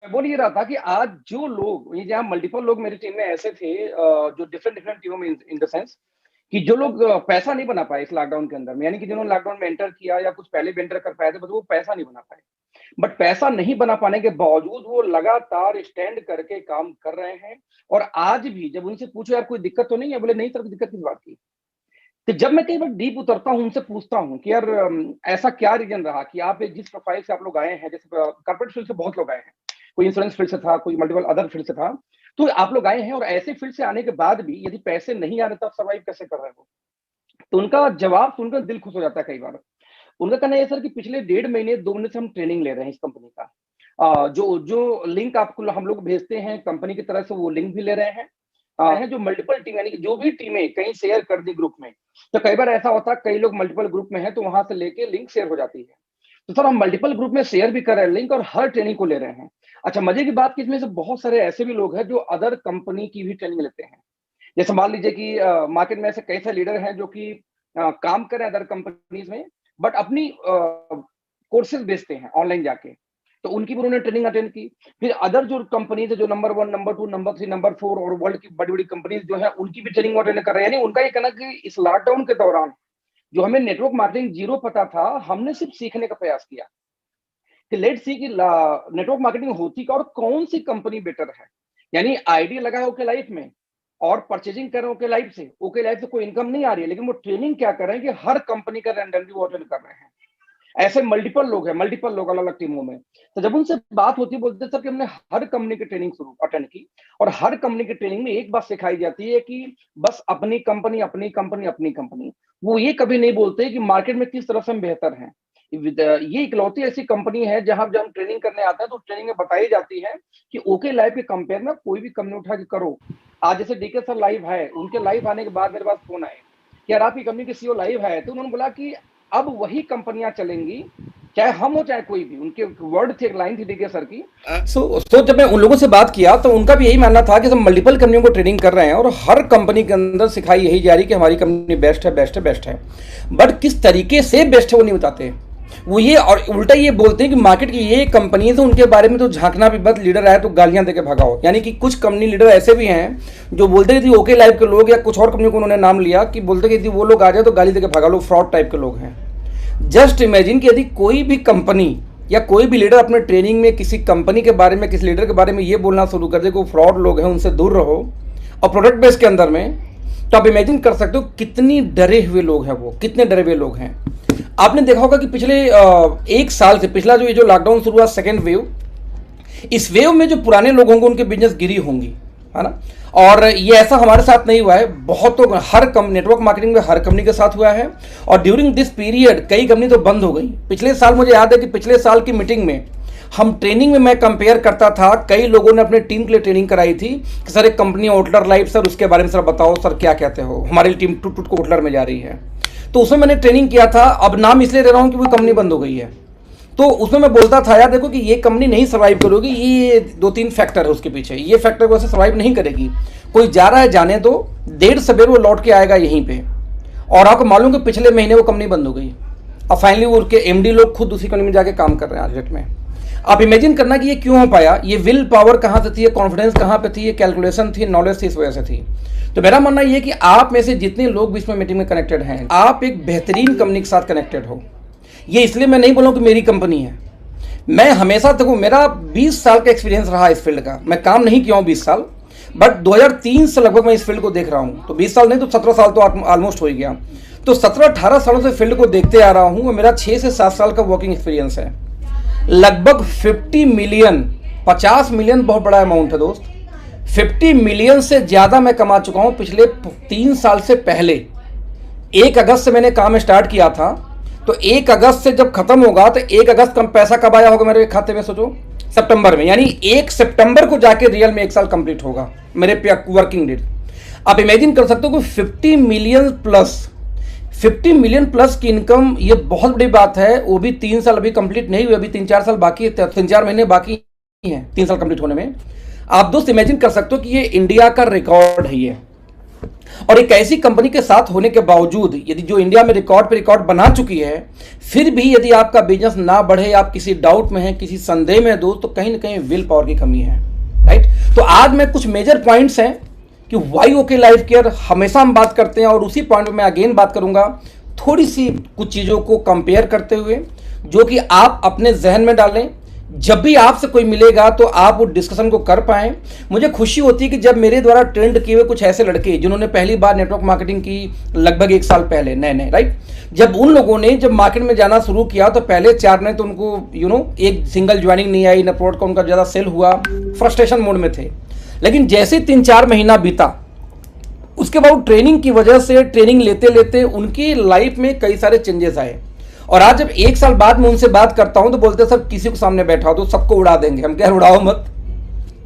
मैं बोल ये रहा था कि आज जो लोग, ये जहाँ मल्टीपल लोग मेरी टीम में ऐसे थे, जो डिफरेंट डिफरेंट टीमों में, इन द सेंस कि जो लोग पैसा नहीं बना पाए इस लॉकडाउन के अंदर में, यानी कि जिन्होंने लॉकडाउन में एंटर किया या कुछ पहले भी एंटर कर पाए थे, बस वो पैसा नहीं बना पाए। बट पैसा नहीं बना पाने के बावजूद वो लगातार स्टैंड करके काम कर रहे हैं। और आज भी जब उनसे पूछो यार कोई दिक्कत तो नहीं है, बोले नहीं सर, दिक्कत किस बात की। तो जब मैं कई बार डीप उतरता हूँ, उनसे पूछता हूँ कि यार ऐसा क्या रीजन रहा कि आप जिस प्रोफाइल से आप लोग आए हैं, जैसे कॉर्पोरेट फील्ड से बहुत लोग आए हैं, कोई इंश्योरेंस फील्ड से था, कोई मल्टीपल अदर फील्ड से था, तो आप लोग आए हैं और ऐसे फील्ड से आने के बाद भी यदि पैसे नहीं आ रहे तो आप सर्वाइव कैसे कर रहे हो। तो उनका जवाब सुनकर दिल खुश हो जाता है कई बार। उनका कहना है सर कि पिछले 1.5 महीने 2 महीने से हम ट्रेनिंग ले रहे हैं इस कंपनी का। जो जो लिंक आपको हम लोग भेजते हैं कंपनी की तरफ से, वो लिंक भी ले रहे हैं। है जो मल्टीपल टीम, यानी कि जो भी टीमें कहीं शेयर कर दी ग्रुप में, तो कई बार ऐसा होता है कई लोग मल्टीपल ग्रुप में हैं तो वहां से लेके लिंक शेयर हो जाती है। तो सर हम मल्टीपल ग्रुप में शेयर भी कर रहे हैं लिंक, और हर ट्रेनिंग को ले रहे हैं। अच्छा, मजे की बात कि इसमें से बहुत सारे ऐसे भी लोग हैं जो अदर कंपनी की भी ट्रेनिंग लेते हैं। जैसे मान लीजिए कि मार्केट में ऐसे कई सारे लीडर हैं जो कि काम करें अदर कंपनीज में, बट अपनी कोर्सेज बेचते हैं ऑनलाइन जाके, तो उनकी भी उन्होंने ट्रेनिंग अटेंड की। फिर अदर जो कंपनीज है, जो नंबर 1, नंबर 2, नंबर 3, नंबर 4 और वर्ल्ड की बड़ी बड़ी कंपनीज जो है, उनकी भी ट्रेनिंग अटेंड कर रहे हैं। यानी उनका ये कहना कि इस लॉकडाउन के दौरान जो हमें नेटवर्क मार्केटिंग जीरो पता था, हमने सिर्फ सीखने का प्रयास किया कि लेट्स सी कि नेटवर्क मार्केटिंग होती का और कौन सी कंपनी बेटर है। यानी आईडी लगा है ओके लाइफ में और परचेजिंग कर रहे हैं ओके लाइफ से, ओके लाइफ से कोई इनकम नहीं आ रही है, लेकिन वो ट्रेनिंग क्या कर रहे हैं कि हर कंपनी का रैंडमली वो अटेंड कर रहे हैं। ऐसे मल्टीपल लोग हैं, मल्टीपल लोग अलग अलग टीमों में। तो जब उनसे बात होती है, बोलते सर कि हमने हर कंपनी की ट्रेनिंग शुरू अटेंड की, और हर कंपनी की ट्रेनिंग में एक बात सिखाई जाती है कि बस अपनी कंपनी, अपनी कंपनी, अपनी कंपनी। वो ये कभी नहीं बोलते कि मार्केट में किस तरह से हम बेहतर हैं। ये इकलौती ऐसी कंपनी है जहां जब हम ट्रेनिंग करने आते हैं तो ट्रेनिंग में बताई जाती है कि ओके लाइफ के कंपेयर में कोई भी कंपनी उठा के करो। आज जैसे डीके सर लाइव है, उनके लाइव आने के बाद मेरे पास फोन आए कि यार आपकी कंपनी के सीईओ लाइव है, तो उन्होंने बोला कि अब वही कंपनियां चलेंगी, चाहे हम हो चाहे कोई भी। उनके वर्ड थी, एक लाइन थी डीके सर की। सो जब मैं उन लोगों से बात किया तो उनका भी यही मानना था कि हम मल्टीपल कंपनियों को ट्रेनिंग कर रहे हैं और हर कंपनी के अंदर सिखाई यही जा रही कि हमारी कंपनी बेस्ट है, बेस्ट है, बेस्ट है। बट किस तरीके से बेस्ट है वो नहीं बताते। वो ये और उल्टा ये बोलते हैं कि मार्केट की ये कंपनी है तो उनके बारे में तो झांकना भी बस, लीडर आए तो गालियां देके भगाओ। यानी कि कुछ कंपनी लीडर ऐसे भी हैं जो बोलते हैं कि ओके लाइफ के लोग या कुछ और कंपनियों को उन्होंने नाम लिया कि बोलते कि वो लोग आ जाए तो गाली देके भगा लो, फ्रॉड टाइप के लोग हैं। जस्ट इमेजिन कि यदि कोई भी कंपनी या कोई भी लीडर अपने ट्रेनिंग में किसी कंपनी के बारे में, किसी लीडर के बारे में ये बोलना शुरू कर दे कि वो फ्रॉड लोग हैं, उनसे दूर रहो, और प्रोडक्ट बेस के अंदर में, तो आप इमेजिन कर सकते हो कितनी डरे हुए लोग हैं वो, कितने डरे हुए लोग हैं। आपने देखा होगा कि पिछले 1 साल से, पिछला जो ये जो लॉकडाउन शुरू हुआ सेकेंड वेव, इस वेव में जो पुराने लोग होंगे उनके बिजनेस गिरी होंगी, है ना। और ये ऐसा हमारे साथ नहीं हुआ है, बहुत तो हर नेटवर्क मार्केटिंग में हर कंपनी के साथ हुआ है। और ड्यूरिंग दिस पीरियड कई कंपनी तो बंद हो गई। पिछले साल मुझे याद है कि पिछले साल की मीटिंग में हम ट्रेनिंग में मैं कंपेयर करता था, कई लोगों ने अपने टीम के लिए ट्रेनिंग कराई थी कि सर एक कंपनी आउटलर लाइफ, सर उसके बारे में सर बताओ, सर क्या कहते हो, हमारी टीम टूट टूट को आउटलर में जा रही है। तो उसमें मैंने ट्रेनिंग किया था। अब नाम इसलिए ले रहा हूँ कि वो कंपनी बंद हो गई है। तो उसमें मैं बोलता था यार देखो कि ये कंपनी नहीं सर्वाइव करोगी, ये 2-3 फैक्टर है उसके पीछे, ये फैक्टर वैसे सर्वाइव नहीं करेगी। कोई जा रहा है जाने दो, देर सवेर वो लौट के आएगा यहीं पे। और आपको मालूम कि पिछले महीने वो कंपनी बंद हो गई, अब फाइनली वो उनके एमडी लोग खुद उसी कंपनी में जाके काम कर रहे हैं आज डेट में। आप इमेजिन करना कि ये क्यों हो पाया, ये विल पावर कहाँ से थी, कॉन्फिडेंस कहाँ पे थी, ये कैलकुलेशन थी, नॉलेज थी, इस वजह से थी। तो मेरा मानना ये कि आप में से जितने लोग भी इसमें मीटिंग में कनेक्टेड हैं, आप एक बेहतरीन कंपनी के साथ कनेक्टेड हो। ये इसलिए मैं नहीं बोलूँ कि मेरी कंपनी है, मैं हमेशा देखो मेरा 20 साल का एक्सपीरियंस रहा इस फील्ड का। मैं काम नहीं किया हूँ 20 साल, बट 2003 से लगभग मैं इस फील्ड को देख रहा हूँ। तो 20 साल नहीं तो 17 साल तो ऑलमोस्ट हो ही गया। तो 17-18 सालों से फील्ड को देखते आ रहा हूँ। मेरा 6 से 7 साल का वर्किंग एक्सपीरियंस है। लगभग 50 मिलियन, 50 मिलियन बहुत बड़ा अमाउंट है दोस्त, 50 मिलियन से ज़्यादा मैं कमा चुका हूँ पिछले 3 साल से पहले। 1 अगस्त से मैंने काम स्टार्ट किया था, तो 1 अगस्त से जब खत्म होगा तो 1 अगस्त का पैसा कब आया होगा मेरे खाते में, सोचो, सितंबर में। यानी 1 सितंबर को जाके रियल में 1 साल कंप्लीट होगा मेरे वर्किंग डेट। आप इमेजिन कर सकते हो कि 50 मिलियन प्लस की इनकम, ये बहुत बड़ी बात है। वो भी 3 साल अभी कंप्लीट नहीं हुए, अभी 3-4 साल बाकी, 3-4 महीने बाकी हैं 3 साल कंप्लीट होने में। आप दोस्त इमेजिन कर सकते हो कि ये इंडिया का रिकॉर्ड है ये। और एक ऐसी कंपनी के साथ होने के बावजूद यदि जो इंडिया में रिकॉर्ड पे रिकॉर्ड बना चुकी है, फिर भी यदि आपका बिजनेस ना बढ़े, आप किसी डाउट में हैं, किसी संदेह में हैं दोस्त, तो कहीं ना कहीं विल पावर की कमी है, राइट। तो आज मैं कुछ मेजर पॉइंट्स हैं कि वाई ओके लाइफ केयर हमेशा हम बात करते हैं, और उसी पॉइंट में मैं अगेन बात करूंगा थोड़ी सी कुछ चीज़ों को कंपेयर करते हुए, जो कि आप अपने जहन में डालें। जब भी आपसे कोई मिलेगा तो आप उस डिस्कशन को कर पाएं। मुझे खुशी होती है कि जब मेरे द्वारा ट्रेंड किए हुए कुछ ऐसे लड़के जिन्होंने पहली बार नेटवर्क मार्केटिंग की लगभग 1 साल पहले, नए नए, राइट, जब उन लोगों ने जब मार्केट में जाना शुरू किया तो पहले 4 ने तो उनको एक सिंगल ज्वाइनिंग नहीं आई, न प्रोडक्ट का उनका ज़्यादा सेल हुआ, फ्रस्ट्रेशन मोड में थे। लेकिन जैसे 3-4 महीना बीता, उसके बाद ट्रेनिंग की वजह से ट्रेनिंग लेते लेते उनकी लाइफ में कई सारे चेंजेस आए। और आज जब 1 साल बाद मैं उनसे बात करता हूं तो बोलते हैं सर किसी को सामने बैठा हो तो सबको उड़ा देंगे। हम कह उड़ाओ मत,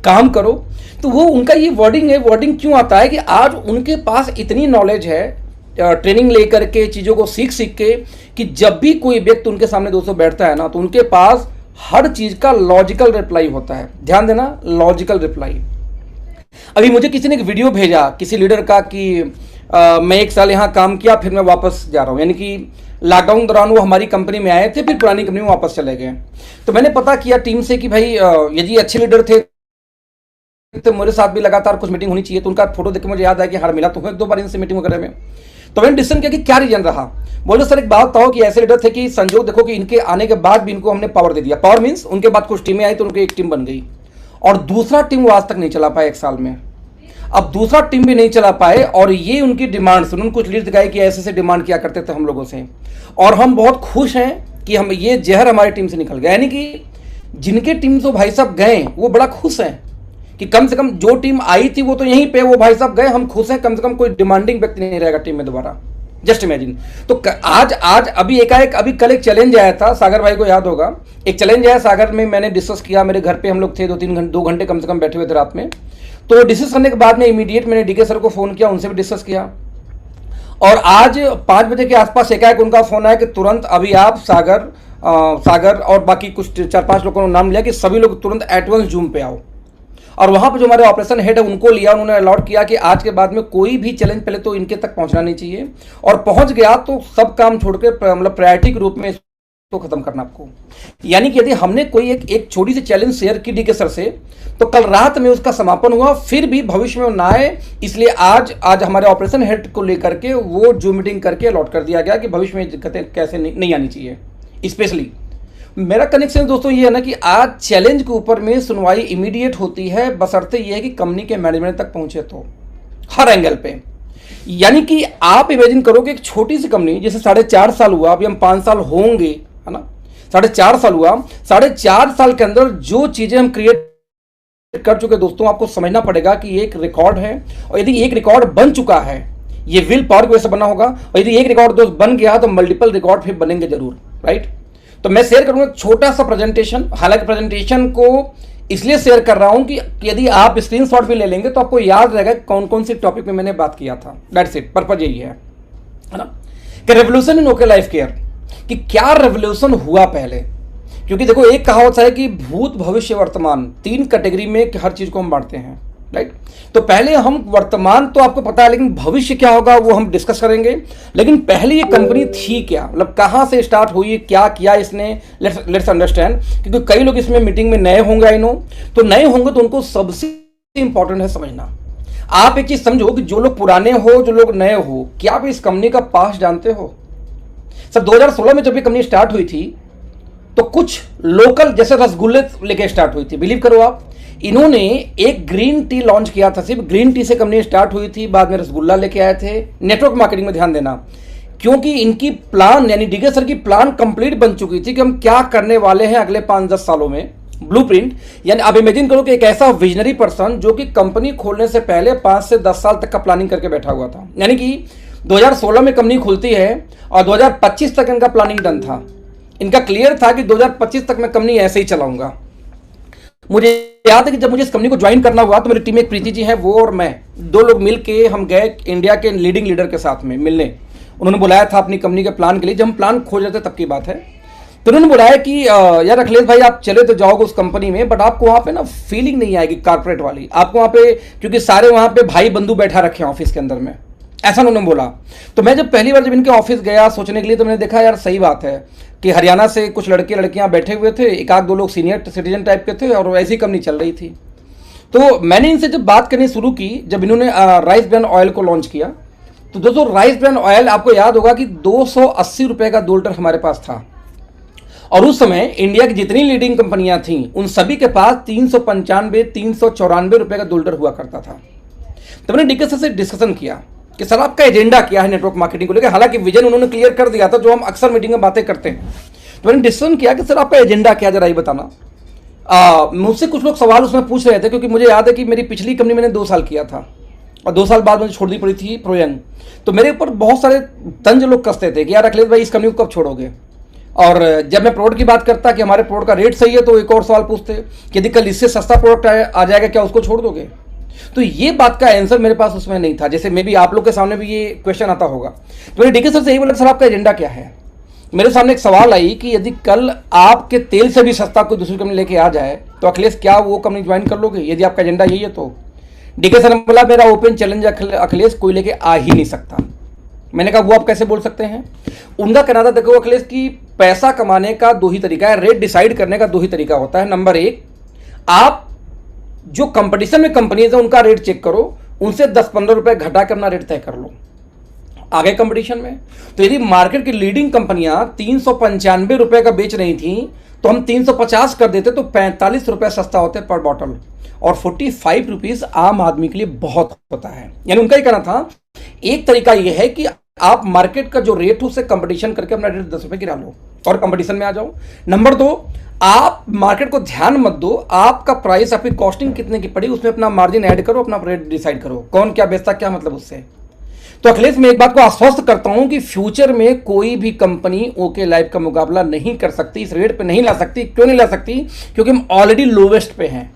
काम करो। तो वो उनका ये वर्डिंग है। वर्डिंग क्यों आता है कि आज उनके पास इतनी नॉलेज है ट्रेनिंग लेकर के, चीज़ों को सीख सीख के, कि जब भी कोई व्यक्ति उनके सामने दोस्तों बैठता है ना, तो उनके पास हर चीज़ का लॉजिकल रिप्लाई होता है। ध्यान देना, लॉजिकल रिप्लाई। अभी मुझे किसी ने एक वीडियो भेजा किसी लीडर का कि मैं 1 साल यहाँ काम किया, फिर मैं वापस जा रहा हूँ, यानी कि लॉकडाउन दौरान वो हमारी कंपनी में आए थे, फिर पुरानी कंपनी में वापस चले गए। तो मैंने पता किया टीम से कि भाई यदि अच्छे लीडर थे तो मेरे साथ भी लगातार कुछ मीटिंग होनी चाहिए। तो उनका फोटो देख के मुझे याद आया कि हाँ मिला तो 1-2 बार इनसे मीटिंग वगैरह में। तो मैंने डिसीजन किया कि क्या रीजन रहा। बोले सर एक बात बताओ कि ऐसे लीडर थे कि संजोग देखो कि इनके आने के बाद भी इनको हमने पावर दे दिया। पावर मीन्स उनके बाद कुछ टीमें आई तो उनकी एक टीम बन गई, और दूसरा टीम वो आज तक नहीं चला पाया 1 साल में। अब दूसरा टीम भी नहीं चला पाए, और ये उनकी डिमांड्स, उन्होंने कुछ लीड दिखाए कि ऐसे डिमांड किया करते थे हम लोगों से, और हम बहुत खुश हैं कि हम ये जहर हमारी टीम से निकल गया। यानी कि जिनके टीम तो भाई साहब गए वो बड़ा खुश हैं कि कम से कम जो टीम आई थी वो तो यहीं पे, वो भाई साहब गए, हम खुश हैं, कम से कम कोई डिमांडिंग व्यक्ति नहीं रहेगा टीम में दोबारा। Just imagine. तो आज अभी एकाएक अभी कल एक चैलेंज आया था, सागर भाई को याद होगा, एक चैलेंज आया सागर में, मैंने डिस्कस किया, मेरे घर पे हम लोग थे 2 घंटे कम से कम बैठे हुए थे रात में। तो डिस्कस करने के बाद में इमीडिएट मैंने डीके सर को फ़ोन किया, उनसे भी डिस्कस किया, और आज 5 बजे के आसपास एकाएक उनका फ़ोन आया कि तुरंत अभी आप सागर और बाकी कुछ 4-5 लोगों ने नाम लिया कि सभी लोग तुरंत एटवंस जूम पे आओ। और वहाँ पर जो हमारे ऑपरेशन हेड है उनको लिया, उन्होंने अलॉट किया कि आज के बाद में कोई भी चैलेंज पहले तो इनके तक पहुँचना नहीं चाहिए, और पहुँच गया तो सब काम छोड़ के मतलब प्रायोरिटी के रूप में तो खत्म करना आपको। यानी कि यदि हमने कोई एक छोटी सी चैलेंज शेयर की डीके सर से, तो कल रात में उसका समापन हुआ, फिर भी भविष्य में ना आए, इसलिए आज हमारे ऑपरेशन हेड को लेकर के वो जो मीटिंग करके अलॉट कर दिया गया कि भविष्य में दिक्कतें कैसे नहीं आनी चाहिए। स्पेशली मेरा कनेक्शन दोस्तों ये है ना कि आज चैलेंज के ऊपर में सुनवाई इमीडिएट होती है, बशर्ते ये है कि कंपनी के मैनेजमेंट तक पहुंचे, तो हर एंगल पे। यानी कि आप इमेजिन करो कि एक छोटी सी कंपनी जैसे 4.5 साल हुआ, अभी हम 5 साल होंगे, है ना, 4.5 साल हुआ, 4.5 साल के अंदर जो चीजें हम क्रिएट कर चुके दोस्तों, आपको समझना पड़ेगा कि ये एक रिकॉर्ड है, और यदि एक रिकॉर्ड बन चुका है, ये विल पावर की वजह से बना होगा, और यदि एक रिकॉर्ड दोस्त बन गया तो मल्टीपल रिकॉर्ड फिर बनेंगे जरूर, राइट। तो मैं शेयर करूंगा छोटा सा प्रेजेंटेशन, हालांकि प्रेजेंटेशन को इसलिए शेयर कर रहा हूं कि यदि आप स्क्रीनशॉट भी ले लेंगे तो आपको याद रहेगा कौन कौन से टॉपिक में मैंने बात किया था। दैट्स इट, पर्पज यही है ना, कि revolution in okay life care, कि क्या रेवोल्यूशन हुआ पहले। क्योंकि देखो एक कहावत है कि भूत भविष्य वर्तमान, 3 कैटेगरी में हर चीज को हम बांटते हैं, राइट। तो पहले हम वर्तमान तो आपको पता है, लेकिन भविष्य क्या होगा वो हम डिस्कस करेंगे। लेकिन पहले ये कंपनी थी क्या, मतलब कहाँ से स्टार्ट हुई, क्या किया इसने, लेट्स अंडरस्टैंड। क्योंकि कई लोग इसमें मीटिंग में नए होंगे, आई नो, तो नए होंगे तो उनको सबसे इंपॉर्टेंट है समझना। आप एक चीज समझो कि जो लोग पुराने हो, जो लोग नए हो, क्या आप इस कंपनी का पास जानते हो। सर 2016 में जब ये कंपनी स्टार्ट हुई थी तो कुछ लोकल जैसे रसगुल्ले लेके स्टार्ट हुई थी, बिलीव करो आप। इन्होंने एक ग्रीन टी लॉन्च किया था, सिर्फ ग्रीन टी से कंपनी स्टार्ट हुई थी, बाद में रसगुल्ला लेके आए थे। नेटवर्क मार्केटिंग में ध्यान देना, क्योंकि इनकी प्लान यानी डीके सर की प्लान कंप्लीट बन चुकी थी कि हम क्या करने वाले हैं अगले 5-10 सालों में, ब्लूप्रिंट। यानी आप इमेजिन करो कि एक ऐसा विजनरी पर्सन जो कि कंपनी खोलने से पहले 5 से 10 साल तक का प्लानिंग करके बैठा हुआ था। यानी कि 2016 में कंपनी खुलती है और 2025 तक इनका प्लानिंग डन था। इनका क्लियर था कि 2025 तक मैं कंपनी ऐसे ही चलाऊंगा। मुझे याद है कि जब मुझे इस कंपनी को ज्वाइन करना हुआ तो मेरी टीम में एक प्रीति जी हैं, वो और मैं 2 लोग मिल के हम गए इंडिया के लीडिंग लीडर के साथ में मिलने। उन्होंने बुलाया था अपनी कंपनी के प्लान के लिए, जब हम प्लान खोज रहे थे तब की बात है। तो उन्होंने बुलाया कि यार अखिलेश भाई आप चले तो जाओगे उस कंपनी में, बट आपको वहाँ पे ना फीलिंग नहीं आएगी कारपोरेट वाली। आपको वहाँ पे, क्योंकि सारे वहाँ पे भाई बंधु बैठा रखे हैं ऑफिस के अंदर में, ऐसा उन्होंने बोला। तो मैं जब पहली बार जब इनके ऑफिस गया सोचने के लिए, तो मैंने देखा यार सही बात है कि हरियाणा से कुछ लड़के लड़कियां बैठे हुए थे, एक आध दो लोग सीनियर सिटीजन टाइप के थे, और ऐसी कंपनी चल रही थी। तो मैंने इनसे जब बात करनी शुरू की, जब इन्होंने राइस ब्रांड ऑयल को लॉन्च किया, तो दोस्तों राइस ब्रांड ऑयल आपको याद होगा कि 280 रुपए का 2 लीटर हमारे पास था, और उस समय इंडिया की जितनी लीडिंग कंपनियां थीं उन सभी के पास 395 394 रुपए का 2 लीटर हुआ करता था। तो मैंने डीके से डिस्कशन किया कि सर आपका एजेंडा क्या है नेटवर्क मार्केटिंग को लेकर। हालांकि विजन उन्होंने क्लियर कर दिया था, जो हम अक्सर मीटिंग में बातें करते हैं। तो मैंने डिस्कशन किया कि सर आपका एजेंडा क्या, जरा ये बताना। मुझसे कुछ लोग सवाल उसमें पूछ रहे थे, क्योंकि मुझे याद है कि मेरी पिछली कंपनी मैंने 2 साल किया था, और 2 साल बाद मुझे छोड़नी पड़ी थी प्रोयंग। तो मेरे ऊपर बहुत सारे तंज लोग कसते थे कि यार अखिलेश भाई इस कंपनी को कब छोड़ोगे। और जब मैं प्रोडक्ट की बात करता कि हमारे प्रोडक्ट का रेट सही है, तो एक और सवाल पूछते कि यदि कल इससे सस्ता प्रोडक्ट आ जाएगा क्या उसको छोड़ दोगे। तो ये बात का आंसर मेरे पास उसमें नहीं था, जैसे मे भी आप लोग के सामने भी ये क्वेश्चन आता होगा। तो मैंने डीके सर से यही बोला, सर आपका एजेंडा क्या है। मेरे सामने एक सवाल आई कि यदि कल आपके तेल से भी सस्ता कोई दूसरी कंपनी लेके आ जाए तो अखिलेश क्या वो कंपनी ज्वाइन कर लोगे, यदि आपका एजेंडा यही है तो। डीके सर ने बोला मेरा ओपन चैलेंज अखिलेश, कोई लेके आ ही नहीं सकता। मैंने कहा वो आप कैसे बोल सकते हैं। उनका कहना था देखो अखिलेश की पैसा कमाने का 2 ही तरीका है, रेट डिसाइड करने का 2 ही तरीका होता है। नंबर 1, आप जो कंपटीशन में कंपनीज है उनका रेट चेक करो, उनसे 10-15 रुपए घटा के अपना रेट तय कर लो आगे कंपटीशन में। तो यदि मार्केट की लीडिंग कंपनियां 395 रुपए का बेच रही थी, तो हम 350 कर देते तो 45 रुपए सस्ता होते पर बॉटल, और 45 रुपीज आम आदमी के लिए बहुत होता है। यानी उनका ही कहना था एक तरीका यह है कि आप मार्केट का जो रेट है उससे कंपटीशन करके अपना रेट 10 रुपए गिरा लो और कंपटीशन में आ जाओ। नंबर 2, आप मार्केट को ध्यान मत दो, आपका प्राइस आपकी कॉस्टिंग कितने की पड़ी उसमें अपना मार्जिन ऐड करो, अपना रेट डिसाइड करो, कौन क्या बेचता क्या मतलब उससे। तो अखिलेश मैं एक बात को आश्वस्त करता हूं कि फ्यूचर में कोई भी कंपनी ओके लाइफ का मुकाबला नहीं कर सकती, इस रेट पे नहीं ला सकती। क्यों नहीं ला सकती, क्योंकि हम ऑलरेडी लोवेस्ट पे हैं।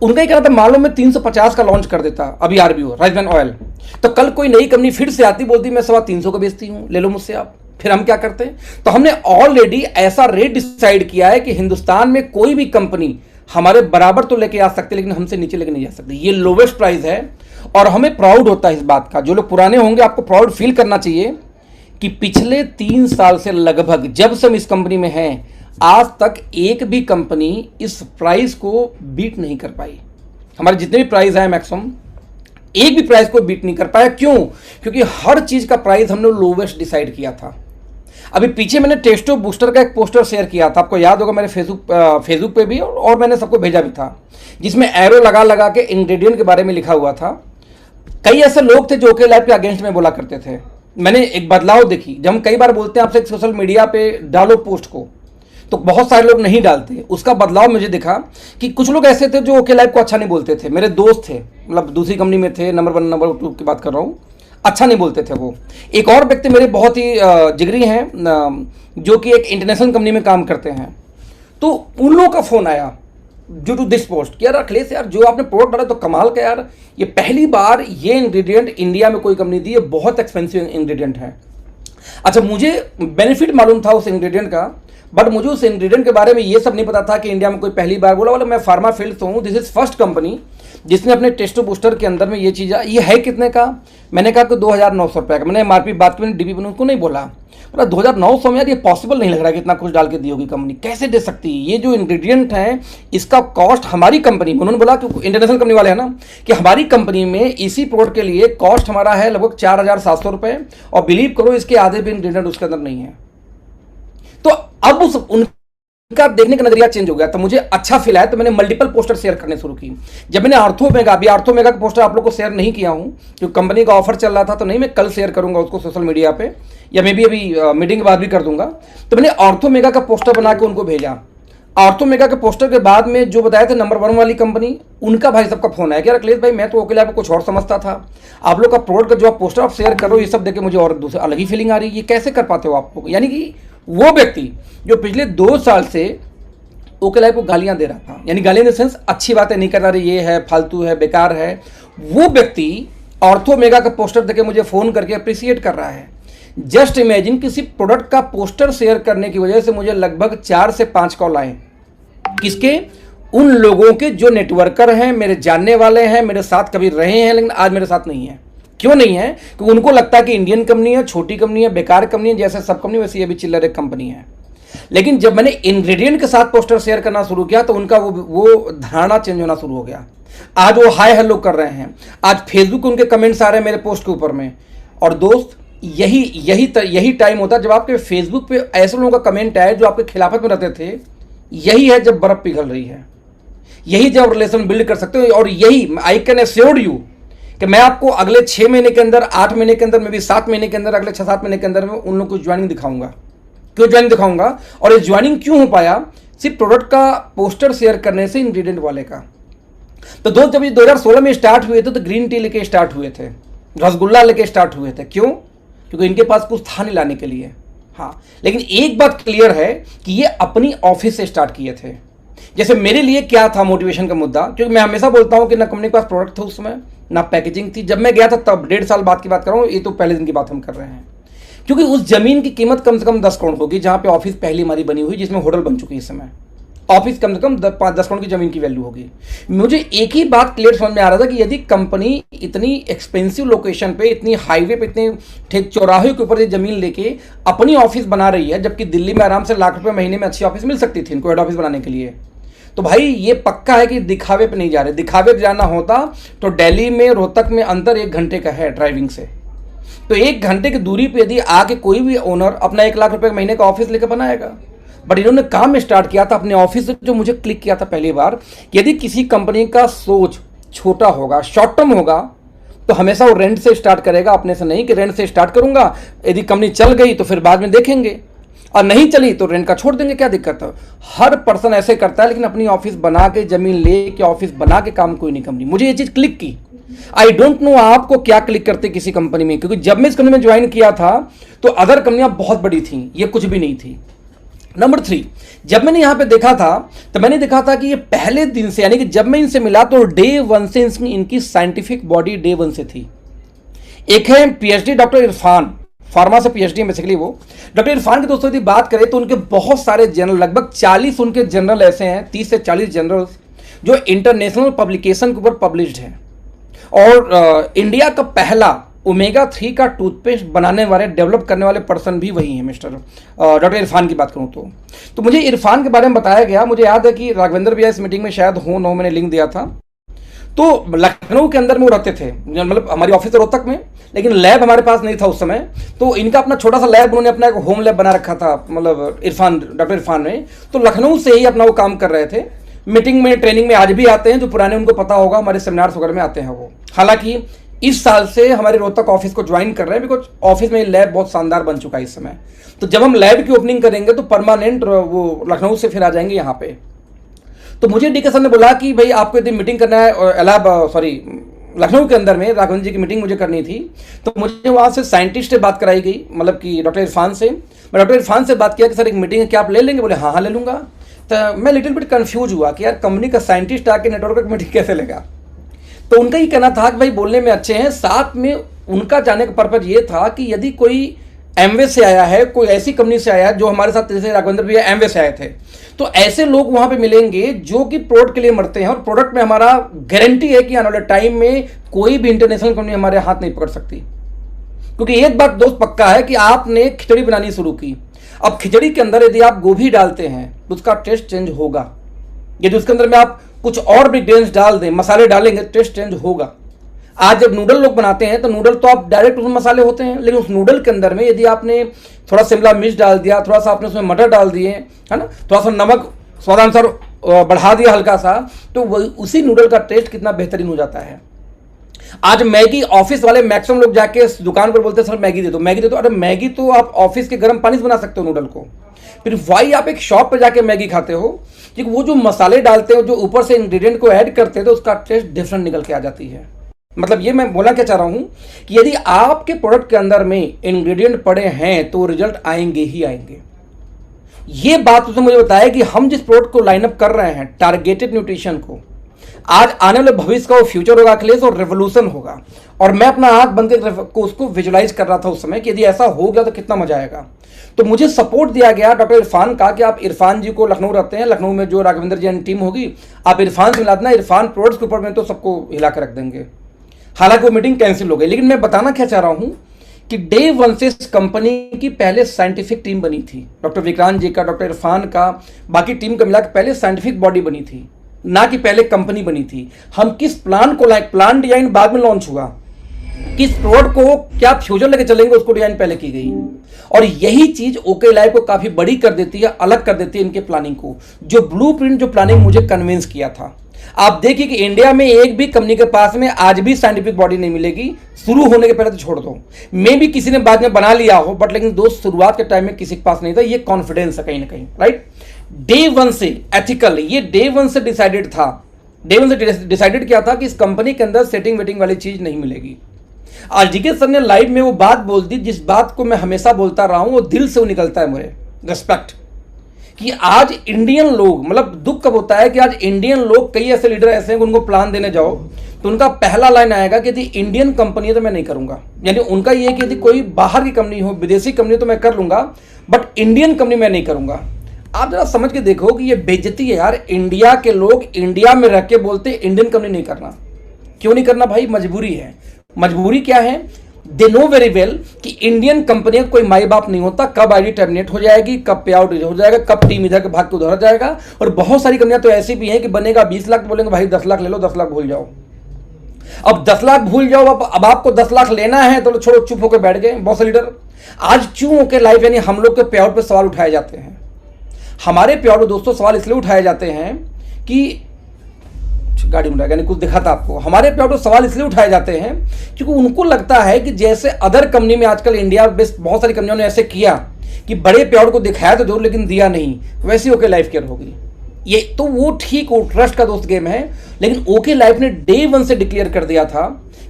उनका ही कहना था मान लो मैं 350 का लॉन्च कर देता अभी आरबीओ राइस ब्रांड ऑयल, तो कल कोई नई कंपनी फिर से आती बोलती मैं 350 का बेचती हूं, ले लो मुझसे आप, फिर हम क्या करते हैं। तो हमने ऑलरेडी ऐसा रेट डिसाइड किया है कि हिंदुस्तान में कोई भी कंपनी हमारे बराबर तो लेके आ सकती है लेकिन हमसे नीचे लेके नहीं जा सकती। ये लोवेस्ट प्राइस है और हमें प्राउड होता है इस बात का। जो लोग पुराने होंगे आपको प्राउड फील करना चाहिए कि पिछले 3 साल से लगभग जब से हम इस कंपनी में हैं आज तक एक भी कंपनी इस प्राइस को बीट नहीं कर पाई। हमारे जितने भी प्राइस आए मैक्सिमम एक भी प्राइस को बीट नहीं कर पाया। क्यों? क्योंकि हर चीज का प्राइस हमने लोवेस्ट डिसाइड किया था। अभी पीछे मैंने टेस्टो बूस्टर का एक पोस्टर शेयर किया था, आपको याद होगा, मेरे फेसबुक पे भी और मैंने सबको भेजा भी था, जिसमें एरो लगा लगा के इंग्रेडिएंट के बारे में लिखा हुआ था। कई ऐसे लोग थे जो ओके लाइफ के अगेंस्ट में बोला करते थे। मैंने एक बदलाव देखी, जब हम कई बार बोलते हैं आपसे सोशल मीडिया पे डालो पोस्ट को, तो बहुत सारे लोग नहीं डालते। उसका बदलाव मुझे दिखा कि कुछ लोग ऐसे थे जो ओके लाइफ को अच्छा नहीं बोलते थे। मेरे दोस्त थे, मतलब दूसरी कंपनी में थे, नंबर 1 नंबर 2 की बात कर रहा हूँ, अच्छा नहीं बोलते थे वो। एक और व्यक्ति मेरे बहुत ही जिगरी हैं जो कि एक इंटरनेशनल कंपनी में काम करते हैं। तो उन लोगों का फोन आया ड्यू टू दिस पोस्ट कि यार अखिलेश यार जो आपने प्रोडक्ट डाला तो कमाल का यार, ये पहली बार ये इंग्रेडिएंट इंडिया में कोई कंपनी दी है, बहुत एक्सपेंसिव इंग्रेडिएंट है। अच्छा, मुझे बेनिफिट मालूम था उस इंग्रेडिएंट का, बट मुझे उस इंग्रेडिएंट के बारे में ये सब नहीं पता था कि इंडिया में कोई पहली बार बोला। मैं फार्मा फील्ड से हूँ, दिस इज फर्स्ट कंपनी जिसने अपने टेस्टो बूस्टर के अंदर में ये चीज़। ये है कितने का? मैंने कहा कि 2900 रुपये का। मैंने एमआरपी बात की, मैंने डीपी पर उनको नहीं बोला, बोला 2900 में यार ये पॉसिबल नहीं लग रहा कि इतना कुछ डाल के दी होगी कंपनी, कैसे दे सकती है। ये जो इंग्रेडिएंट है इसका कॉस्ट हमारी कंपनी में, उन्होंने बोला कि इंटरनेशनल कंपनी वाले हैं ना, कि हमारी कंपनी में इसी प्रोडक्ट के लिए कॉस्ट हमारा है लगभग 4700 रुपये, और बिलीव करो इसके आधे भी इंग्रेडिएंट उसके अंदर नहीं है। तो अब उनका देखने का नजरिया चेंज हो गया, तो मुझे अच्छा फील आया। तो मैंने मल्टीपल पोस्टर शेयर करने शुरू की। जब मैंने आर्थोमेगा, अभी आर्थोमेगा का पोस्टर आप लोग को शेयर नहीं किया हूं क्योंकि कंपनी का ऑफर चल रहा था, तो नहीं, मैं कल शेयर करूंगा उसको सोशल मीडिया पे, या मैं भी अभी मीटिंग के बाद भी कर दूंगा। तो मैंने आर्थोमेगा का पोस्टर बना के उनको भेजा। आर्थोमेगा के पोस्टर के बाद में जो बताया था नंबर 1 वाली कंपनी, उनका भाई सबका फोन आया कि यार अखिलेश भाई मैं तो ओके लाइफ कुछ और समझता था, आप लोग का प्रोडक्ट का जो आप पोस्टर आप शेयर करो ये सब देख के मुझे और दूसरी अलग ही फीलिंग आ रही है, ये कैसे कर पाते हो आप लोग। यानी कि वो व्यक्ति जो पिछले 2 साल से ओके लाइफ को गालियां दे रहा था, यानी गालियां इन द सेंस अच्छी बातें नहीं कर रहा, ये है फालतू है बेकार है, वो व्यक्ति आर्थोमेगा का पोस्टर देके मुझे फोन करके अप्रिशिएट कर रहा है। जस्ट इमेजिन, किसी प्रोडक्ट का पोस्टर शेयर करने की वजह से मुझे लगभग 4 से 5 कॉल आए। किसके? उन लोगों के जो नेटवर्कर हैं, मेरे जानने वाले हैं, मेरे साथ कभी रहे हैं लेकिन आज मेरे साथ नहीं है। क्यों नहीं है? क्योंकि उनको लगता है कि इंडियन कंपनी है, छोटी कंपनी है, बेकार कंपनी है, जैसे सब कंपनी वैसे ये भी चिल्लर एक कंपनी है। लेकिन जब मैंने इंग्रेडिएंट के साथ पोस्टर शेयर करना शुरू किया तो उनका वो धारणा चेंज होना शुरू हो गया। आज वो हाय हेलो कर रहे हैं, आज फेसबुक उनके कमेंट्स आ रहे हैं मेरे पोस्ट के ऊपर में। और दोस्त, यही टाइम होता है जब आपके फेसबुक पे ऐसे लोगों का कमेंट आए जो आपके खिलाफत में रहते थे। यही है जब बर्फ पिघल रही है, यही जब रिलेशन बिल्ड कर सकते हो। और यही आई कैन एश्योर यू कि मैं आपको अगले 6 महीने के अंदर, 8 महीने के अंदर, मे भी 7 महीने के अंदर, अगले 6-7 महीने के अंदर में उन लोगों को ज्वाइनिंग दिखाऊंगा। क्यों ज्वाइनिंग दिखाऊंगा? और ये ज्वाइनिंग क्यों हो पाया? सिर्फ प्रोडक्ट का पोस्टर शेयर करने से, इंग्रेडिएंट वाले का। तो दोस्त, जब ये 2016 में स्टार्ट हुए थे तो ग्रीन टी लेके स्टार्ट हुए थे, रसगुल्ला लेके स्टार्ट हुए थे। क्यों? क्योंकि इनके पास कुछ था नहीं लाने के लिए। हाँ, लेकिन एक बात क्लियर है कि ये अपनी ऑफिस से स्टार्ट किए थे। जैसे मेरे लिए क्या था मोटिवेशन का मुद्दा, क्योंकि मैं हमेशा बोलता हूं कि ना कंपनी के पास प्रोडक्ट था उस समय, ना पैकेजिंग थी। जब मैं गया था तब 1.5 साल बाद की बात कर रहा हूँ, ये तो पहले दिन की बात हम कर रहे हैं। क्योंकि उस जमीन की कीमत कम से कम 10 करोड़ होगी, जहां पे ऑफिस पहली हमारी बनी हुई, जिसमें होटल बन चुकी है इस समय। ऑफिस कम से कम 10 करोड़ की जमीन की वैल्यू होगी। मुझे एक ही बात क्लियर समझ में आ रहा था कि यदि कंपनी इतनी एक्सपेंसिव लोकेशन पे, इतनी हाईवे पे, इतने ठीक चौराहे के ऊपर ये जमीन लेके अपनी ऑफिस बना रही है, जबकि दिल्ली में आराम से लाख रुपए महीने में अच्छी ऑफिस मिल सकती थी इनको हेड ऑफिस बनाने के लिए, तो भाई ये पक्का है कि दिखावे पे नहीं जा रहे। दिखावे पे जाना होता तो दिल्ली में रोहतक में अंतर 1 घंटे का है ड्राइविंग से। तो 1 घंटे की दूरी पे यदि आके कोई भी ओनर अपना 1 लाख रुपए महीने का ऑफिस लेकर बनाएगा। बट इन्होंने काम स्टार्ट किया था अपने ऑफिस से, जो मुझे क्लिक किया था पहली बार। यदि किसी कंपनी का सोच छोटा होगा, शॉर्ट टर्म होगा, तो हमेशा वो रेंट से स्टार्ट करेगा, अपने से नहीं कि रेंट से स्टार्ट करूंगा, यदि कंपनी चल गई तो फिर बाद में देखेंगे, और नहीं चली तो रेंट का छोड़ देंगे, क्या दिक्कत है। हर पर्सन ऐसे करता है, लेकिन अपनी ऑफिस बना के, जमीन ले के, ऑफिस बना के काम कोई नहीं कंपनी। मुझे ये चीज क्लिक की। आई डोंट नो आपको क्या क्लिक करते किसी कंपनी में, क्योंकि जब मैं इस कंपनी में ज्वाइन किया था तो अदर कंपनियां बहुत बड़ी थी, ये कुछ भी नहीं थी। नंबर 3, जब मैंने यहां पे देखा था तो मैंने देखा था कि ये पहले दिन से, यानी कि जब मैं इनसे मिला तो डे 1 से इनकी साइंटिफिक बॉडी डे 1 से थी। एक है पीएचडी डॉक्टर इरफान, फार्मा से पीएचडी बेसिकली वो। डॉक्टर इरफान की दोस्तों यदि बात करें तो उनके बहुत सारे जर्नल, लगभग 40 उनके जर्नल ऐसे हैं, 30 से 40 जर्नल्स जो इंटरनेशनल पब्लिकेशन के ऊपर पब्लिश्ड हैं। और इंडिया का पहला ओमेगा 3 का टूथपेस्ट बनाने वाले, डेवलप करने वाले पर्सन भी वही हैं, मिस्टर डॉक्टर इरफान की बात करूं तो मुझे इरफान के बारे में बताया गया। मुझे याद है कि राघवेंद्र भैया इस मीटिंग में शायद हो ना, मैंने लिंक दिया था। तो लखनऊ के अंदर में वो रहते थे, मतलब हमारी ऑफिस रोहतक में, लेकिन लैब हमारे पास नहीं था उस समय। तो इनका अपना छोटा सा लैब, उन्होंने अपना एक होम लैब बना रखा था, मतलब डॉक्टर इरफान ने। तो लखनऊ से ही अपना वो काम कर रहे थे। मीटिंग में, ट्रेनिंग में आज भी आते हैं, जो पुराने उनको पता होगा, हमारे सेमिनार्स वगैरह में आते हैं वो। हालांकि इस साल से हमारे रोहतक ऑफिस को ज्वाइन कर रहे हैं, बिकॉज ऑफिस में लैब बहुत शानदार बन चुका है इस समय। तो जब हम लैब की ओपनिंग करेंगे तो परमानेंट वो लखनऊ से फिर आ जाएंगे यहाँ पे। तो मुझे डीके सर ने बोला कि भाई आपको यदि मीटिंग करना है लखनऊ के अंदर में, राघवेंद्र जी की मीटिंग मुझे करनी थी। तो मुझे वहाँ से साइंटिस्ट से बात कराई गई, मतलब कि डॉक्टर इरफान से। मैं डॉक्टर इरफान से बात किया कि सर एक मीटिंग है, क्या आप ले लेंगे? बोले हाँ ले लूँगा। तो मैं लिटिल बिट कन्फ्यूज हुआ कि यार कंपनी का साइंटिस्ट आके नेटवर्क की मीटिंग कैसे लेगा। तो उनका ये कहना था कि भाई बोलने में अच्छे हैं, साथ में उनका जाने का पर्पज ये था कि यदि कोई एमवे से आया है, कोई ऐसी कंपनी से आया है जो हमारे साथ, जैसे राघवेंद्र भैया एमवे से आए थे, तो ऐसे लोग वहां पे मिलेंगे जो कि प्रोडक्ट के लिए मरते हैं। और प्रोडक्ट में हमारा गारंटी है कि आने वाले टाइम में कोई भी इंटरनेशनल कंपनी हमारे हाथ नहीं पकड़ सकती। क्योंकि एक बात दोस्त पक्का है कि आपने खिचड़ी बनानी शुरू की, अब खिचड़ी के अंदर यदि आप गोभी डालते हैं तो उसका टेस्ट चेंज होगा। यदि उसके अंदर में आप कुछ और भी इंग्रेडिएंट्स डाल दें, मसाले डालेंगे, टेस्ट चेंज होगा। आज जब नूडल लोग बनाते हैं तो नूडल तो आप डायरेक्ट उसमें मसाले होते हैं, लेकिन उस नूडल के अंदर में यदि आपने थोड़ा शिमला मिर्च डाल दिया, थोड़ा सा आपने उसमें मटर डाल दिए, है ना, थोड़ा सा नमक स्वादानुसार बढ़ा दिया हल्का सा, तो उसी नूडल का टेस्ट कितना बेहतरीन हो जाता है। आज मैगी ऑफिस वाले मैक्सिमम लोग जाके दुकान पर बोलते हैं सर मैगी दे दो, मैगी दे दो। अरे मैगी तो आप ऑफिस के गर्म पानी से बना सकते हो नूडल को। फिर वाई आप एक शॉप पे जाके मैगी खाते हो, क्योंकि वो जो मसाले डालते हो, जो ऊपर से इंग्रेडिएंट को ऐड करते हैं, तो उसका टेस्ट डिफरेंट निकल के आ जाती है। मतलब ये मैं बोला क्या चाह रहा हूं कि यदि आपके प्रोडक्ट के अंदर में इंग्रेडिएंट पड़े हैं तो रिजल्ट आएंगे ही आएंगे। ये बात उसने मुझे बताया कि हम जिस प्रोडक्ट को लाइनअप कर रहे हैं, टारगेटेड न्यूट्रिशन को, आज आने वाले भविष्य का वो फ्यूचर होगा अखिलेश, और रेवोल्यूशन होगा। और मैं अपना आंख बंद करके उसको विजुलाइज कर रहा था उस समय कि यदि ऐसा हो गया तो कितना मजा आएगा। तो मुझे सपोर्ट दिया गया डॉक्टर इरफान का कि आप इरफान जी को, लखनऊ रहते हैं, लखनऊ में जो राघवेंद्र जी टीम होगी, आप इरफान से मिला देना, इरफान प्रोडक्ट्स के ऊपर में तो सबको हिला कर रख देंगे। हालांकि वो मीटिंग कैंसिल हो गई, लेकिन मैं बताना क्या चाह रहा हूं कि डे वन से इस कंपनी की पहले साइंटिफिक टीम बनी थी, डॉक्टर विक्रांत जी का, डॉक्टर इरफान का, बाकी टीम का मिला के पहले साइंटिफिक बॉडी बनी थी, ना कि पहले कंपनी बनी थी। हम किस प्लान को लाए, प्लान डिजाइन बाद में लॉन्च हुआ, किस प्रोडक्ट को क्या फ्यूचर लेके चलेंगे उसको डिजाइन पहले की गई। और यही चीज ओके लाइफ को काफी बड़ी कर देती है, अलग कर देती है इनके प्लानिंग को। जो ब्लूप्रिंट, जो प्लानिंग मुझे कन्विंस किया था, आप देखिए कि इंडिया में एक भी कंपनी के पास में आज भी साइंटिफिक बॉडी नहीं मिलेगी, शुरू होने के पहले तो छोड़ दो, मे भी किसी ने बाद में बना लिया हो, बट लेकिन दोस्त शुरुआत के टाइम में किसी के पास नहीं था। ये कॉन्फिडेंस है कहीं ना कहीं, राइट। डे वन से एथिकल, ये डे वन से डिसाइडेड था, डे वन से डिसाइडेड किया था कि इस कंपनी के अंदर सेटिंग वेटिंग वाली चीज नहीं मिलेगी। आज जीके सर ने लाइव में वो बात बोल दी, जिस बात को मैं हमेशा बोलता रहा हूं, वो दिल से वो निकलता है मुझे, रिस्पेक्ट। कि आज इंडियन लोग, मतलब दुख कब होता है कि आज इंडियन लोग, कई ऐसे लीडर ऐसे हैं कि उनको प्लान देने जाओ तो उनका पहला लाइन आएगा कि यदि इंडियन कंपनी है तो मैं नहीं करूंगा। यानी उनका ये कि यदि कोई बाहर की कंपनी हो, विदेशी कंपनी तो मैं कर लूंगा, बट इंडियन कंपनी मैं नहीं करूंगा। आप जरा समझ के देखो कि ये बेइज्जती है यार। इंडिया के लोग इंडिया में रह के बोलते इंडियन कंपनी नहीं करना। क्यों नहीं करना भाई? मजबूरी है। मजबूरी क्या है? दे नो वेरी वेल कि इंडियन कंपनी का कोई माई बाप नहीं होता, कब आईडी टर्मिनेट हो जाएगी, कब पे आउट हो जाएगा, कब टीम इधर के भाग के उधर जाएगा। और बहुत सारी कंपनियां तो ऐसी भी हैं कि बनेगा 20 लाख, बोलेंगे भाई 10 लाख ले लो, 10 लाख भूल जाओ। अब 10 लाख भूल जाओ, अब आपको 10 लाख लेना है तो छोड़ो, चुप होकर बैठ गए बहुत से लीडर। आज क्यों के लाइफ, यानी हम लोग के पे आउट पे सवाल उठाए जाते हैं। हमारे पे आउट दोस्तों सवाल इसलिए उठाए जाते हैं कि गाड़ी में यानी कुछ दिखा था आपको, हमारे पे सवाल इसलिए उठाए जाते हैं क्योंकि उनको लगता है कि जैसे अदर कंपनी में आजकल इंडिया बेस्ड बहुत सारी कंपनियों ने ऐसे किया कि बड़े पे आउट को दिखाया तो जरूर लेकिन दिया नहीं, वैसी ओके लाइफ केयर होगी। ये तो वो ठीक, वो ट्रस्ट का दोस्त गेम है। लेकिन ओके लाइफ ने डे वन से डिक्लेयर कर दिया था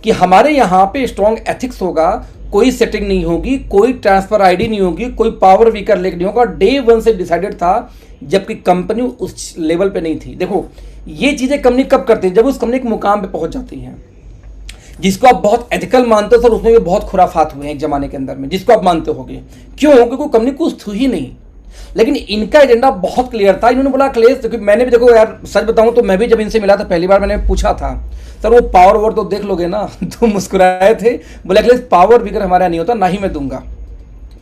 कि हमारे यहाँ पे स्ट्रॉन्ग एथिक्स होगा, कोई सेटिंग नहीं होगी, कोई ट्रांसफर आईडी नहीं होगी, कोई पावर वीकर लेक नहीं होगा। डे वन से डिसाइडेड था, जबकि कंपनी उस लेवल पे नहीं थी। देखो ये चीजें कंपनी कब करती है? जब उस कंपनी के मुकाम पे पहुंच जाती है, जिसको आप बहुत एथिकल मानते हो सर, उसमें भी बहुत खुराफात हुए हैं एक जमाने के अंदर में, जिसको आप मानते होगे। क्यों? क्योंकि कंपनी कुछ थी ही नहीं। लेकिन इनका एजेंडा बहुत क्लियर था। इन्होंने बोला अखिलेश, क्योंकि मैंने भी, देखो यार सच बताऊं तो मैं भी जब इनसे मिला था पहली बार, मैंने पूछा था सर वो पावर वोट तो देख लोगे ना? तो मुस्कुराए थे, बोले अखिलेश पावर विकर हमारा नहीं होता, ना ही मैं दूंगा।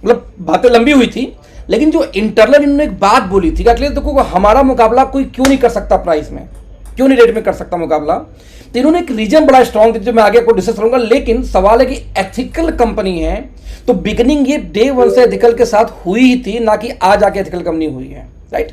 मतलब बातें लंबी हुई थी, लेकिन जो इंटरनल इन्होंने एक बात बोली थी कि अखिलेश देखो हमारा मुकाबला कोई क्यों नहीं कर सकता, प्राइस में क्यों नहीं रेट में कर सकता मुकाबला। तो इन्होंने एक रीजन बड़ा स्ट्रॉन्ग दी जो मैं आगे आपको डिस्कस करूंगा। लेकिन सवाल है कि एथिकल कंपनी है तो बिगनिंग ये डे वन से एथिकल के साथ हुई ही थी, ना कि आज आके एथिकल कंपनी हुई है, राइट।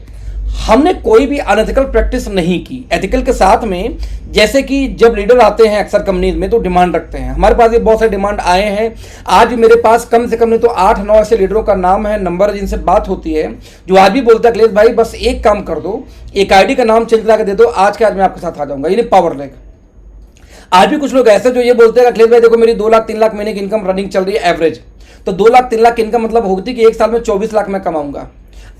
हमने कोई भी अनएथिकल प्रैक्टिस नहीं की एथिकल के साथ में। जैसे कि जब लीडर आते हैं अक्सर कंपनीज में तो डिमांड रखते हैं, हमारे पास ये बहुत सारे डिमांड आए हैं। आज मेरे पास कम से कम नहीं तो 8-9 ऐसे लीडरों का नाम है, नंबर है, जिनसे बात होती है, जो आज भी बोलते हैं अखिलेश भाई बस एक काम कर दो, एक आईडी का नाम चेंज करा के दे दो, आज के आज मैं आपके साथ आ जाऊंगा, यानी पावर लेग। आज भी कुछ लोग ऐसे जो ये बोलते हैं अखिलेश भाई देखो मेरी 2 लाख 3 लाख महीने की इनकम रनिंग चल रही है एवरेज, तो 2 लाख 3 लाख की इनकम मतलब होती कि एक साल में 24 लाख मैं कमाऊंगा।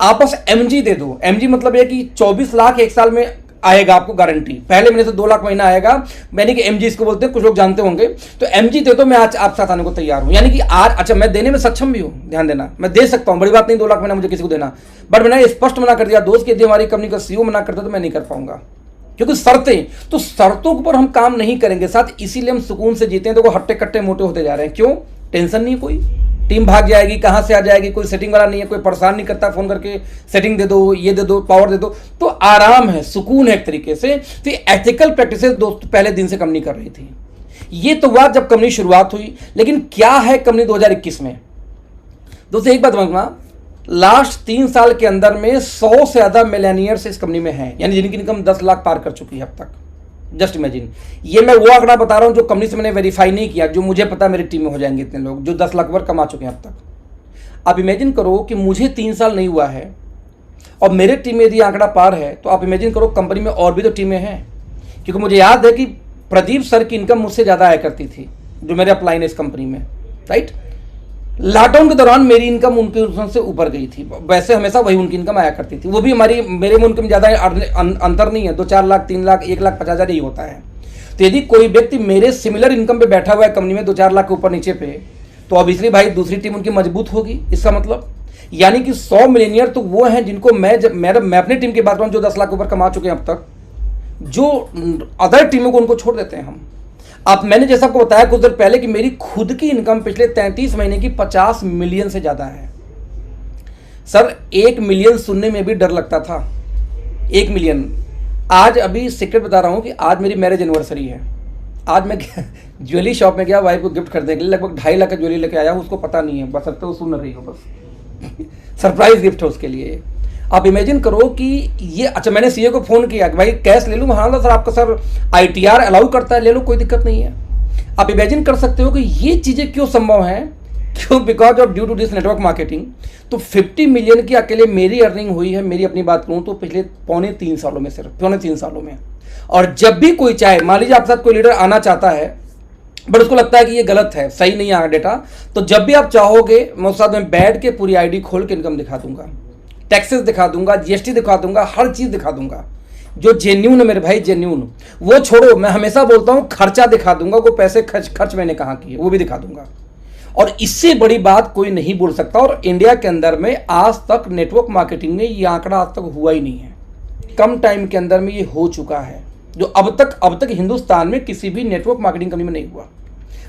आप बस एमजी दे दो। एमजी मतलब है कि 24 लाख एक साल में आएगा आपको गारंटी, पहले महीने से 2 लाख महीना आएगा, यानी कि एमजी इसको बोलते हैं, कुछ लोग जानते होंगे। तो एमजी दे दो, मैं आज आप साथ आने को तैयार हूं। यानी कि आज अच्छा मैं देने में सक्षम भी हूं, ध्यान देना, मैं दे सकता हूं, बड़ी बात नहीं 2 लाख महीना मुझे किसी को देना। बट मैंने स्पष्ट मना कर दिया दोस्त कि यदि हमारी कंपनी का सीईओ मना करता तो मैं नहीं कर पाऊंगा, क्योंकि शर्तें, तो शर्तों के ऊपर हम काम नहीं करेंगे साथ। इसीलिए हम सुकून से जीते हैं। तो हट्टे कट्टे मोटे होते जा रहे हैं। क्यों? टेंशन नहीं, कोई टीम भाग जाएगी, कहां से आ जाएगी, कोई सेटिंग वाला नहीं है, कोई परेशान नहीं करता फोन करके सेटिंग दे दो, ये दे दो, पावर दे दो, तो आराम है, सुकून है एक तरीके से। तो एथिकल प्रैक्टिसेस दोस्त पहले दिन से कंपनी कर रही थी। ये तो बात जब कंपनी शुरुआत हुई। लेकिन क्या है कंपनी 2021 में? दोस्तों एक बात समझना, लास्ट 3 साल के अंदर में 100 से ज्यादा मिलेनियर्स इस कंपनी में हैं, यानी जिनकी इनकम 10 लाख पार कर चुकी है अब तक। जस्ट इमेजिन, ये मैं वो आंकड़ा बता रहा हूं जो कंपनी से मैंने वेरीफाई नहीं किया, जो मुझे पता मेरी टीम में हो जाएंगे इतने लोग जो 10 लाख वर्ग कमा चुके हैं अब तक। आप इमेजिन करो कि मुझे 3 साल नहीं हुआ है और मेरे टीम में यदि आंकड़ा पार है, तो आप इमेजिन करो कंपनी में और भी तो टीमें हैं। क्योंकि मुझे याद है कि प्रदीप सर की इनकम मुझसे ज़्यादा आया करती थी, जो मेरे अपलाइन है इस कंपनी में, राइट। लॉकडाउन के दौरान मेरी इनकम उनकी इनकम से ऊपर गई थी, वैसे हमेशा वही उनकी इनकम आया करती थी। वो भी मेरे में उनके में ज़्यादा अंतर नहीं है, 2-4 लाख 3 लाख 1,50,000 ही होता है। तो यदि कोई व्यक्ति मेरे सिमिलर इनकम पे बैठा हुआ है कंपनी में 2-4 लाख के ऊपर नीचे पे, तो ऑब्वियसली भाई दूसरी टीम उनकी मजबूत होगी। इसका मतलब यानी कि 100 मिलियनियर तो वो हैं जिनको मैं अपनी टीम की बात करूँ जो 10 लाख के ऊपर कमा चुके हैं अब तक, जो अदर टीमों को उनको छोड़ देते हैं हम। अब मैंने जैसा आपको बताया कुछ देर पहले कि मेरी खुद की इनकम पिछले 33 महीने की 50 मिलियन से ज़्यादा है। सर 1 मिलियन सुनने में भी डर लगता था, 1 मिलियन। आज अभी सीक्रेट बता रहा हूँ कि आज मेरी मैरिज एनिवर्सरी है। आज मैं ज्वेलरी शॉप में गया वाइफ को गिफ्ट खरीदने के लिए, लगभग 2.5 लाख का ज्वेलरी लेके आया हूँ। उसको पता नहीं है, बस अब तो सुन रही हो, बस सरप्राइज गिफ्ट है उसके लिए। आप इमेजिन करो कि ये, अच्छा मैंने सीए को फ़ोन किया कि भाई कैश ले लूँ, हाँ सर आपका सर आईटीआर अलाउ करता है, ले लो कोई दिक्कत नहीं है। आप इमेजिन कर सकते हो कि ये चीज़ें क्यों संभव हैं, क्यों? Because of due to this network marketing. तो 50 मिलियन की अकेले मेरी अर्निंग हुई है, मेरी अपनी बात करूँ तो पिछले पौने 3 सालों में, सिर्फ पौने 3 सालों में। और जब भी कोई चाहे, मान लीजिए आपके साथ कोई लीडर आना चाहता है बट उसको लगता है कि ये गलत है, सही नहीं आ डेटा, तो जब भी आप चाहोगे मैं उस साथ में बैठ के पूरी आईडी खोल के इनकम दिखा दूंगा, टैक्सेस दिखा दूंगा, जीएसटी दिखा दूंगा, हर चीज़ दिखा दूंगा जो जेन्यून है मेरे भाई, जेन्यून। वो छोड़ो, मैं हमेशा बोलता हूँ खर्चा दिखा दूंगा, कोई पैसे खर्च मैंने कहाँ किए वो भी दिखा दूंगा। और इससे बड़ी बात कोई नहीं बोल सकता। और इंडिया के अंदर में आज तक नेटवर्क मार्केटिंग में ये आंकड़ा आज तक हुआ ही नहीं है। कम टाइम के अंदर में ये हो चुका है, जो अब तक हिंदुस्तान में किसी भी नेटवर्क मार्केटिंग कंपनी में नहीं हुआ।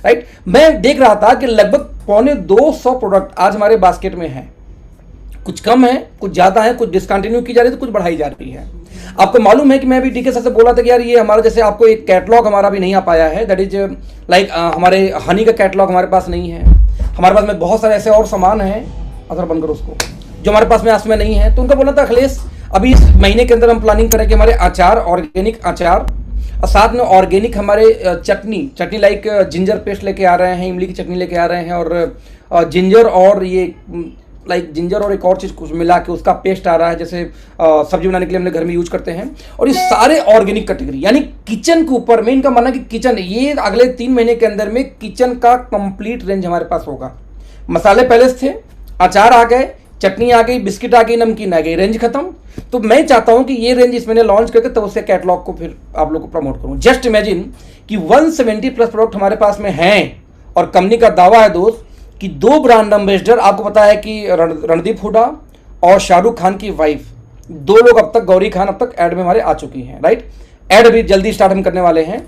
राइट, मैं देख रहा था कि लगभग पौने 200 प्रोडक्ट आज हमारे बास्केट में हैं। कुछ कम है, कुछ ज़्यादा है, कुछ डिसकंटिन्यू की जा रही है, तो कुछ बढ़ाई जा रही है। आपको मालूम है कि मैं अभी डीके सर से बोला था कि यार ये हमारा, जैसे आपको एक कैटलॉग हमारा भी नहीं आ पाया है, दैट इज लाइक हमारे हनी का कैटलॉग हमारे पास नहीं है। हमारे पास में बहुत सारे ऐसे और सामान हैं, अगर बंद करो उसको, जो हमारे पास में आज में नहीं है। तो उनका बोलना था अखिलेश अभी इस महीने के अंदर हम प्लानिंग करें कि हमारे अचार, ऑर्गेनिक अचार और साथ में ऑर्गेनिक हमारे चटनी लाइक जिंजर पेस्ट लेके आ रहे हैं, इमली की चटनी लेके आ रहे हैं, और जिंजर और ये लाइक जिंजर और एक और चीज़ कुछ मिला के उसका पेस्ट आ रहा है, जैसे सब्जी बनाने के लिए हमने घर में यूज करते हैं। और ये सारे ऑर्गेनिक कैटेगरी, यानी किचन के ऊपर में इनका मानना कि किचन, ये अगले 3 महीने के अंदर में किचन का कंप्लीट रेंज हमारे पास होगा। मसाले पहले से थे, अचार आ गए, चटनी आ गई, बिस्किट आ गई, नमकीन आ गई, रेंज खत्म। तो मैं चाहता हूं कि ये रेंज इस महीने लॉन्च करके तब उससे कैटलॉग को फिर आप लोग को प्रमोट करूं। जस्ट इमेजिन कि 170 प्लस प्रोडक्ट हमारे पास में हैं, और कंपनी का दावा है दोस्त कि 2 ब्रांड एम्बेसडर, आपको पता है कि रणदीप हुडा और शाहरुख खान की वाइफ, 2 लोग अब तक, गौरी खान अब तक ऐड में हमारे आ चुकी हैं। राइट, ऐड भी जल्दी स्टार्ट हम करने वाले हैं।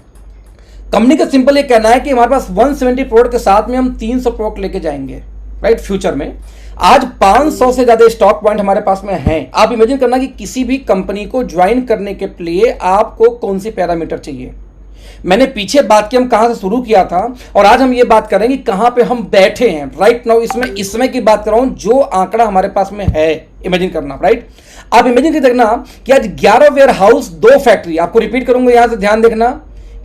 कंपनी का सिंपल ये कहना है कि हमारे पास 170 प्रोडक्ट के साथ में हम 300 प्रोडक्ट लेके जाएंगे। राइट, फ्यूचर में आज 500 से ज्यादा स्टॉक पॉइंट हमारे पास में हैं। आप इमेजिन करना कि किसी भी कंपनी को ज्वाइन करने के लिए आपको कौन सी पैरामीटर चाहिए। मैंने पीछे बात की हम कहां से शुरू किया था, और आज हम ये बात करेंगे कहां पे हम बैठे हैं राइट नाउ। इसमें की बात कर रहा हूं जो आंकड़ा हमारे पास में है, इमेजिन करना। राइट, आप इमेजिन कर देखना कि आज 11 वेयर हाउस, 2 फैक्ट्री, आपको रिपीट करूंगा, यहां से ध्यान देखना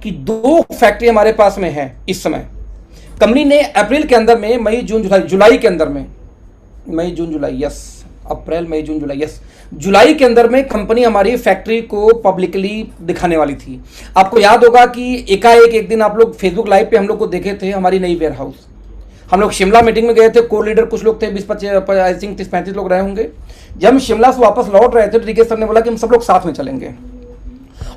कि 2 फैक्ट्री हमारे पास में है इस समय। कंपनी ने अप्रैल के अंदर में, मई जून जुलाई के अंदर में, मई जून जुलाई, यस, अप्रैल मई जून जुलाई, यस, जुलाई के अंदर में कंपनी हमारी फैक्ट्री को पब्लिकली दिखाने वाली थी। आपको याद होगा कि एकाएक एक दिन आप लोग फेसबुक लाइव पे हम लोग को देखे थे, हमारी नई वेयर हाउस। हम लोग शिमला मीटिंग में गए थे, कोर लीडर कुछ लोग थे, 20-25 आई थिंक 30-35 लोग रहे होंगे। जब हम शिमला से वापस लौट रहे थे तो डीके सर ने बोला कि हम सब लोग साथ में चलेंगे,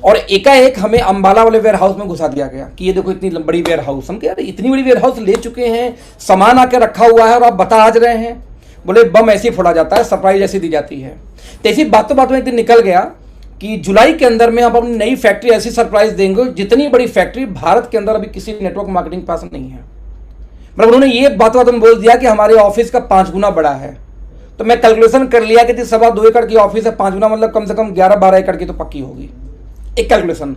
और एकाएक हमें अंबाला वाले वेयर हाउस में घुसा दिया गया कि ये देखो इतनी बड़ी वेयर हाउस। हम कह रहे इतनी बड़ी वेयर हाउस ले चुके हैं, सामान आके रखा हुआ है, और आप बता आज रहे हैं। बोले बम ऐसे ही फोड़ा जाता है, सरप्राइज ऐसी दी जाती है। तो ऐसी बातों बातों में एक दिन निकल गया कि जुलाई के अंदर में आप अपनी नई फैक्ट्री ऐसी सरप्राइज देंगे जितनी बड़ी फैक्ट्री भारत के अंदर अभी किसी नेटवर्क मार्केटिंग पास नहीं है। मतलब उन्होंने ये बातों बातों में बोल दिया कि हमारे ऑफिस का 5 गुना बड़ा है। तो मैं कैलकुलेशन कर लिया कि 2.25 एकड़ की ऑफिस है, 5 गुना मतलब कम से कम 11-12 एकड़ की तो पक्की होगी, एक कैलकुलेशन।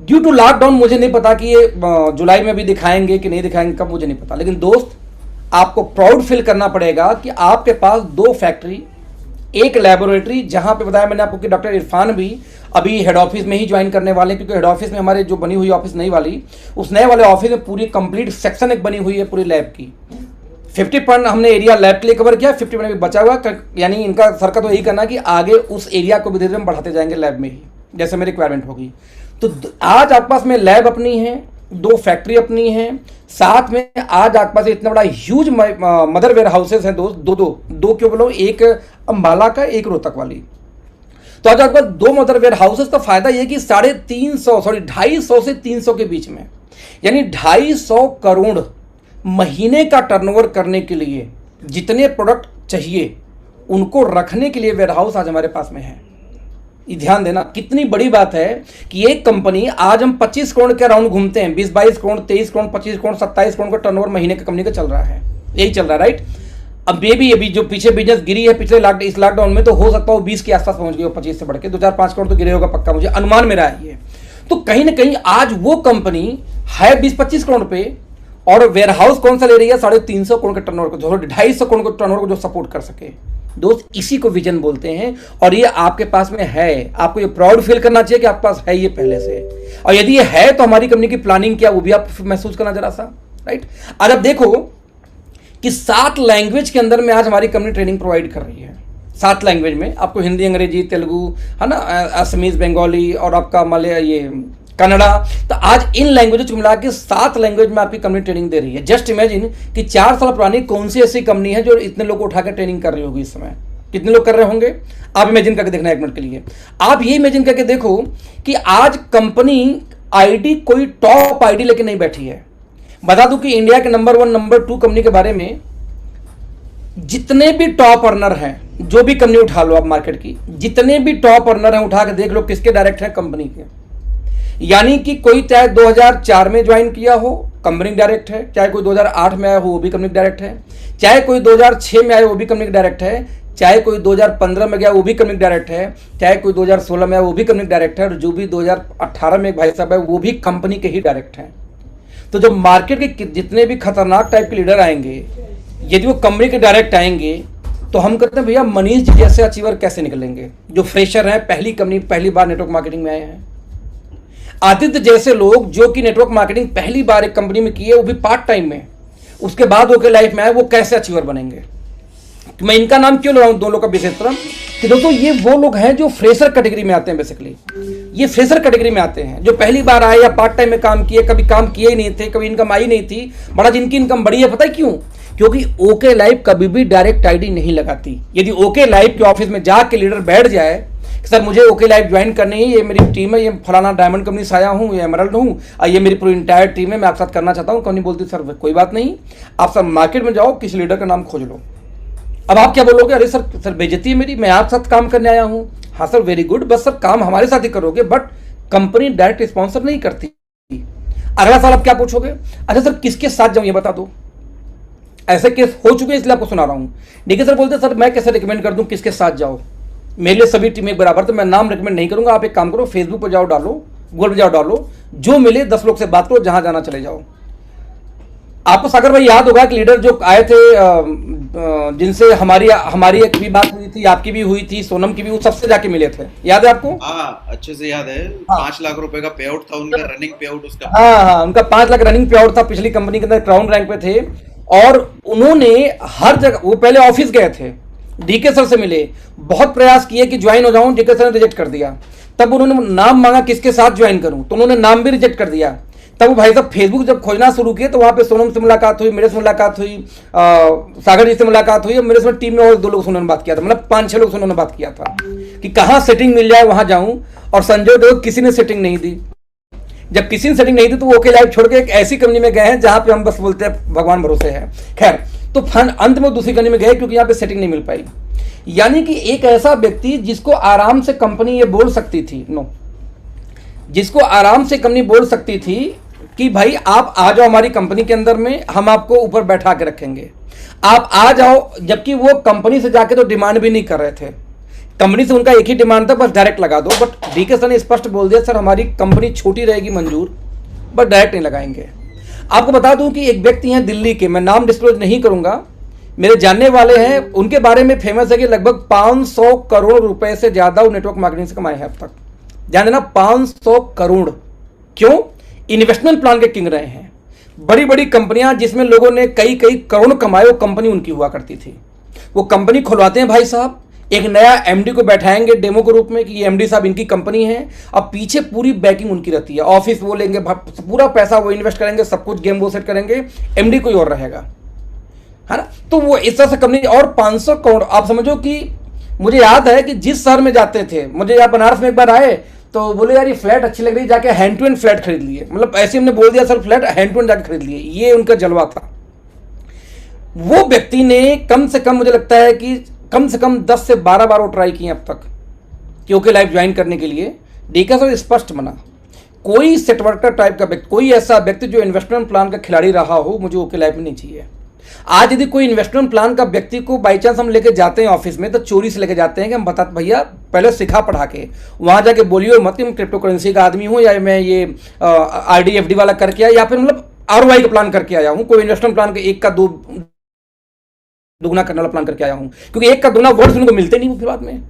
ड्यू टू लॉकडाउन मुझे नहीं पता कि ये जुलाई में भी दिखाएंगे कि नहीं दिखाएंगे, कब मुझे नहीं पता। लेकिन दोस्त आपको प्राउड फील करना पड़ेगा कि आपके पास 2 फैक्ट्री, एक लेबोरेटरी, जहां पे बताया मैंने आपको कि डॉक्टर इरफान भी अभी हेड ऑफिस में ही ज्वाइन करने वाले, क्योंकि हेड ऑफिस में हमारे जो बनी हुई ऑफिस नई वाली, उस नए वाले ऑफिस में पूरी कंप्लीट सेक्शन एक बनी हुई है पूरी लैब की। 50% हमने एरिया लैब के लिए कवर किया, 50% भी बचा हुआ, यानी इनका सर का तो यही करना कि आगे उस एरिया को भी धीरे धीरे बढ़ाते जाएंगे लैब में ही, जैसे मेरी रिक्वायरमेंट होगी। तो आज आपके पास में लैब अपनी है, 2 फैक्ट्री अपनी है, साथ में आज आपके पास इतना बड़ा ह्यूज मदर वेयर हाउसेस हैं दोस्त, दो क्यों बोलो, एक अंबाला का, एक रोहतक वाली। तो आज आपके पास 2 मदर वेयर हाउसेस का फायदा यह कि 250 से 300 के बीच में, यानी 250 करोड़ महीने का टर्नओवर करने के लिए जितने प्रोडक्ट चाहिए उनको रखने के लिए वेयर हाउस आज हमारे पास में है। ये ध्यान देना, कितनी बड़ी बात है कि एक कंपनी, आज हम 25 करोड़ के राउंड घूमते हैं, 20-22 करोड़, 23 करोड़, 25 करोड़, 27 करोड़ का टर्नओवर महीने का कंपनी का चल रहा है, यही चल रहा है, राइट। अब ये भी अभी जो पीछे बिजनेस गिरी है पिछले इस लॉकडाउन में, तो हो सकता है वो 20 के आसपास पहुंच गई हो, 25 से बढ़ के 2-4-5 करोड़ तो गिरे होगा पक्का, मुझे अनुमान मेरा है ये। तो कहीं ना कहीं आज वो कंपनी है 20-25 करोड़ पे, और वेयर हाउस कौन सा ले रही है 350 करोड़ के टर्नओवर को, 250 करोड़ के टर्नओवर को जो सपोर्ट कर सके। दोस्त, इसी को विजन बोलते हैं, और ये आपके पास में है। आपको ये प्राउड फील करना चाहिए कि आपके पास है ये पहले से, और यदि ये है तो हमारी कंपनी की प्लानिंग क्या वो भी आप महसूस करना जरा सा, राइट। आज आप देखो कि 7 लैंग्वेज के अंदर में आज हमारी कंपनी ट्रेनिंग प्रोवाइड कर रही है। 7 लैंग्वेज में आपको हिंदी, अंग्रेजी, तेलुगु, है ना, असमीज, बंगाली और आपका मलयालम, ये कन्नड़ा। तो आज इन लैंग्वेज को मिला के 7 लैंग्वेज में आपकी कंपनी ट्रेनिंग दे रही है। जस्ट इमेजिन कि 4 साल पुरानी कौन सी ऐसी कंपनी है जो इतने लोग को उठा के ट्रेनिंग कर रही होगी इस समय। कितने लोग कर रहे होंगे आप इमेजिन करके देखना 1 मिनट के लिए। आप ये इमेजिन करके देखो कि आज कंपनी आईडी कोई टॉप आईडी लेके नहीं बैठी है। बता दूं कि इंडिया के नंबर 1 नंबर 2 कंपनी के बारे में जितने भी टॉप अर्नर हैं, जो भी कंपनी उठा लो आप मार्केट की, जितने भी टॉप अर्नर हैं उठा के देख लो किसके डायरेक्ट हैं, कंपनी के। यानी कि कोई चाहे 2004 में ज्वाइन किया हो, कंपनी डायरेक्ट है, चाहे कोई 2008 में आया हो वो भी कंपनी डायरेक्ट है, चाहे कोई 2006 में आया वो भी कंपनी डायरेक्ट है, चाहे कोई 2015 में गया वो भी कंपनी डायरेक्ट है, चाहे कोई 2016 में आया वो भी कंपनी डायरेक्ट है, और जो भी 2018 में एक भाई साहब है वो भी कंपनी के ही डायरेक्ट हैं। तो जब मार्केट के जितने भी खतरनाक टाइप के लीडर आएंगे, यदि वो कंपनी के डायरेक्ट आएंगे, तो हम कहते हैं भैया मनीष जी जैसे अचीवर कैसे निकलेंगे, जो फ्रेशर हैं, पहली कंपनी, पहली बार नेटवर्क मार्केटिंग में आए हैं। आदित्य जैसे लोग जो कि नेटवर्क मार्केटिंग पहली बार एक कंपनी में किए, वो भी पार्ट टाइम में, उसके बाद ओके लाइफ में आए, वो कैसे अचीवर बनेंगे। तो मैं इनका नाम क्यों लगाऊं, 2 लोग का विशेषतः, कि दोस्तों ये वो लोग हैं जो फ्रेशर कैटेगरी में आते हैं। बेसिकली ये फ्रेशर कैटेगरी में आते हैं, जो पहली बार आए या पार्ट टाइम में काम किए, कभी काम किए ही नहीं थे, कभी इनकम आई नहीं थी। बड़ा जिनकी इनकम बड़ी है, पता है क्यों? क्योंकि ओके लाइफ कभी भी डायरेक्ट आईडी नहीं लगाती। यदि ओके लाइफ के ऑफिस में जाके लीडर बैठ जाए, सर मुझे ओके लाइफ ज्वाइन करनी है, ये मेरी टीम है, ये फलाना डायमंड कंपनी से आया हूँ, ये एमरल्ड हूँ, ये मेरी पूरी इंटायर टीम है, मैं आपके साथ करना चाहता हूँ। कंपनी बोलती सर कोई बात नहीं, आप सर मार्केट में जाओ, किसी लीडर का नाम खोज लो। अब आप क्या बोलोगे, अरे सर बेइज्जती है मेरी, मैं आपके साथ काम करने आया हूँ। हाँ सर वेरी गुड, बस सर काम हमारे साथ ही करोगे, बट कंपनी डायरेक्ट स्पॉन्सर नहीं करती। अगला सवाल आप क्या पूछोगे, अच्छा सर किसके साथ जाऊँ ये बता दो। ऐसे केस हो चुके हैं इसलिए आपको सुना रहा हूँ। देखिए सर बोलते सर मैं कैसे रिकमेंड कर दूँ किसके साथ जाओ, मेरे लिए सभी टीमें बराबर, तो मैं नाम रिकमेंड नहीं करूंगा। आप एक काम करो, फेसबुक पर जाओ, डालो, गूगल पर जाओ, डालो, जो मिले 10 लोग से बात करो, जहां जाना चले जाओ। आपको सागर भाई याद होगा कि लीडर जो आए थे, जिनसे हमारी एक भी बात हुई थी, आपकी भी हुई थी, सोनम की भी, वो सबसे जाके मिले थे, याद है आपको? हाँ अच्छे से याद है। हाँ। 5 लाख रुपए का पे आउट था उनका, रनिंग पे आउट उसका। हाँ, उनका 5 लाख रनिंग पे आउट था, पिछली कंपनी के अंदर क्राउन रैंक पे थे, और उन्होंने हर जगह, वो पहले ऑफिस गए थे, डीके सर से मिले, बहुत प्रयास किए कि ज्वाइन हो जाऊं, डीके सर ने रिजेक्ट कर दिया। तब उन्होंने नाम मांगा किसके साथ ज्वाइन करूं, तो उन्होंने नाम भी रिजेक्ट कर दिया। तब वो भाई साहब फेसबुक जब खोजना शुरू किए, तो वहां पे सोनम से मुलाकात हुई, मेरे से मुलाकात हुई, सागर जी से मुलाकात हुई, और मेरे से टीम में और 2 लोग से उन्होंने बात किया था, मतलब 5-6 लोग से उन्होंने बात किया था कि कहाँ सेटिंग मिल जाए वहां जाऊं, और संजय देव किसी ने सेटिंग नहीं दी। जब किसी ने सेटिंग नहीं दी तो वो ओके लाइफ छोड़ के एक ऐसी कंपनी में गए हैं जहां पे हम बस बोलते हैं भगवान भरोसे है। खैर, तो अंत में दूसरी कंपनी में गए क्योंकि यहाँ पे सेटिंग नहीं मिल पाई। यानी कि एक ऐसा व्यक्ति जिसको आराम से कंपनी ये बोल सकती थी, जिसको आराम से कंपनी बोल सकती थी कि भाई आप आ जाओ हमारी कंपनी के अंदर में, हम आपको ऊपर बैठा के रखेंगे, आप आ जाओ। जबकि वो कंपनी से जाके तो डिमांड भी नहीं कर रहे थे, कंपनी से उनका एक ही डिमांड था, बस डायरेक्ट लगा दो। बट डीके सर ने स्पष्ट बोल दिया सर हमारी कंपनी छोटी रहेगी मंजूर, बट डायरेक्ट नहीं लगाएंगे। आपको बता दूं कि एक व्यक्ति हैं दिल्ली के, मैं नाम डिस्क्लोज नहीं करूंगा, मेरे जानने वाले हैं, उनके बारे में फेमस है कि लगभग 500 करोड़ रुपए से ज्यादा वो नेटवर्क मार्केटिंग से कमाए हैं अब तक। ध्यान देना, 500 करोड़। क्यों? इन्वेस्टमेंट प्लान के किंग रहे हैं। बड़ी बड़ी कंपनियां जिसमें लोगों ने कई कई करोड़ कमाए, वो कंपनी उनकी हुआ करती थी। वो कंपनी खुलवाते हैं भाई साहब, एक नया एमडी को बैठाएंगे डेमो के रूप में कि ये एमडी साहब इनकी कंपनी है, अब पीछे पूरी बैकिंग उनकी रहती है, ऑफिस वो लेंगे, पूरा पैसा वो इन्वेस्ट करेंगे, सब कुछ गेम वो सेट करेंगे, एमडी कोई और रहेगा, है ना। तो वो इस तरह से कंपनी, और 500 करोड़। आप समझो कि मुझे याद है कि जिस शहर में जाते थे, मुझे यहाँ बनारस में एक बार आए तो बोले यार ये फ्लैट अच्छी लग रही, जाके हैंड टू हैंड फ्लैट खरीद लिए, मतलब ऐसे हमने बोल दिया sir flat hand to hand जाके खरीद लिए, ये उनका जलवा था। वो व्यक्ति ने कम से कम, मुझे लगता है कि कम से कम 10 से 12 बार वो ट्राई किए अब तक, कि ओके लाइफ ज्वाइन करने के लिए, डीके सर स्पष्ट मना। कोई सेटवर्कर टाइप का व्यक्ति, कोई ऐसा व्यक्ति जो इन्वेस्टमेंट प्लान का खिलाड़ी रहा हो, मुझे ओके लाइफ में नहीं चाहिए। आज यदि कोई इन्वेस्टमेंट प्लान का व्यक्ति को बाई चांस हम लेके जाते हैं ऑफिस में, तो चोरी से लेके जाते हैं कि हम बता भैया पहले सिखा पढ़ा के वहां जाके बोलिए मत कि मैं क्रिप्टो करेंसी का आदमी हूं, या मैं ये RD FD वाला करके आया, या फिर मतलब ROI का प्लान करके आया हूं, कोई इन्वेस्टमेंट प्लान का 1 का 2 दुगना करने वाला प्लान करके आया हूं, क्योंकि 1 का दुगना वर्ड्स उनको मिलते नहीं फिर बाद में।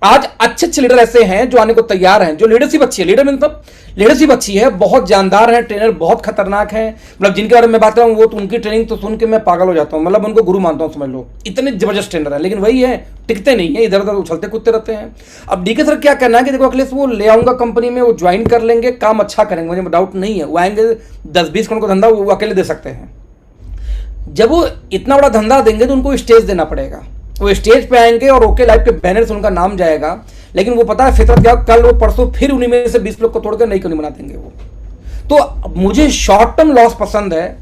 आज अच्छे अच्छे लीडर ऐसे हैं जो आने को तैयार हैं, जो लीडरशिप अच्छी है, लीडरशिप अच्छी है, बहुत जानदार हैं, ट्रेनर बहुत खतरनाक हैं, मतलब जिनके बारे में मैं बात कर रहा हूँ वो तो उनकी ट्रेनिंग तो सुन के मैं पागल हो जाता हूँ, मतलब उनको गुरु मानता हूँ, समझ लो इतने जबरदस्त ट्रेनर हैं, लेकिन वही है टिकते नहीं है, इधर उधर उछलते कूदते रहते हैं। अब डीके सर क्या करना है कि देखो अखिलेश वो ले आऊंगा कंपनी में, वो ज्वाइन कर लेंगे, काम अच्छा करेंगे, मुझे डाउट नहीं है, वो आएंगे 10-20 करोड़ का धंधा वो अकेले दे सकते हैं। जब वो इतना बड़ा धंधा देंगे तो उनको स्टेज देना पड़ेगा, वो स्टेज पे आएंगे और ओके लाइफ के बैनर से उनका नाम जाएगा, लेकिन वो पता है फितरत क्या, कल वो परसों फिर उन्हीं में से 20 लोग को तोड़कर नई कंपनी बना देंगे वो। तो मुझे शॉर्ट टर्म लॉस पसंद है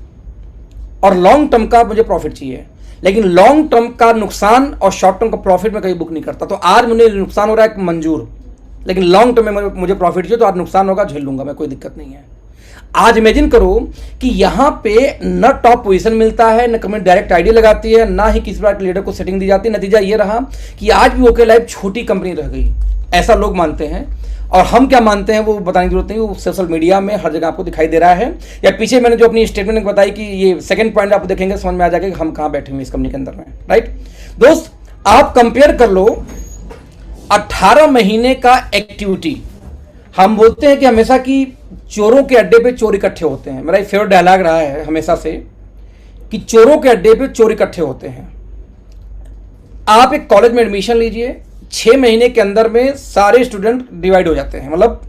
और लॉन्ग टर्म का मुझे प्रॉफिट चाहिए, लेकिन लॉन्ग टर्म का नुकसान और शॉर्ट टर्म का प्रॉफिट में कहीं बुक नहीं करता। तो आज मुझे नुकसान हो रहा है मंजूर, लेकिन लॉन्ग टर्म में मुझे प्रॉफिट चाहिए, तो आज नुकसान होगा झेल लूंगा मैं, कोई दिक्कत नहीं है। आज इमेजिन करो कि यहां पे न टॉप पोजीशन मिलता है, न कंपनी डायरेक्ट आईडी लगाती है, ना ही किसी प्रकार के लीडर को सेटिंग दी जाती है। नतीजा ये रहा कि आज भी ओके लाइफ छोटी कंपनी रह गई, ऐसा लोग मानते हैं। और हम क्या मानते हैं वो बताने की जरूरत नहीं, वो सोशल मीडिया में हर जगह आपको दिखाई दे रहा है। या पीछे मैंने जो अपनी स्टेटमेंट बताई कि ये सेकंड पॉइंट आप देखेंगे समझ में आ जाएगा कि हम कहां बैठे हुए इस कंपनी के अंदर में, राइट दोस्त। आप कंपेयर कर लो 18 महीने का एक्टिविटी। हम बोलते हैं कि हमेशा की चोरों के अड्डे पे चोर इकट्ठे होते हैं, मेरा फेवरेट डायलॉग रहा है हमेशा से कि चोरों के अड्डे पे चोर इकट्ठे होते हैं। आप एक कॉलेज में एडमिशन लीजिए, 6 महीने के अंदर में सारे स्टूडेंट डिवाइड हो जाते हैं, मतलब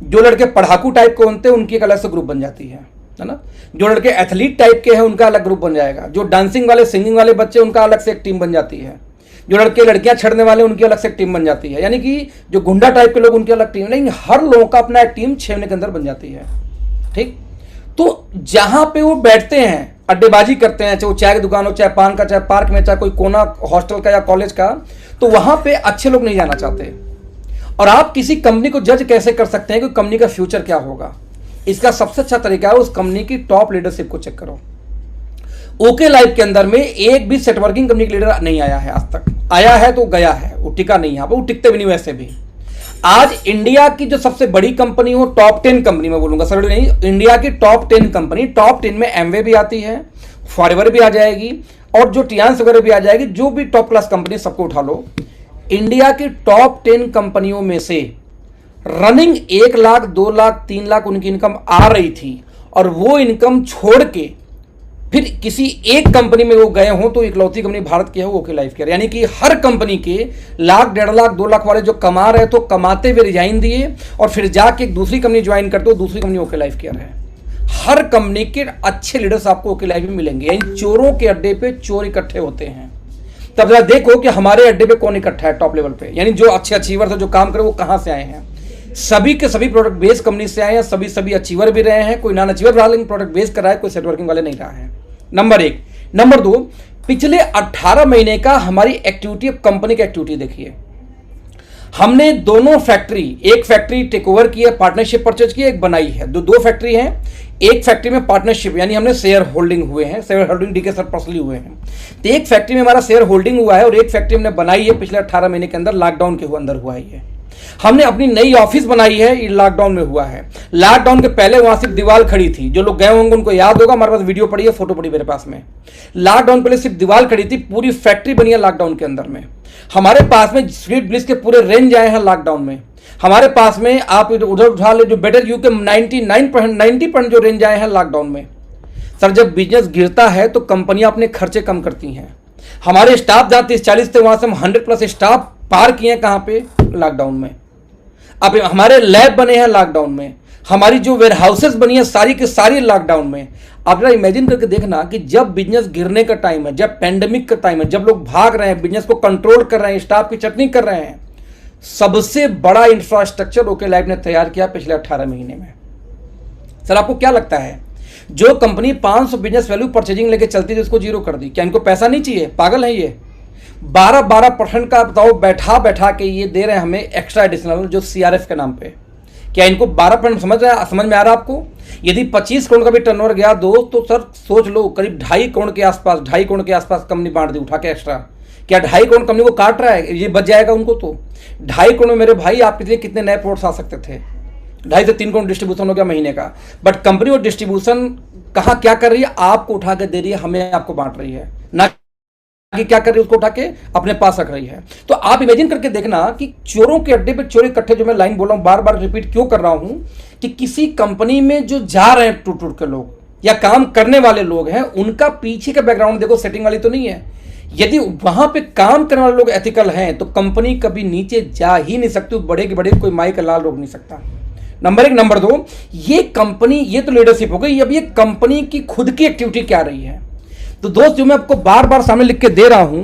जो लड़के पढ़ाकू टाइप के होते हैं उनकी एक अलग से ग्रुप बन जाती है ना, जो लड़के एथलीट टाइप के हैं उनका अलग ग्रुप बन जाएगा, जो डांसिंग वाले सिंगिंग वाले बच्चे उनका अलग से एक टीम बन जाती है, जो लड़के लड़कियां छेड़ने वाले उनकी अलग से टीम बन जाती है, यानी कि जो गुंडा टाइप के लोग उनकी अलग टीम, नहीं हर लोगों का अपना एक टीम 6 महीने के अंदर बन जाती है। ठीक, तो जहां पे वो बैठते हैं अड्डेबाजी करते हैं, चाहे वो चाय की दुकान हो, चाहे पान का, चाहे पार्क में, चाहे कोई कोना हॉस्टल का या कॉलेज का, तो वहां पे अच्छे लोग नहीं जाना चाहते। और आप किसी कंपनी को जज कैसे कर सकते हैं कि कंपनी का फ्यूचर क्या होगा? इसका सबसे अच्छा तरीका है उस कंपनी की टॉप लीडरशिप को चेक करो। ओके लाइफ के अंदर में एक भी सेटवर्किंग कंपनी का लीडर नहीं आया है आज तक, आया है तो गया है, वो टिका नहीं, यहाँ पर वो टिकते भी नहीं वैसे भी। आज इंडिया की जो सबसे बड़ी कंपनी हो, टॉप 10 कंपनी में बोलूंगा सर नहीं, इंडिया की टॉप 10 कंपनी, टॉप 10 में एमवे भी आती है, फॉरएवर भी आ जाएगी, और जो टियांस वगैरह भी आ जाएगी, जो भी टॉप क्लास कंपनी सबको उठा लो। इंडिया की टॉप 10 कंपनियों में से रनिंग 1 लाख 2 लाख 3 लाख उनकी इनकम आ रही थी, और वो इनकम छोड़ के फिर किसी एक कंपनी में वो गए हों, तो इकलौती कंपनी भारत की है वो ओके लाइफ केयर। यानी कि हर कंपनी के 1 लाख 1.5 लाख 2 लाख वाले जो कमा रहे तो कमाते हुए रिजाइन दिए और फिर जाके एक दूसरी कंपनी ज्वाइन करते हो, दूसरी कंपनी ओके लाइफ केयर है। हर कंपनी के अच्छे लीडर्स आपको ओके लाइफ में मिलेंगे, यानी चोरों के अड्डे पे चोर इकट्ठे होते हैं। तब जरा देखो कि हमारे अड्डे पे कौन इकट्ठा है टॉप लेवल पे, यानी जो अच्छे अचीवर थे जो काम करे वो कहां से आए हैं। सभी के सभी प्रोडक्ट बेस्ड कंपनी से आए हैं, सभी अचीवर भी रहे हैं, कोई नॉन अचीवर रहा लेकिन प्रोडक्ट बेस्ड कर रहा है, कोई सेटवर्किंग वाले नहीं रहा है। नंबर 1। नंबर 2, पिछले 18 महीने का हमारी एक्टिविटी, कंपनी की एक्टिविटी देखिए। हमने दोनों फैक्ट्री, एक फैक्ट्री टेक ओवर की है, पार्टनरशिप परचेज की, एक बनाई है, दो फैक्ट्री हैं। एक फैक्ट्री में पार्टनरशिप यानी हमने शेयर होल्डिंग हुए हैं, share holding DK sir personally हुए हैं, तो एक फैक्ट्री में हमारा शेयर होल्डिंग हुआ है और एक फैक्ट्री हमने बनाई है पिछले 18 महीने के अंदर, लॉकडाउन के अंदर हुआ है ये। हमने अपनी नई ऑफिस बनाई है, ये लॉकडाउन में हुआ है। लॉकडाउन के पहले वहां सिर्फ दीवार खड़ी थी, जो लोग गए होंगे उनको याद होगा, हमारे पास वीडियो पड़ी है, फोटो पड़ी मेरे पास में। लॉकडाउन पहले सिर्फ दीवार खड़ी थी, पूरी फैक्ट्री बनी है लॉकडाउन के अंदर में। हमारे पास में स्वीट ब्लिस के पूरे रेंज आए हैं लॉकडाउन में। हमारे पास में आप उधर उठा ले जो बेटर यू के 90% जो रेंज आए हैं लॉकडाउन में। सर जब बिजनेस गिरता है तो कंपनियां अपने खर्चे कम करती हैं। हमारे स्टाफ जहां 30-40 थे वहां से हम 100+ स्टाफ पार किए हैं, कहां पे? लॉकडाउन में। अब हमारे लैब बने हैं लॉकडाउन में, हमारी जो वेयर हाउसेस बनी है सारी के सारी लॉकडाउन में। आप जरा इमेजिन करके देखना कि जब बिजनेस गिरने का टाइम है, जब पेंडेमिक का टाइम है, जब लोग भाग रहे हैं, बिजनेस को कंट्रोल कर रहे हैं, स्टाफ की चटनी कर रहे हैं, सबसे बड़ा इंफ्रास्ट्रक्चर ओके लाइफ ने तैयार किया पिछले 18 महीने में। सर आपको क्या लगता है जो कंपनी 500 बिजनेस वैल्यू परचेजिंग लेके चलती थी उसको जीरो कर दी, क्या इनको पैसा नहीं चाहिए? पागल है ये। 12% का बताओ बैठा बैठा के ये दे रहे हैं हमें एक्स्ट्रा एडिशनल जो सीआरएफ के नाम पे। क्या इनको 12% समझ में आ रहा है आपको? यदि 25 करोड़ का भी टर्नओवर गया दोस्त, तो सर सोच लो करीब 2.5 करोड़ के आसपास, 2.5 करोड़ के आसपास कंपनी बांट दी उठा के एक्स्ट्रा। क्या 2.5 करोड़ कंपनी को काट रहा है? ये बच जाएगा उनको। तो 2.5 करोड़ में मेरे भाई आपके लिए कितने नए प्रोडक्ट्स आ सकते थे? 2.5 से 3 करोड़ डिस्ट्रीब्यूशन हो गया महीने का। बट कंपनी और डिस्ट्रीब्यूशन कहाँ क्या कर रही है? आपको उठा के दे रही है, हमें आपको बांट रही है, ना कि क्या कर रही है उसको उठा के अपने पास रख रही है। तो आप इमेजिन करके देखना कि चोरों के अड्डे पे चोर इकट्ठे, जो मैं लाइन बोल रहा हूं बार बार रिपीट क्यों कर रहा हूं, कि किसी कंपनी में जो जा रहे हैं टूट टूट के लोग या काम करने वाले लोग हैं, उनका पीछे का बैकग्राउंड देखो, सेटिंग वाली तो नहीं है। यदि वहां पे काम करने वाले लोग एथिकल हैं तो कंपनी कभी नीचे जा ही नहीं सकती, बड़े के बड़े कोई माई का लाल रोक नहीं सकता। नंबर 1। नंबर 2, ये कंपनी, ये तो लीडरशिप हो गई। अब ये कंपनी की खुद की एक्टिविटी क्या रही है? तो दोस्त जो मैं आपको बार बार सामने लिख के दे रहा हूं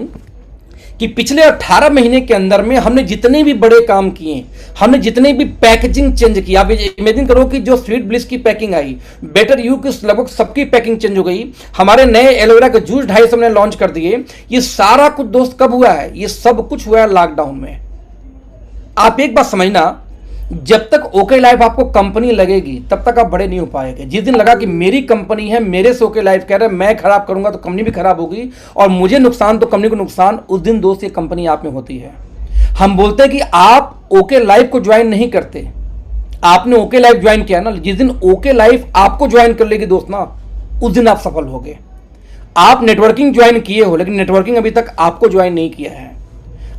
कि पिछले 18 महीने के अंदर में हमने जितने भी बड़े काम किए, हमने जितने भी पैकेजिंग चेंज किया। आप इमेजिन करो कि जो स्वीट ब्लिस की पैकिंग आई, बेटर यू की लगभग सबकी पैकिंग चेंज हो गई। हमारे नए एलोवेरा के जूस 250 हमने लॉन्च कर दिए। ये सारा कुछ दोस्त कब हुआ है? ये सब कुछ हुआ है लॉकडाउन में। आप एक बात समझना, जब तक ओके लाइफ आपको कंपनी लगेगी तब तक आप बड़े नहीं हो पाएंगे। जिस दिन लगा कि मेरी कंपनी है, मेरे से ओके लाइफ कह रहे हैं, मैं खराब करूंगा तो कंपनी भी खराब होगी और मुझे नुकसान तो कंपनी को नुकसान, उस दिन दोस्त ये कंपनी आप में होती है। हम बोलते हैं कि आप ओके लाइफ को ज्वाइन नहीं करते, आपने ओके लाइफ ज्वाइन किया ना, जिस दिन ओके लाइफ आपको ज्वाइन कर लेगी दोस्त ना, उस दिन आप सफल होगे। आप नेटवर्किंग ज्वाइन किए हो लेकिन नेटवर्किंग अभी तक आपको ज्वाइन नहीं किया है।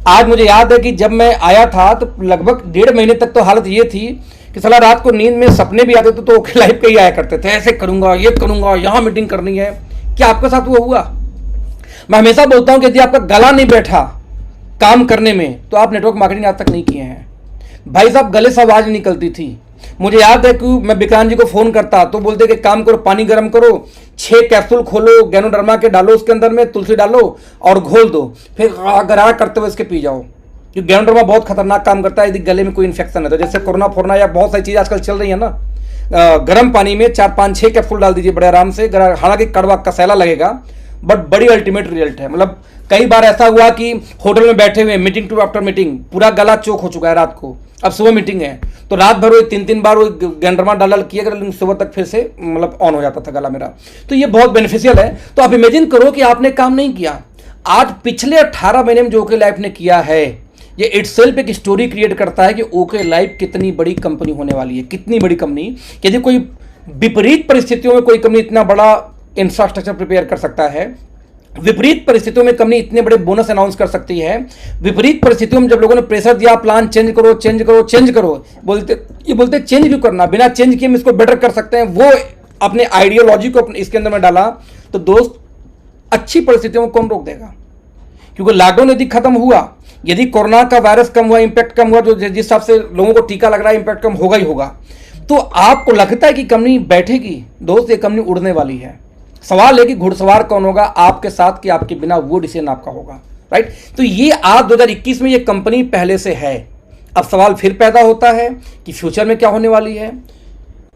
आज मुझे याद है कि जब मैं आया था तो लगभग 1.5 महीने तक तो हालत ये थी कि साला रात को नींद में सपने भी आते थे तो ओके लाइफ के ही आया करते थे, ऐसे करूंगा, ये करूंगा, यहां मीटिंग करनी है। क्या आपके साथ वो हुआ? मैं हमेशा बोलता हूं कि यदि आपका गला नहीं बैठा काम करने में तो आप नेटवर्क मार्केटिंग आज तक नहीं किए हैं। भाई साहब गले से आवाज निकलती थी। मुझे याद है कि मैं विक्रांत जी को फोन करता तो बोलते कि काम करो, पानी गर्म करो, 6 कैप्सूल खोलो, गैनोडर्मा के डालो, उसके अंदर में तुलसी डालो और घोल दो, फिर गरारा करते हुए इसके पी जाओ। क्योंकि गैनोडर्मा बहुत खतरनाक काम करता है यदि गले में कोई इन्फेक्शन है तो, जैसे कोरोना फोरना या बहुत सारी चीज़ आजकल चल रही है ना। गर्म पानी में 4, 5, 6 कैप्सूल डाल दीजिए बड़े आराम से। हालांकि कड़वा कसैला लगेगा बट बड़ी अल्टीमेट रिजल्ट है। मतलब कई बार ऐसा हुआ कि होटल में बैठे हुए मीटिंग टू आफ्टर मीटिंग पूरा गला चोक हो चुका है रात को, अब सुबह मीटिंग है तो रात भर वो 3-3 बार वो गैंडरमा डाल किया लेकिन सुबह तक फिर से मतलब ऑन हो जाता था गला मेरा। तो ये बहुत बेनिफिशियल है। तो आप इमेजिन करो कि आपने काम नहीं किया। आज पिछले 18 महीने में जो ओके लाइफ ने किया है, ये इटसेल्फ एक स्टोरी क्रिएट करता है कि ओके लाइफ कितनी बड़ी कंपनी होने वाली है। कितनी बड़ी कंपनी, यदि कोई विपरीत परिस्थितियों में कोई कंपनी इतना बड़ा इंफ्रास्ट्रक्चर प्रिपेयर कर सकता है, विपरीत परिस्थितियों में कंपनी इतने बड़े बोनस अनाउंस कर सकती है, विपरीत परिस्थितियों में जब लोगों ने प्रेशर दिया प्लान चेंज करो चेंज करो चेंज करो, बोलते चेंज क्यों करना, बिना चेंज किए हम इसको बेटर कर सकते हैं, वो अपने आइडियोलॉजी को अपने इसके अंदर में डाला तो दोस्त अच्छी परिस्थितियों को कौन रोक देगा? क्योंकि लॉकडाउन यदि खत्म हुआ, यदि कोरोना का वायरस कम हुआ, इंपैक्ट कम हुआ, जो जिस हिसाब से लोगों को टीका लग रहा है इंपैक्ट कम होगा ही होगा, तो आपको लगता है कि कंपनी बैठेगी? दोस्त ये कंपनी उड़ने वाली है। सवाल है कि घुड़सवार कौन होगा आपके साथ कि आपके बिना, वो डिसीजन आपका होगा, राइट। तो ये आज 2021 में ये कंपनी पहले से है। अब सवाल फिर पैदा होता है कि फ्यूचर में क्या होने वाली है।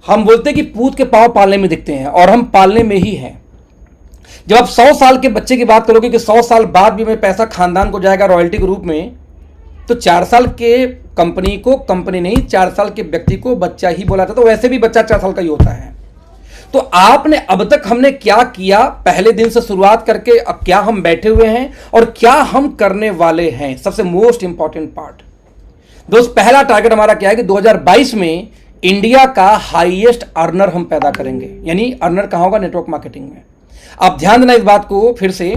हम बोलते हैं कि पूत के पांव पालने में दिखते हैं और हम पालने में ही हैं। जब आप 100 साल के बच्चे की बात करोगे कि 100 साल बाद भी में पैसा खानदान को जाएगा रॉयल्टी के रूप में, तो 4 साल के कंपनी को कंपनी नहीं, 4 साल के व्यक्ति को बच्चा ही बोला था। तो वैसे भी बच्चा 4 साल का ही होता है। तो आपने अब तक हमने क्या किया पहले दिन से शुरुआत करके, अब क्या हम बैठे हुए हैं और क्या हम करने वाले हैं, सबसे मोस्ट इंपॉर्टेंट पार्ट। दोस्त पहला टारगेट हमारा क्या है कि 2022 में इंडिया का हाईएस्ट अर्नर हम पैदा करेंगे। यानी अर्नर कहां होगा? नेटवर्क मार्केटिंग में। आप ध्यान देना इस बात को फिर से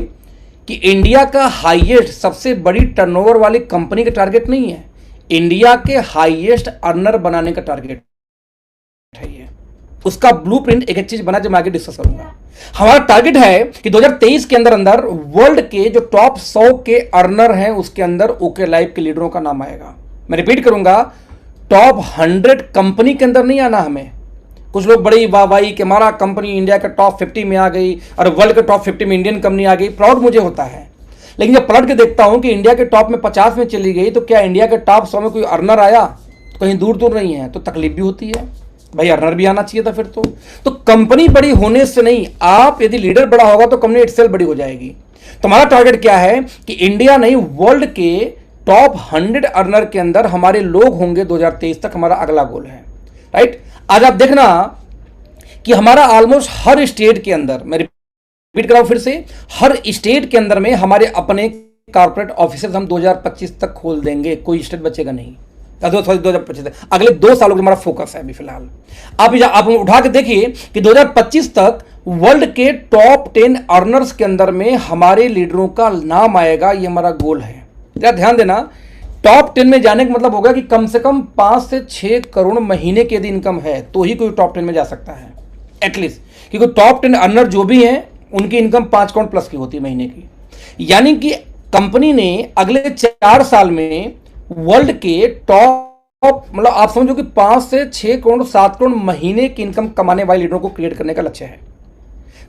कि इंडिया का हाईएस्ट, सबसे बड़ी टर्नओवर वाली कंपनी का टारगेट नहीं है, इंडिया के हाईएस्ट अर्नर बनाने का टारगेट है। ये उसका ब्लूप्रिंट एक चीज बना जो मैं आगे डिस्कस करूंगा। हमारा टारगेट है कि 2023 के अंदर वर्ल्ड के जो टॉप 100 के अर्नर हैं उसके अंदर ओके लाइफ के लीडरों का नाम आएगा। मैं रिपीट करूंगा, टॉप 100 कंपनी के अंदर नहीं आना हमें। कुछ लोग बड़ी वाहवाही कि हमारा कंपनी इंडिया के टॉप 50 में आ गई और वर्ल्ड के टॉप 50 में इंडियन कंपनी आ गई, प्राउड मुझे होता है। लेकिन जब पलट के देखता हूं कि इंडिया के टॉप में 50 में चली गई तो क्या इंडिया के टॉप 100 में कोई अर्नर आया? तो कहीं दूर दूर नहीं है। तो तकलीफ भी होती है भाई, अर्नर भी आना चाहिए था फिर तो कंपनी बड़ी होने से नहीं, आप यदि लीडर बड़ा होगा तो कंपनी इटसेल्फ बड़ी हो जाएगी। तो हमारा टारगेट क्या है कि इंडिया नहीं, वर्ल्ड के टॉप 100 अर्नर के अंदर हमारे लोग होंगे 2023 तक, हमारा अगला गोल है। राइट, आज आप देखना कि हमारा ऑलमोस्ट हर स्टेट के अंदर, मैं रिपीट कराऊं फिर से, हर स्टेट के अंदर में हमारे अपने कॉर्पोरेट ऑफिसेज हम 2025 तक खोल देंगे, कोई स्टेट बचेगा नहीं। 2025 तक, अगले 2 सालों का हमारा फोकस है अभी फिलहाल। आप उठा के देखिए कि 2025 तक वर्ल्ड के टॉप 10 अर्नर्स के अंदर में हमारे लीडरों का नाम आएगा, ये हमारा गोल है। जरा ध्यान देना, टॉप 10 में जाने का मतलब होगा कि कम से कम 5 से 6 करोड़ महीने की यदि इनकम है तो ही कोई टॉप 10 में जा सकता है एटलीस्ट, क्योंकि टॉप 10 अर्नर जो भी हैं उनकी इनकम 5 करोड़ प्लस की होती है महीने की। यानी कि कंपनी ने अगले 4 साल में वर्ल्ड के टॉप, मतलब आप समझो कि 5 से 6 करोड़ 7 करोड़ महीने की इनकम कमाने वाले लीडरों को क्रिएट करने का लक्ष्य है।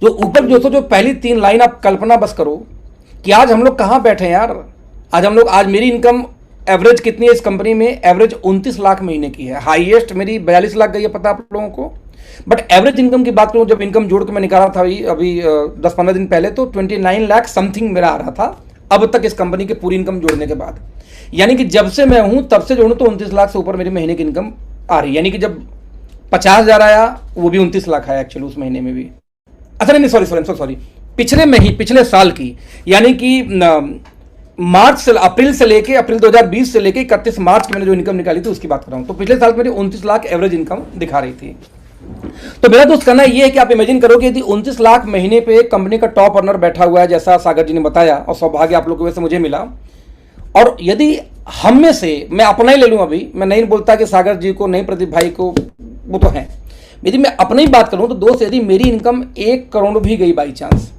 जो ऊपर जो पहली 3 लाइन आप कल्पना बस करो कि आज हम लोग कहां बैठे हैं यार। आज मेरी इनकम एवरेज कितनी है इस कंपनी में? एवरेज 29 लाख महीने की है। हाईएस्ट मेरी 42 लाख गई है, पता आप लोगों को। बट एवरेज इनकम की बात करूं, जब इनकम जोड़ के मैं निकाला था अभी 10-15 दिन पहले, तो 29 लाख समथिंग मेरा आ रहा था अब तक इस कंपनी की पूरी इनकम जोड़ने के बाद। यानी कि जब से मैं हूं तब से जोड़ूं तो 29 लाख से ऊपर मेरी महीने की इनकम आ रही है। यानी कि जब 50,000 आया वो भी 29 लाख आया एक्चुअली उस महीने में भी। अच्छा नहीं, सॉरी, पिछले साल की, यानी कि अप्रैल 2020 से लेके 31 मार्च की मैंने जो इनकम निकाली थी उसकी बात कर रहा हूं। तो पिछले साल मेरी 29 लाख एवरेज इनकम दिखा रही थी। तो मेरा दोस्त कहना यह है कि आप इमेजिन करो कि यदि 29 लाख महीने पे कंपनी का टॉप अर्नर बैठा हुआ है, जैसा सागर जी ने बताया, और सौभाग्य आप लोगों की वजह से मुझे मिला, और यदि हम में से, मैं अपना ही ले लूं, अभी मैं नहीं बोलता कि सागर जी को नहीं, प्रदीप भाई को, वो तो है, यदि मैं अपनी ही बात करूं तो दोस्त, यदि मेरी इनकम 1 करोड़ भी गई बाई चांस,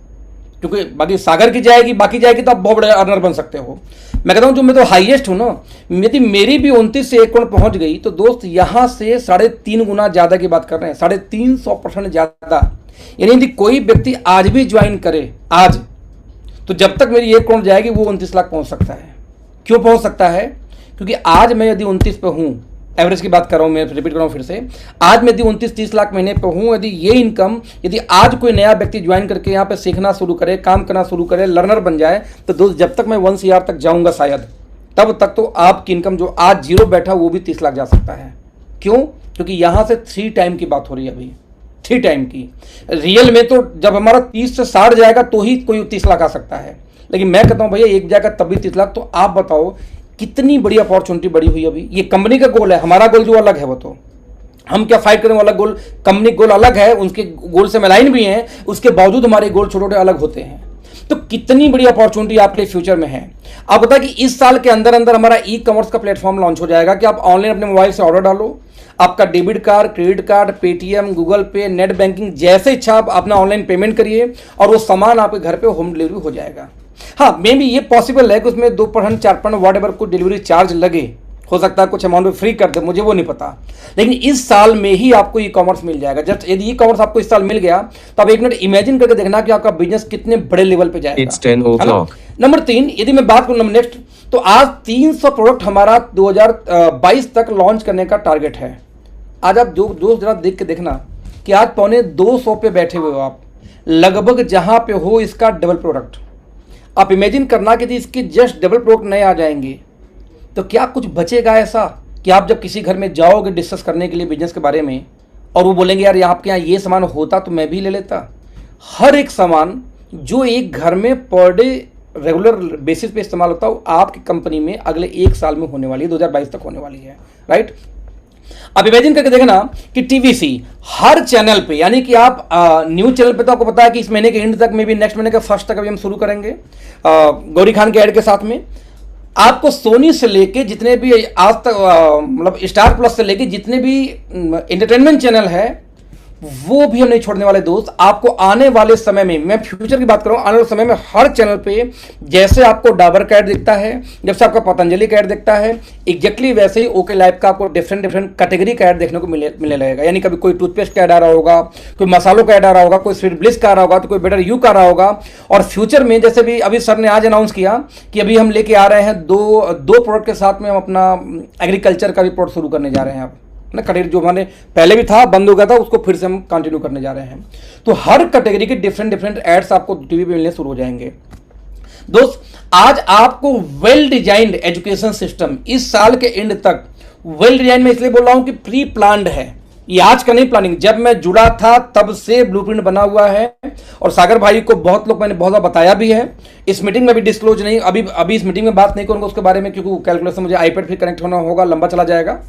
क्योंकि बाकी सागर की जाएगी, बाकी जाएगी तो आप बहुत बड़े अर्नर बन सकते हो। मैं कहता हूं जो मैं तो हाईएस्ट हूं ना, यदि मेरी भी 29 से 1 करोड़ पहुंच गई तो दोस्त यहां से 3.5 गुना ज्यादा की बात कर रहे हैं, 350% ज्यादा। यानी यदि कोई व्यक्ति आज भी ज्वाइन करे आज, तो जब तक मेरी 1 करोड़ जाएगी वो 29 लाख पहुंच सकता है। क्यों पहुंच सकता है? क्योंकि आज मैं यदि 29 पे हूं, एवरेज की बात कर रहा हूं, मैं रिपीट कर रहा हूं फिर से, आज मैं यदि 29-30 लाख महीने पे हूं, यदि ये इनकम, यदि आज कोई नया व्यक्ति ज्वाइन करके यहाँ पे सीखना शुरू करे, काम करना शुरू करे, लर्नर बन जाए, तो दोस्त जब तक मैं 1 CR तक जाऊंगा शायद, तब तक तो आपकी इनकम जो आज 0 बैठा वो भी 30 लाख जा सकता है। क्यों? क्योंकि यहां से 3 टाइम की बात हो रही है अभी, 3 टाइम की। रियल में तो जब हमारा 30 से 60 जाएगा तो ही कोई 30 लाख आ सकता है, लेकिन मैं कहता हूं भैया एक जाएगा तब भी 30 लाख। तो आप बताओ कितनी बड़ी अपॉर्चुनिटी बड़ी हुई अभी। ये कंपनी का गोल है, हमारा गोल जो अलग है, वो तो हम क्या फाइट करें, वो अलग गोल, कंपनी गोल अलग है, उनके गोल से अलाइन भी हैं, उसके बावजूद हमारे गोल छोटे छोटे अलग होते हैं। तो कितनी बड़ी अपॉर्चुनिटी आपके लिए फ्यूचर में है। आप बता कि इस साल के अंदर अंदर हमारा ई-कॉमर्स का प्लेटफॉर्म लॉन्च हो जाएगा कि आप ऑनलाइन अपने मोबाइल से ऑर्डर डालो, आपका debit card, credit card, Paytm, Google पे, नेट बैंकिंग, जैसे इच्छा आप अपना ऑनलाइन पेमेंट करिए और वो सामान आपके घर पे होम डिलीवरी हो जाएगा। हाँ, मे भी ये पॉसिबल है कि उसमें 2%, 4% वॉट एवर कुछ डिलीवरी चार्ज लगे, हो सकता है कुछ अमाउंट में फ्री कर दे, मुझे वो नहीं पता, लेकिन इस साल में ही आपको ई कॉमर्स मिल जाएगा। जस्ट यदि ई कॉमर्स आपको इस साल मिल गया तो आप 1 मिनट इमेजिन करके देखना कि आपका बिजनेस कितने बड़े लेवल पे जाएगा। नंबर 3, यदि मैं बात करूं नेक्स्ट, तो आज 300 प्रोडक्ट हमारा 2022 तक लॉन्च करने का टारगेट है। आज आप जो जरा देख के देखना कि आज 250 पे बैठे हुए हो आप, लगभग जहां पे हो इसका डबल प्रोडक्ट। आप इमेजिन करना कि इसके जस्ट डबल प्रोडक्ट नए आ जाएंगे तो क्या कुछ बचेगा ऐसा कि आप जब किसी घर में जाओगे डिस्कस करने के लिए बिजनेस के बारे में और वो बोलेंगे यार आपके यहाँ ये सामान होता तो मैं भी ले लेता। हर एक सामान जो एक घर में पर डे रेगुलर बेसिस पे इस्तेमाल होता है आपकी कंपनी में अगले 1 साल में होने वाली है, 2022 तक होने वाली है। राइट, आप इमेजिन करके देखना कि टीवीसी हर चैनल पे, यानी कि आप न्यूज चैनल पे तो आपको पता है कि इस महीने के एंड तक में भी, नेक्स्ट महीने के फर्स्ट तक अभी हम शुरू करेंगे गौरी खान के ऐड के साथ में। आपको सोनी से लेके जितने भी आज तक मतलब स्टार प्लस से लेके जितने भी एंटरटेनमेंट चैनल है वो भी हम नहीं छोड़ने वाले दोस्त। आपको आने वाले समय में, मैं फ्यूचर की बात कर रहा हूं, आने वाले समय में हर चैनल पे जैसे आपको डाबर का ऐड दिखता है, जैसे आपका पतंजलि का ऐड दिखता है, एग्जैक्टली वैसे ही ओके लाइफ का आपको डिफरेंट कैटेगरी का ऐड देखने को मिलने लगेगा। यानी कभी कोई टूथपेस्ट का ऐड आ रहा होगा, कोई मसालों का ऐड आ रहा होगा, कोई स्वीट ब्लिस का आ रहा होगा, तो कोई बेटर यू का आ रहा होगा। और फ्यूचर में जैसे भी अभी सर ने आज अनाउंस किया कि अभी हम लेके आ रहे हैं दो प्रोडक्ट के साथ में हम अपना एग्रीकल्चर का भी प्रोडक्ट शुरू करने जा रहे हैं। अब ना कैटेगरी जो हमारे पहले भी था बंद हो गया था उसको फिर से हम कंटिन्यू करने जा रहे हैं। तो हर कैटेगरी के डिफरेंट एड्स आपको टीवी पे मिलने शुरू हो जाएंगे। दोस्त आज आपको वेल डिजाइंड एजुकेशन सिस्टम इस साल के एंड तक, वेल डिजाइन में इसलिए बोल रहा हूं कि प्री प्लान्ड है, ये आज का नहीं प्लानिंग, जब मैं जुड़ा था तब से ब्लूप्रिंट बना हुआ है। और सागर भाई को बहुत लोग मैंने बहुत बार बताया भी है, इस मीटिंग में भी डिस्क्लोज नहीं, अभी इस मीटिंग में बात नहीं करूंगा उसके बारे में, क्योंकि कैलकुलेशन मुझे आईपैड फिर कनेक्ट होना होगा, लंबा चला जाएगा।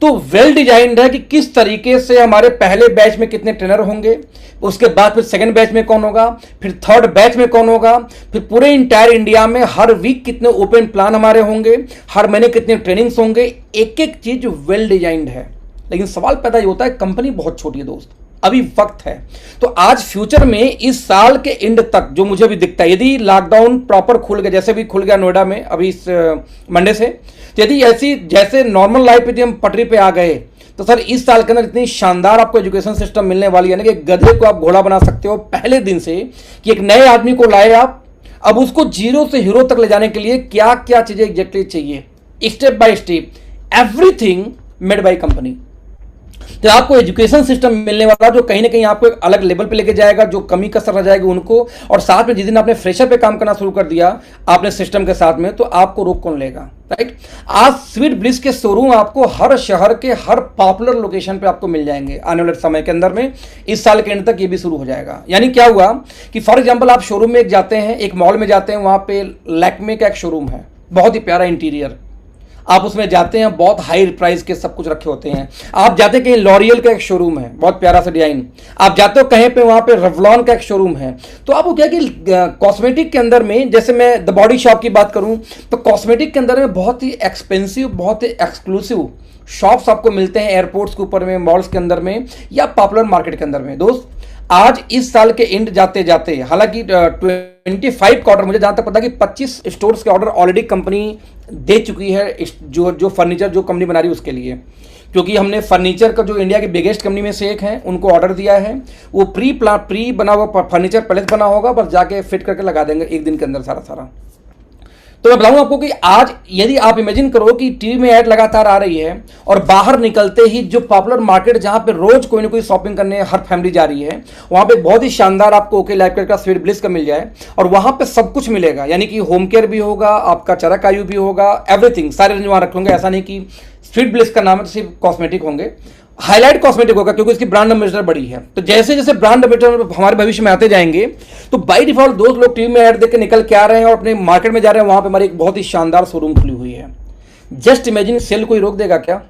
तो वेल डिजाइंड है कि किस तरीके से हमारे पहले बैच में कितने ट्रेनर होंगे, उसके बाद फिर सेकंड बैच में कौन होगा, फिर थर्ड बैच में कौन होगा, फिर पूरे इंटायर इंडिया में हर वीक कितने ओपन प्लान हमारे होंगे, हर महीने कितने ट्रेनिंग्स होंगे, एक एक चीज वेल डिजाइंड है। लेकिन सवाल पैदा ये होता है, कंपनी बहुत छोटी है दोस्त, अभी वक्त है। तो आज फ्यूचर में इस साल के एंड तक जो मुझे भी दिखता है, यदि लॉकडाउन प्रॉपर खुल गया, जैसे भी खुल गया नोएडा में अभी इस मंडे से, तो यदि ऐसी जैसे नॉर्मल लाइफ पे हम पटरी पे आ गए, तो सर इस साल के अंदर इतनी शानदार आपको एजुकेशन सिस्टम मिलने वाली है ना कि गधे को आप घोड़ा बना सकते हो पहले दिन से, कि एक नए आदमी को लाए आप, अब उसको जीरो से हीरो तक ले जाने के लिए क्या क्या चीजें एग्जैक्टली चाहिए, step by step, everything made by company. तो आपको एजुकेशन सिस्टम मिलने वाला जो कहीं ना कहीं आपको एक अलग लेवल पे लेके जाएगा, जो कमी कसर रह जाएगी उनको, और साथ में जिस दिन आपने फ्रेशर पे काम करना शुरू कर दिया आपने सिस्टम के साथ में, तो आपको रोक कौन लेगा, राइट। आज स्वीट ब्लिस के शोरूम आपको हर शहर के हर पॉपुलर लोकेशन पे आपको मिल जाएंगे आने वाले समय के अंदर में, इस साल के एंड तक ये भी शुरू हो जाएगा। यानी क्या हुआ कि फॉर एग्जाम्पल आप शोरूम में एक जाते हैं, एक मॉल में जाते हैं, वहां पे लैक्मे का एक शोरूम है, बहुत ही प्यारा इंटीरियर, आप उसमें जाते हैं, बहुत हाई प्राइस के सब कुछ रखे होते हैं। आप जाते हैं कहीं लॉरियल का एक शोरूम है, बहुत प्यारा सा डिजाइन, आप जाते हो कहीं पे वहां पे रेवलॉन का एक शोरूम है। तो आपको क्या कि कॉस्मेटिक के अंदर में, जैसे मैं द बॉडी शॉप की बात करूं, तो कॉस्मेटिक के अंदर में बहुत ही एक्सपेंसिव, बहुत ही एक्सक्लूसिव शॉप्स आपको मिलते हैं एयरपोर्ट्स के ऊपर में, मॉल्स के अंदर में, या पॉपुलर मार्केट के अंदर में। दोस्त आज इस साल के एंड जाते जाते, हालांकि 25 का ऑर्डर, मुझे जहां तक पता है कि 25 स्टोर्स के ऑर्डर ऑलरेडी कंपनी दे चुकी है, जो फर्नीचर जो कंपनी बना रही है उसके लिए, क्योंकि हमने फर्नीचर का जो इंडिया की बिगेस्ट कंपनी में से एक है उनको ऑर्डर दिया है। वो प्री बना हुआ फर्नीचर पहले बना होगा, बस जाके फिट करके लगा देंगे एक दिन के अंदर सारा। तो मैं बताऊं आपको कि आज यदि आप इमेजिन करो कि टीवी में ऐड लगातार आ रही है और बाहर निकलते ही जो पॉपुलर मार्केट जहां पे रोज कोई ना कोई शॉपिंग करने हर फैमिली जा रही है, वहां पे बहुत ही शानदार आपको ओके लाइफ केयर का स्वीट ब्लिस का मिल जाए, और वहां पे सब कुछ मिलेगा, यानी कि होम केयर भी होगा, आपका चरक आयु भी होगा, एवरीथिंग सारे रेंज वहां रखेंगे। ऐसा नहीं कि स्वीट ब्लिस का नाम है तो सिर्फ कॉस्मेटिक होंगे, हाईलाइट कॉस्मेटिक होगा, क्योंकि इसकी ब्रांड एम्बेसडर बड़ी है। तो जैसे जैसे ब्रांड एम्बेसडर हमारे भविष्य में आते जाएंगे, तो बाय डिफॉल्ट दोस्त लोग टीवी में ऐड देख के निकल के आ रहे हैं और अपने मार्केट में जा रहे हैं, वहां पे हमारी एक बहुत ही शानदार शोरूम खुली हुई है। जस्ट इमेजिन, सेल कोई रोक देगा क्या?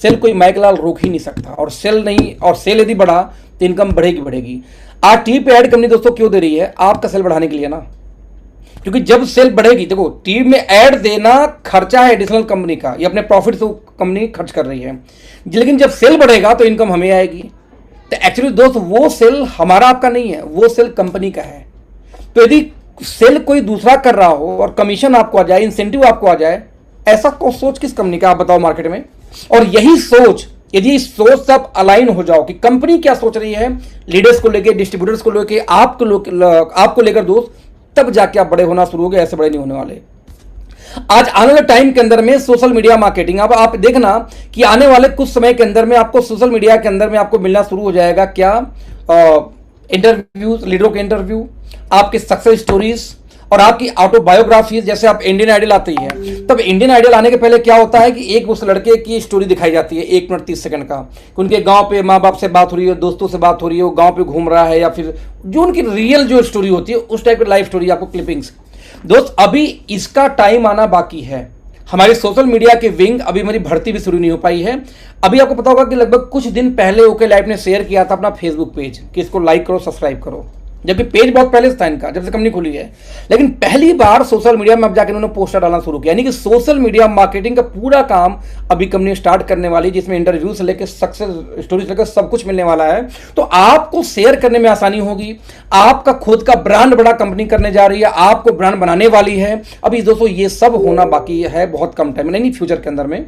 सेल कोई माइक लाल रोक ही नहीं सकता, और सेल यदि बढ़ा तो इनकम बढ़ेगी। आज टीवी पे ऐड कंपनी दोस्तों क्यों दे रही है? आपका सेल बढ़ाने के लिए ना, क्योंकि जब सेल बढ़ेगी, देखो टीवी में ऐड देना खर्चा है एडिशनल कंपनी का, ये अपने प्रॉफिट से कंपनी खर्च कर रही है, लेकिन जब सेल बढ़ेगा तो इनकम हमें आएगी। तो एक्चुअली दोस्त वो सेल हमारा आपका नहीं है, वो सेल कंपनी का है। तो यदि सेल कोई दूसरा कर रहा हो और कमीशन आपको आ जाए, इंसेंटिव आपको आ जाए, ऐसा सोच किस कंपनी का आप बताओ मार्केट में? और यही सोच, यदि इस सोच से आप अलाइन हो जाओ कि कंपनी क्या सोच रही है, लीडर्स को लेकर, डिस्ट्रीब्यूटर्स को लेकर, आपको लेकर दोस्त, तब जाके आप बड़े होना शुरू हो गए, ऐसे बड़े नहीं होने वाले। आज आने वाले टाइम के अंदर में सोशल मीडिया मार्केटिंग, अब आप देखना कि आने वाले कुछ समय के अंदर में आपको सोशल मीडिया के अंदर में आपको मिलना शुरू हो जाएगा क्या, इंटरव्यूज, लीडरों के इंटरव्यू, आपके सक्सेस स्टोरीज और आपकी ऑटोबायोग्राफीज। जैसे आप इंडियन आइडल आती है, तब इंडियन आइडल आने के पहले क्या होता है कि एक उस लड़के की स्टोरी दिखाई जाती है 1 मिनट 30 सेकंड का, उनके गांव पे माँ बाप से बात हो रही है, दोस्तों से बात हो रही है, वो गांव पे घूम रहा है, या फिर जो उनकी रियल जो स्टोरी होती है उस टाइप की लाइफ स्टोरी आपको क्लिपिंग्स। दोस्त अभी इसका टाइम आना बाकी है। हमारी सोशल मीडिया के विंग अभी हमारी भर्ती भी शुरू नहीं हो पाई है। अभी आपको पता होगा कि लगभग कुछ दिन पहले ओके लाइफ ने शेयर किया था अपना फेसबुक पेज कि इसको लाइक करो, सब्सक्राइब करो, जबकि पेज बहुत पहले से था इनका, जब से कंपनी खुली है। लेकिन पहली बार सोशल मीडिया में अब जाकर उन्होंने पोस्टर डालना शुरू किया, यानी कि सोशल मीडिया मार्केटिंग का पूरा काम अभी कंपनी स्टार्ट करने वाली, जिसमें इंटरव्यू से लेकर सक्सेस स्टोरी से लेकर सब कुछ मिलने वाला है। तो आपको शेयर करने में आसानी होगी, आपका खुद का ब्रांड बड़ा कंपनी करने जा रही है, आपको ब्रांड बनाने वाली है। अभी दोस्तों ये सब होना बाकी है, बहुत कम टाइम, नहीं फ्यूचर के अंदर में।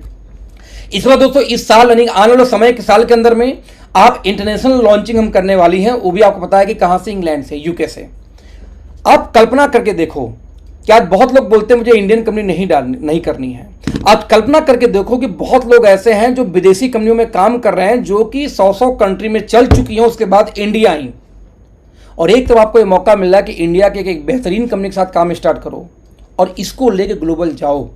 इस बार दोस्तों इस साल यानी आने वाले समय के साल के अंदर में आप इंटरनेशनल लॉन्चिंग हम करने वाली हैं, वो भी आपको पता है कि कहां से, इंग्लैंड से, यूके से। आप कल्पना करके देखो कि आज बहुत लोग बोलते हैं मुझे इंडियन कंपनी नहीं करनी है। आप कल्पना करके देखो कि बहुत लोग ऐसे हैं जो विदेशी कंपनियों में काम कर रहे हैं, जो कि 100 कंट्री में चल चुकी हैं, उसके बाद इंडिया आई और एक तो आपको ये मौका मिल रहा है कि इंडिया के एक बेहतरीन कंपनी के साथ काम स्टार्ट करो और इसको लेके ग्लोबल जाओ।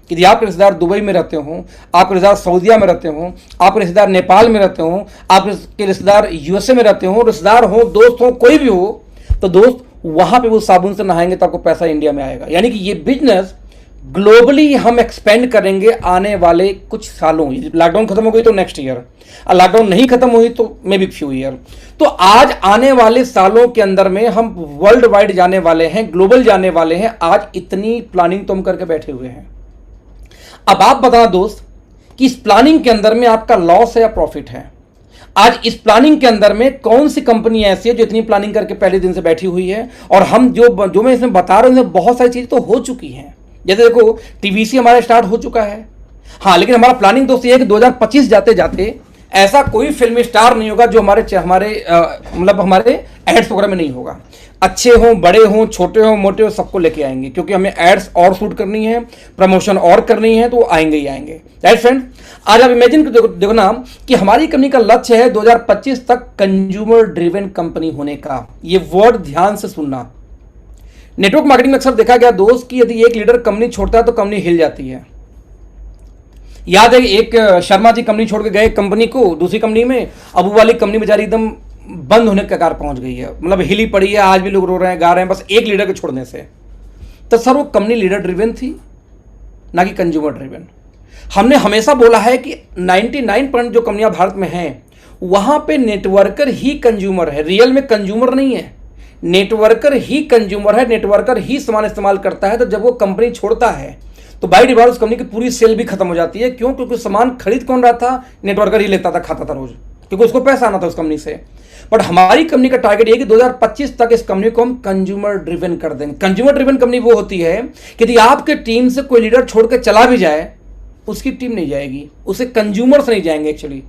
यदि आपके रिश्तेदार दुबई में रहते हों, आपके रिश्तेदार सऊदीया में रहते हों, आपके रिश्तेदार नेपाल में रहते हों, आपके रिश्तेदार यूएसए में रहते हों, रिश्तेदार हो, दोस्त हो, कोई भी हो, तो दोस्त वहाँ पे वो साबुन से नहाएंगे तो आपको पैसा इंडिया में आएगा। यानी कि ये बिजनेस ग्लोबली हम एक्सपेंड करेंगे आने वाले कुछ सालों। लॉकडाउन खत्म हो गई तो नेक्स्ट ईयर, और लॉकडाउन नहीं खत्म हुई तो मे बी फ्यू ईयर। तो आज आने वाले सालों के अंदर में हम वर्ल्ड वाइड जाने वाले हैं, ग्लोबल जाने वाले हैं। आज इतनी प्लानिंग तो हम करके बैठे हुए हैं। अब आप बताना दोस्त कि इस प्लानिंग के अंदर में आपका लॉस है या प्रॉफिट है। आज इस प्लानिंग के अंदर में कौन सी कंपनी ऐसी है जो इतनी प्लानिंग करके पहले दिन से बैठी हुई है। और हम जो मैं इसमें बता रहा हूं, बहुत सारी चीजें तो हो चुकी हैं। जैसे देखो, टीवीसी हमारा स्टार्ट हो चुका है, हाँ, लेकिन हमारा प्लानिंग दोस्त ये है कि 2025 जाते जाते ऐसा कोई फिल्म स्टार नहीं होगा जो हमारे एड्स वगैरह में नहीं होगा। अच्छे हों, बड़े हों, छोटे हों, मोटे हों, सबको लेके आएंगे, क्योंकि हमें एड्स और शूट करनी है, प्रमोशन और करनी है, तो वो आएंगे ही आएंगे। राइट फ्रेंड, आज आप इमेजिन देखो ना कि हमारी कंपनी का लक्ष्य है 2025 तक कंज्यूमर ड्रिवन कंपनी होने का। ये वर्ड ध्यान से सुनना। नेटवर्क मार्केटिंग में अक्सर देखा गया दोस्त कि यदि एक लीडर कंपनी छोड़ता है तो कंपनी हिल जाती है। याद है एक शर्मा जी कंपनी छोड़ के गए कंपनी को, दूसरी कंपनी में, अब वो वाली कंपनी बेचारी एकदम बंद होने के कगार पहुंच गई है, मतलब हिली पड़ी है। आज भी लोग रो रहे हैं, गा रहे हैं, बस एक लीडर के छोड़ने से। तो सर वो कंपनी लीडर ड्रिवन थी, ना कि कंज्यूमर ड्रिवन। हमने हमेशा बोला है कि 99% जो कंपनियां भारत में हैं वहां पे नेटवर्कर ही कंज्यूमर है, रियल में कंज्यूमर नहीं है। नेटवर्कर ही कंज्यूमर है, नेटवर्कर ही सामान इस्तेमाल करता है। तो जब वो कंपनी छोड़ता है तो बाई डिफॉल्ट उस कंपनी की पूरी सेल भी खत्म हो जाती है। क्यों? क्योंकि सामान खरीद कौन रहा था? नेटवर्कर ही लेता था, खाता था रोज, क्योंकि उसको पैसा आना था उस कंपनी से। बट हमारी कंपनी का टारगेट ये कि 2025 तक इस कंपनी को हम कंज्यूमर ड्रिवन कर देंगे। कंज्यूमर ड्रिवन कंपनी वो होती है कि यदि आपके टीम से कोई लीडर छोड़ के चला भी जाए, उसकी टीम नहीं जाएगी, उसे कंज्यूमर्स नहीं जाएंगे एक्चुअली।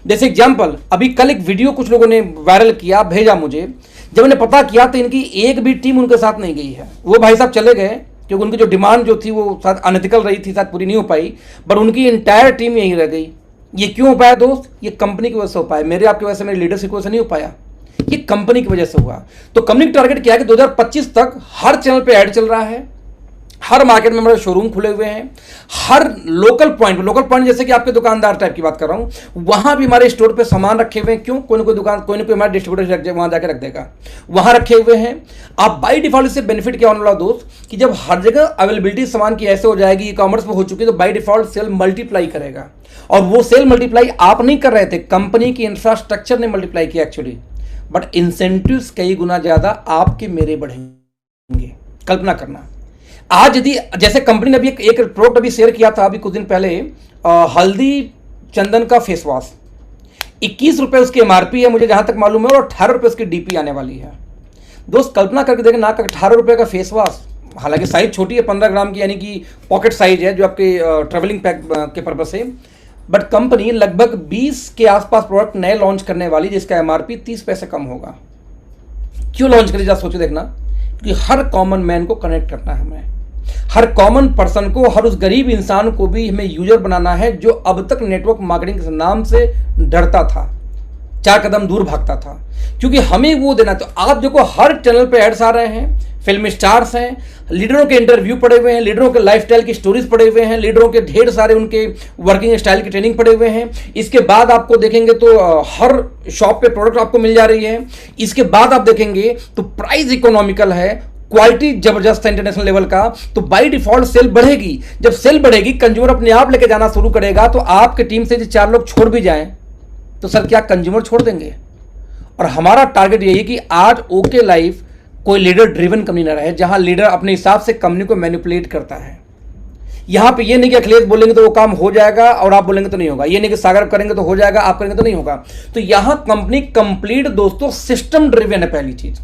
जैसे एग्जांपल, अभी कल एक वीडियो कुछ लोगों ने वायरल किया, भेजा मुझे। जब मैंने पता किया तो इनकी एक भी टीम उनके साथ नहीं गई है। वो भाई साहब चले गए क्योंकि उनकी जो डिमांड जो थी वो शायद अनएथिकल रही थी, शायद पूरी नहीं हो पाई, बट उनकी इंटायर टीम यहीं रह गई। ये क्यों हो पाया दोस्त? ये कंपनी की वजह से हो पाया, मेरे आपकी वजह से, मेरी लीडरशिप की वजह से नहीं हो पाया, ये कंपनी की वजह से हुआ। तो कंपनी का टारगेट क्या है कि 2025 तक हर चैनल पे ऐड चल रहा है, हर मार्केट में हमारे शोरूम खुले हुए हैं, हर लोकल पॉइंट जैसे कि आपके दुकानदार टाइप की बात कर रहा हूं, वहां भी हमारे स्टोर पे सामान रखे हुए हैं। क्यों? कोई ना कोई दुकान, कोई ना कोई हमारा डिस्ट्रीब्यूटर वहां जाकर रख देगा, वहां रखे हुए हैं। आप बाई डिफॉल्ट इससे बेनिफिट क्या होने वाला दोस्त कि जब हर जगह अवेलेबिलिटी सामान की ऐसे हो जाएगी, ई कॉमर्स में हो चुकी है, तो बाई डिफॉल्ट सेल मल्टीप्लाई करेगा। और वो सेल मल्टीप्लाई आप नहीं कर रहे थे, कंपनी की इंफ्रास्ट्रक्चर ने मल्टीप्लाई किया एक्चुअली, बट इंसेंटिव्स कई गुना ज्यादा आपके मेरे बढ़ेंगे। कल्पना करना, आज यदि जैसे कंपनी ने अभी एक प्रोडक्ट अभी शेयर किया था अभी कुछ दिन पहले, हल्दी चंदन का फेस वॉश, 21 रुपए उसकी एमआरपी है मुझे जहां तक मालूम है, और 18 रुपए उसकी डीपी आने वाली है। दोस्त कल्पना करके देखें ना, 18 रुपए का फेस वॉश, हालांकि साइज छोटी है 15 ग्राम की, यानी कि पॉकेट साइज है जो आपके ट्रेवलिंग पैक के पर्पज से, बट कंपनी लगभग 20 के आसपास प्रोडक्ट नए लॉन्च करने वाली जिसका एमआरपी 30 पैसे कम होगा। क्यों लॉन्च करी, जरा सोचो देखना, कि हर कॉमन मैन को कनेक्ट करना है हमें, हर कॉमन पर्सन को, हर उस गरीब इंसान को भी हमें यूजर बनाना है जो अब तक नेटवर्क मार्केटिंग के नाम से डरता था, 4 कदम दूर भागता था, क्योंकि हमें वो देना। तो आप देखो हर चैनल पे एड्स आ रहे हैं, फिल्म स्टार्स हैं, लीडरों के इंटरव्यू पड़े हुए हैं, लीडरों के लाइफस्टाइल की स्टोरीज पड़े हुए हैं, लीडरों के ढेर सारे उनके वर्किंग स्टाइल की ट्रेनिंग पड़े हुए हैं। इसके बाद आपको देखेंगे तो हर शॉप पे प्रोडक्ट आपको मिल जा रही है। इसके बाद आप देखेंगे तो प्राइस इकोनॉमिकल है, क्वालिटी जबरदस्त है इंटरनेशनल लेवल का। तो बाय डिफॉल्ट सेल बढ़ेगी। जब सेल बढ़ेगी, कंज्यूमर अपने आप लेके जाना शुरू करेगा। तो आपके टीम से जो 4 लोग छोड़ भी जाएं तो सर क्या कंज्यूमर छोड़ देंगे? और हमारा टारगेट यही है कि आज ओके लाइफ कोई लीडर ड्रिवन कंपनी ना रहे, जहां लीडर अपने हिसाब से कंपनी को मैनिपुलेट करता है। यहां पे ये नहीं कि अखिलेश बोलेंगे तो वो काम हो जाएगा और आप बोलेंगे तो नहीं होगा, ये नहीं कि सागर करेंगे तो हो जाएगा, आप करेंगे तो नहीं होगा। तो यहां कंपनी कंप्लीट दोस्तों सिस्टम ड्रिवन है पहली चीज।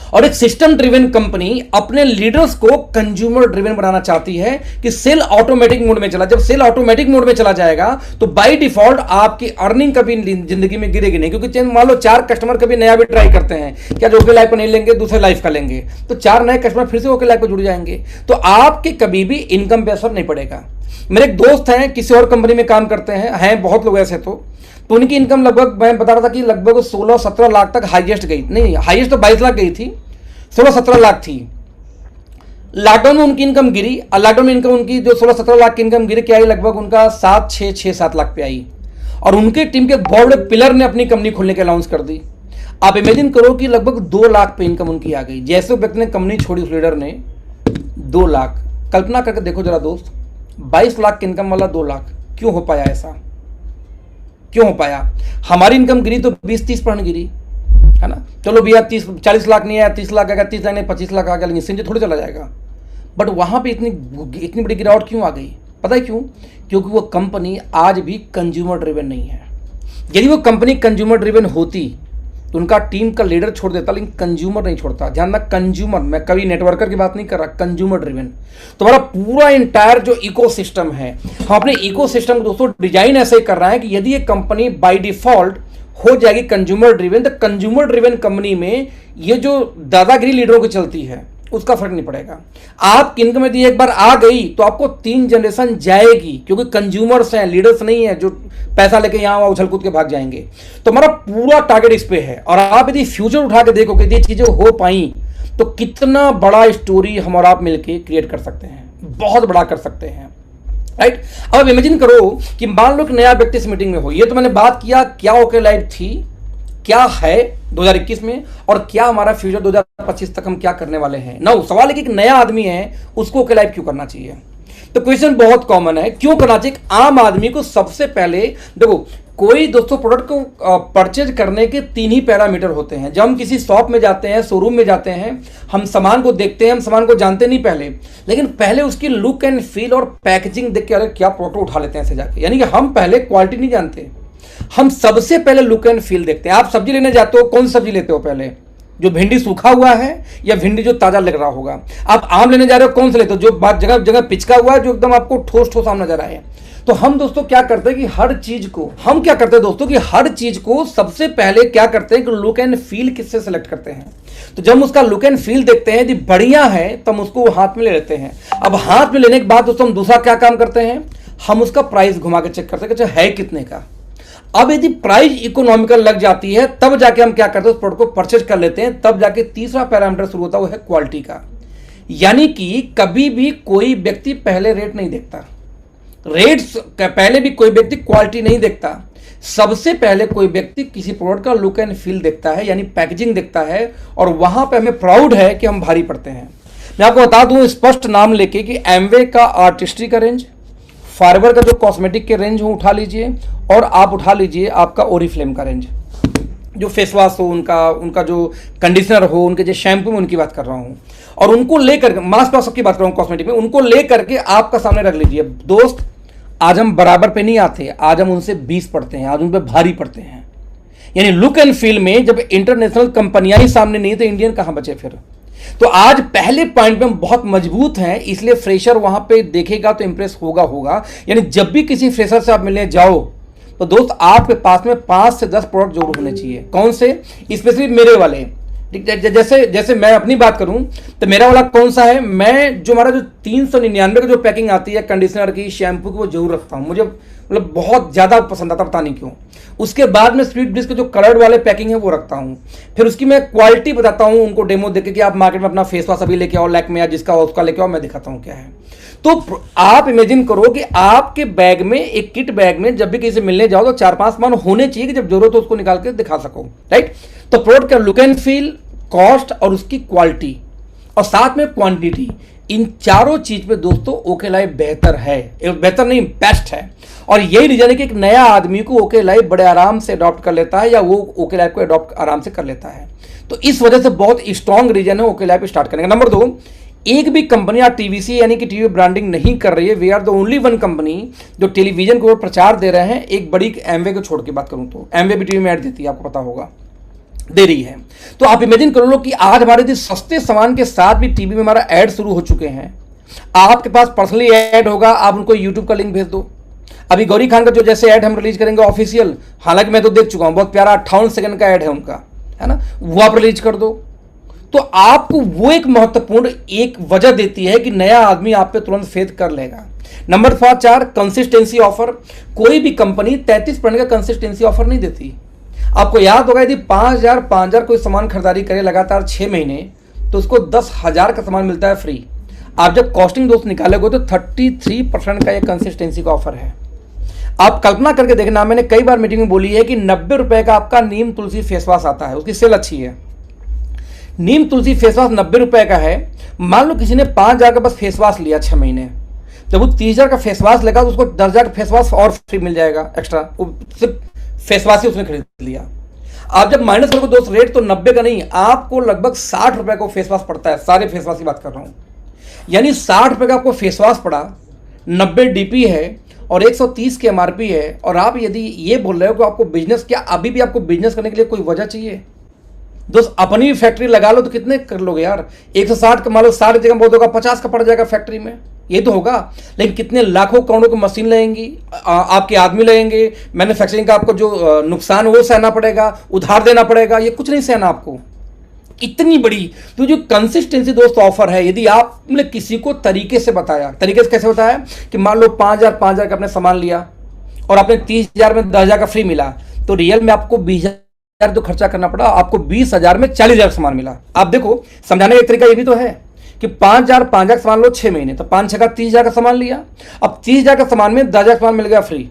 और एक सिस्टम ड्रिवन कंपनी अपने लीडर्स को कंज्यूमर ड्रिवन बनाना चाहती है कि सेल ऑटोमेटिक मोड में चला। जब सेल ऑटोमेटिक मोड में चला जाएगा तो बाय डिफॉल्ट आपकी अर्निंग कभी जिंदगी में गिरेगी नहीं, क्योंकि मान लो 4 कस्टमर कभी नया भी ट्राई करते हैं, क्या जो ओके लाइफ का नहीं लेंगे दूसरे लाइफ का लेंगे, तो 4 नए कस्टमर फिर से ओके लाइफ पर जुड़ जाएंगे। तो आपके कभी भी इनकम पे असर नहीं पड़ेगा। मेरे एक दोस्त हैं, किसी और कंपनी में काम करते हैं बहुत लोग ऐसे। तो उनकी इनकम लगभग, मैं बता रहा था कि लगभग 16-17 लाख तक हाईएस्ट गई, नहीं हाईएस्ट तो 22 लाख गई थी, 16-17 लाख थी। लॉकडाउन में उनकी इनकम गिरी, लॉकडाउन में इनकम उनकी जो 16-17 लाख की इनकम गिरी, क्या आई, लगभग उनका 6-7 लाख पे आई। और उनके टीम के बहुत बड़े पिलर ने अपनी कंपनी खोलने के अनाउंस कर दी। आप इमेजिन करो कि लगभग 2 लाख पे इनकम उनकी आ गई। जैसे व्यक्ति ने कंपनी छोड़ी, उस लीडर ने 2 लाख, कल्पना करके देखो जरा दोस्त, 22 लाख की इनकम वाला 2 लाख, क्यों हो पाया ऐसा, क्यों हो पाया? हमारी इनकम गिरी तो 20-30% गिरी, है ना। चलो भैया 30-40 लाख नहीं आया, 30 लाख आ गया, 30 लाख नहीं 25 लाख आ गया, लेकिन इससे थोड़ी चला जाएगा। बट वहां पे इतनी बड़ी गिरावट क्यों आ गई? पता है क्यों? क्योंकि वो कंपनी आज भी कंज्यूमर ड्रिवन नहीं है। यदि वो कंपनी कंज्यूमर ड्रिवन होती तो उनका टीम का लीडर छोड़ देता, लेकिन कंज्यूमर नहीं छोड़ता। ध्यान रखना, कंज्यूमर, मैं कभी नेटवर्कर की बात नहीं कर रहा, कंज्यूमर ड्रिवन। तुम्हारा पूरा इंटायर जो इकोसिस्टम है, हम अपने इकोसिस्टम को दोस्तों डिजाइन ऐसे कर रहे हैं कि यदि ये कंपनी बाय डिफॉल्ट हो जाएगी कंज्यूमर ड्रिवन, तो कंज्यूमर ड्रिवन कंपनी में ये जो दादागिरी लीडरों की चलती है उसका फर्क नहीं पड़ेगा। आपकी इनकम यदि एक बार आ गई तो आपको 3 जनरेशन जाएगी, क्योंकि कंज्यूमर्स हैं, लीडर्स नहीं है जो पैसा लेके यहां उछल कूद के भाग जाएंगे। तो हमारा पूरा टारगेट इस पे है। और आप यदि फ्यूचर उठा के देखो कि ये चीजें हो पाई तो कितना बड़ा स्टोरी हम और आप मिलकर क्रिएट कर सकते हैं, बहुत बड़ा कर सकते हैं, राइट। अब इमेजिन करो कि मान लो कि नया व्यक्ति इस मीटिंग में हो। ये तो मैंने बात किया क्या ओके लाइफ थी, क्या है 2021 में, और क्या हमारा फ्यूचर 2025 तक हम क्या करने वाले हैं। ना सवाल है कि एक नया आदमी है उसको ओके लाइफ क्यों करना चाहिए? तो क्वेश्चन बहुत कॉमन है, क्यों करना चाहिए? आम आदमी को सबसे पहले देखो, कोई दोस्तों प्रोडक्ट को परचेज करने के 3 ही पैरामीटर होते हैं। जब हम किसी शॉप में जाते हैं, शोरूम में जाते हैं, हम सामान को देखते हैं, हम सामान को जानते नहीं पहले, लेकिन पहले उसकी लुक एंड फील और पैकेजिंग देख के अरे क्या प्रोडक्ट उठा लेते हैं ऐसे जाके। यानी कि हम पहले क्वालिटी नहीं जानते, हम सबसे पहले लुक एंड फील देखते हैं। आप सब्जी लेने जाते हो, कौन सी सब्जी लेते हो पहले? जो भिंडी सूखा हुआ है या भिंडी जो ताजा लग रहा होगा? आप आम लेने जा रहे हो, कौन सा लेते हो? जो जगह जगह पिचका हुआ है, जो एकदम आपको ठोस ठोस आम नजर आए। तो हम दोस्तों क्या करते हैं कि हर चीज को, हम क्या करते हैं दोस्तों कि हर चीज को सबसे पहले क्या करते हैं कि लुक एंड फील किससे सेलेक्ट करते हैं। तो जब हम उसका लुक एंड फील देखते हैं, यदि बढ़िया है तब उसको हाथ में ले लेते हैं। अब हाथ में लेने के बाद दोस्तों हम दूसरा क्या काम करते हैं, हम उसका प्राइस घुमा के चेक करते हैं कि अच्छा है कितने का। अब यदि प्राइस इकोनॉमिकल लग जाती है तब जाके हम क्या करते हैं, उस प्रोडक्ट को परचेज कर लेते हैं। तब जाके तीसरा पैरामीटर शुरू होता है, वो है क्वालिटी का। यानी कि कभी भी कोई व्यक्ति पहले रेट नहीं देखता, रेट्स पहले भी कोई व्यक्ति क्वालिटी नहीं देखता। सबसे पहले कोई व्यक्ति किसी प्रोडक्ट का लुक एंड फील देखता है, यानी पैकेजिंग देखता है, और वहां पे हमें प्राउड है कि हम भारी पड़ते हैं। मैं आपको बता दूं स्पष्ट नाम लेके कि एमवे का आर्टिस्ट्री का रेंज, फाइबर का जो कॉस्मेटिक के रेंज हो उठा लीजिए, और आप उठा लीजिए आपका ओरिफ्लेम का रेंज, जो फेस वॉश हो, उनका जो कंडीशनर हो, उनके जो शैम्पू में उनकी बात कर रहा हूं, और उनको लेकर मास्क वॉश की बात कर रहा हूं कॉस्मेटिक में, उनको लेकर के आपका सामने रख लीजिए। दोस्त आज हम बराबर पे नहीं आते, आज हम उनसे 20 पड़ते हैं, आज उन पे भारी पड़ते हैं। यानी लुक एंड फील में जब इंटरनेशनल कंपनियां ही सामने नहीं तो इंडियन कहां बचे फिर। तो आज पहले पॉइंट पे हम बहुत मजबूत हैं, इसलिए फ्रेशर वहां पे देखेगा तो इंप्रेस होगा। यानी जब भी किसी फ्रेशर से आप मिलने जाओ तो दोस्त आपके पास में 5 से 10 प्रोडक्ट जरूर होने चाहिए। कौन से? स्पेशली मेरे वाले, जैसे मैं अपनी बात करूं तो मेरा वाला कौन सा है, मैं जो हमारा जो 399 का जो पैकिंग आती है कंडीशनर की, शैम्पू की, वो जरूर रखता हूं। मुझे मतलब बहुत ज्यादा पसंद आता, पता नहीं क्यों। उसके बाद में स्वीट ब्लिस के जो कलर्ड वाले पैकिंग है वो रखता हूं। फिर उसकी मैं क्वालिटी बताता हूं उनको, डेमो देके कि आप मार्केट में अपना फेस वॉश अभी लेके आओ, लैक्मे या जिसका हो उसका लेके आओ, मैं दिखाता हूं क्या है। तो आप इमेजिन करो कि आपके बैग में, एक किट बैग में जब भी किसी से मिलने जाओ तो 4-5 सामान होने चाहिए कि जब जरूरत हो उसको निकाल के दिखा सको, राइट। तो प्रोडक्ट का लुक एंड फील, कॉस्ट और उसकी क्वालिटी, और साथ में क्वांटिटी, इन चारों चीज पे दोस्तों ओके लाइफ बेहतर है, बेहतर नहीं बेस्ट है। और यही रीजन है कि एक नया आदमी को ओके लाइफ बड़े आराम से अडॉप्ट कर लेता है, या वो ओके लाइफ को अडॉप्ट आराम से कर लेता है। तो इस वजह से बहुत स्ट्रॉन्ग रीजन है ओके लाइफ स्टार्ट करने का। नंबर 2, एक भी कंपनी या टीवीसी यानी कि टीवी ब्रांडिंग नहीं कर रही है। We are the only one company जो टेलीविजन को प्रचार दे रहे हैं। एक बड़ी एमवे को छोड़ के बात करूं तो एमवे भी टीवी में ऐड देती है, आपको पता होगा, दे रही है। तो आप इमेजिन कर लो कि आज हमारे सस्ते सामान के साथ भी टीवी में हमारा ऐड शुरू हो चुके हैं। आपके पास पर्सनली ऐड होगा, आप उनको यूट्यूब का लिंक भेज दो। अभी गौरी खान का जो जैसे ऐड हम रिलीज करेंगे ऑफिशियल, हालांकि मैं तो देख चुका हूं, बहुत प्यारा 58 सेकंड का ऐड है उनका, है ना, वो आप रिलीज कर दो। तो आपको वो एक महत्वपूर्ण एक वजह देती है कि नया आदमी आप पे तुरंत फेथ कर लेगा। Number 4, consistency offer. कोई भी कंपनी 33% का कंसिस्टेंसी ऑफर नहीं देती। आपको याद होगा, यदि 5,000 कोई सामान खरीदारी करे लगातार 6 महीने, तो उसको 10,000 का सामान मिलता है फ्री। आप जब कॉस्टिंग दोस्त निकालोगे तो 33% का ये कंसिस्टेंसी का ऑफर है। आप कल्पना करके देखना, मैंने कई बार मीटिंग में बोली है कि 90 रुपए का आपका नीम तुलसी फेस वॉश आता है, उसकी सेल अच्छी है। नीम तुलसी फेस वॉश 90 रुपए का है। मान लो किसी ने 5,000 का बस फेस वॉश लिया 6 महीने, जब वो 30,000 का फेस वॉश लेगा तो उसको 10,000 का फेस वॉश और फ्री मिल जाएगा एक्स्ट्रा। सिर्फ फेस वॉश ही उसने खरीद लिया। आप जब माइनस करोगे दोस्त रेट, तो 90 का नहीं, आपको लगभग 60 रुपए को फेस वॉश पड़ता है। सारे फेस वॉश की बात कर रहा हूं, यानी 60 रुपए का आपको फेस वॉश पड़ा, 90 डीपी है और 130 की एमआरपी है। और आप यदि ये बोल रहे हो कि आपको बिजनेस, क्या अभी भी आपको बिजनेस करने के लिए कोई वजह चाहिए? दोस्त अपनी भी फैक्ट्री लगा लो तो कितने कर लोगे यार? 160 का मान लो, 60 जगह बहुत होगा, 50 का पड़ जाएगा फैक्ट्री में, ये तो होगा। लेकिन कितने लाखों करोड़ों की मशीन लगेंगी, आपके आदमी लगेंगे, मैन्युफैक्चरिंग का आपको जो नुकसान वो सहना पड़ेगा, उधार देना पड़ेगा, ये कुछ नहीं सहना आपको, इतनी बड़ी। तो जो कंसिस्टेंसी दोस्त ऑफर है, यदि आपने किसी को तरीके से बताया, तरीके से कैसे बताया कि मान लो 5,000 का आपने सामान लिया और आपने 30,000 में 10,000 का फ्री मिला, तो रियल में आपको 20,000 जो खर्चा करना पड़ा, आपको 20,000 में 40,000 का सामान मिला। आप देखो, समझाने का एक तरीका ये भी तो है कि 5,000 का सामान लो 6 महीने, तो 5 का 30,000 का सामान लिया, अब 30,000 का सामान में 10,000 का सामान मिल गया फ्री।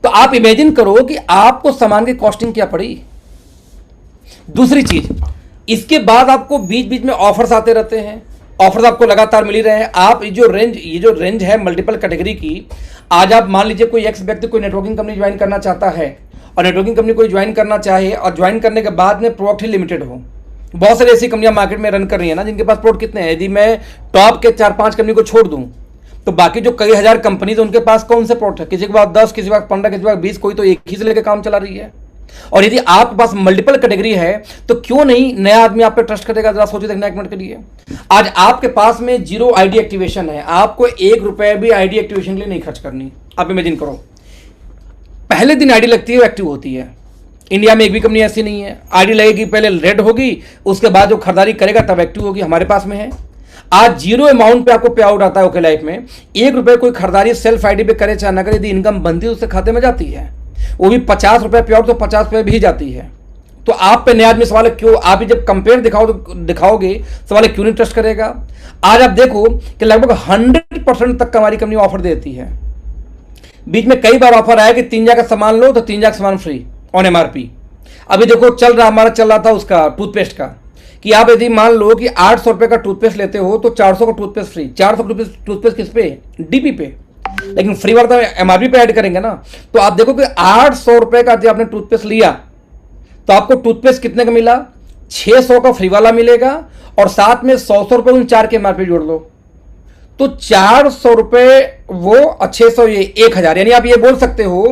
तो आप इमेजिन करो कि आपको सामान की कॉस्टिंग क्या पड़ी। दूसरी चीज, इसके बाद आपको बीच बीच में ऑफर्स आते रहते हैं, ऑफर्स आपको लगातार मिल ही रहे हैं। आप ये जो रेंज है मल्टीपल कैटेगरी की, आज आप मान लीजिए कोई एक्स व्यक्ति कोई नेटवर्किंग कंपनी ज्वाइन करना चाहता है, और नेटवर्किंग कंपनी कोई ज्वाइन करना चाहे और ज्वाइन करने के बाद में प्रोडक्ट ही लिमिटेड हो। बहुत सारी ऐसी कंपनियां मार्केट में रन कर रही है ना, जिनके पास प्रोडक्ट कितने हैं। यदि मैं टॉप के 4-5 कंपनी को छोड़ दूं, तो बाकी जो कई हजार कंपनी उनके पास कौन से प्रोडक्ट है? किसी के पास 10, किसी के पास 15, किसी के पास 20, कोई तो एक ही से लेकर काम चला रही है। और यदि आपके पास मल्टीपल कैटेगरी है, तो क्यों नहीं नया आदमी आप पे ट्रस्ट करेगा? जरा सोचिए देखना एक मिनट के लिए। आज आपके पास में 0 आईडी एक्टिवेशन है, आपको 1 रुपए भी आईडी एक्टिवेशन के लिए नहीं खर्च करनी। आप इमेजिन करो, पहले दिन आईडी लगती है, एक्टिव होती है। इंडिया में एक भी कंपनी ऐसी नहीं है। आईडी लगेगी, पहले रेड होगी, उसके बाद जो खरीदारी करेगा तब एक्टिव होगी। हमारे पास में है, आज 0 अमाउंट पे आपको पे आउट आता है ओके लाइफ में। 1 रुपए कोई खरीदारी सेल्फ आईडी पे करे चाहे ना करे, यदि इनकम बनती है उससे खाते में जाती है, वो भी 50 रुपए पे आउट, तो 50 रुपए भी जाती है। तो आप पे नया आदमी सवाल है क्यों? आप ही जब कंपेयर दिखाओगे सवाल है क्यों नहीं ट्रस्ट करेगा? आज आप देखो कि लगभग 100% तक हमारी कंपनी ऑफर देती है। बीच में कई बार ऑफर आया कि 3,000 का सामान लो तो 3,000 का सामान फ्री ऑन एमआरपी। अभी देखो हमारा चल रहा था उसका टूथपेस्ट का, कि आप यदि मान लो कि 800 रुपए का टूथपेस्ट लेते हो तो 400 का टूथपेस्ट फ्री। 400 का टूथपेस्ट किस पे? डीपी पे। लेकिन फ्री वाला तो एमआरपी पे ऐड करेंगे ना। तो आप देखो कि 800 रुपए का जब आपने टूथपेस्ट लिया तो आपको टूथपेस्ट कितने का मिला? 600 का फ्री वाला मिलेगा, और साथ में 100 रुपए उन 4 के एमआरपी जोड़ लो, तो 400 रुपए वो 600, ये 1,000। यानी आप ये बोल सकते हो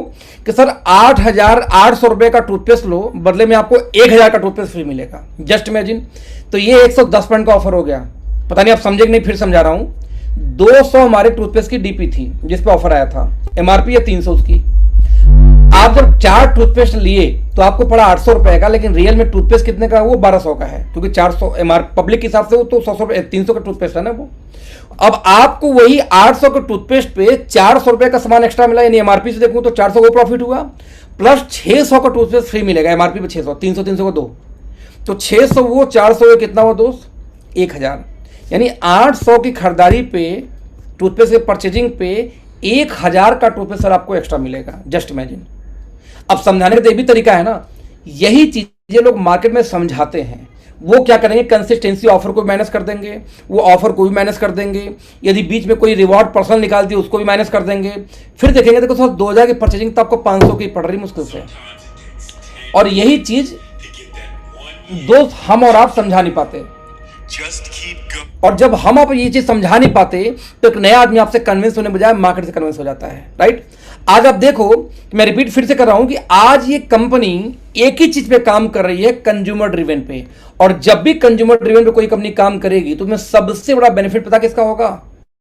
कि सर 8,800 रुपए का टूथपेस्ट लो, बदले में आपको 1,000 का टूथपेस्ट फ्री मिलेगा। Just imagine. तो ये 110 पॉइंट का ऑफर हो गया। पता नहीं आप समझे कि नहीं, फिर समझा रहा हूं। 200 हमारे टूथपेस्ट की डीपी थी जिस पे ऑफर आया था, एमआरपी है 300 उसकी। आप जब 4 टूथपेस्ट लिए तो आपको पड़ा 800 रुपए का, लेकिन रियल में टूथपेस्ट कितने का? वो 1200 का है, क्योंकि 400 एमआरपी पब्लिक के हिसाब से वो तो 100 रुपए 300 का टूथपेस्ट है ना वो। अब आपको वही 800 के टूथपेस्ट पे 400 रुपए का सामान एक्स्ट्रा मिला, यानी एमआरपी से देखूं तो 400 को प्रॉफिट हुआ, प्लस 600 का टूथपेस्ट फ्री मिलेगा। एमआरपी पे 600, 300 को 2, तो 600 वो 400 कितना हुआ दोस्त? 1,000। यानी 800 की खरीदारी पे टूथपेस्ट के परचेजिंग पे 1,000 का टूथपेस्ट सर आपको एक्स्ट्रा मिलेगा। Just imagine. अब समझाने का तो ये भी तरीका है ना। यही चीजें लोग मार्केट में समझाते हैं। वो क्या करेंगे? कंसिस्टेंसी ऑफर को मैनेज कर देंगे, वो ऑफर को भी मैनेज कर देंगे। यदि बीच में कोई रिवॉर्ड पर्सनल निकाल दी उसको भी मैनेज कर देंगे। फिर देखेंगे देखो सर 2,000 की परचेजिंग तो आपको 500 की पड़ रही मुश्किल से। और यही चीज दोस्त हम और आप समझा नहीं पाते। और जब हम आप ये चीज समझा नहीं पाते तो एक नया आदमी आपसे कन्विंस होने बजाय मार्केट से कन्विंस हो जाता है। राइट। आज आप देखो, मैं रिपीट फिर से कर रहा हूं कि आज ये कंपनी एक ही चीज पे काम कर रही है, कंज्यूमर ड्रिवन पे। और जब भी कंज्यूमर ड्रिवन पे कोई कंपनी काम करेगी तो उसमें सबसे बड़ा बेनिफिट पता किसका होगा?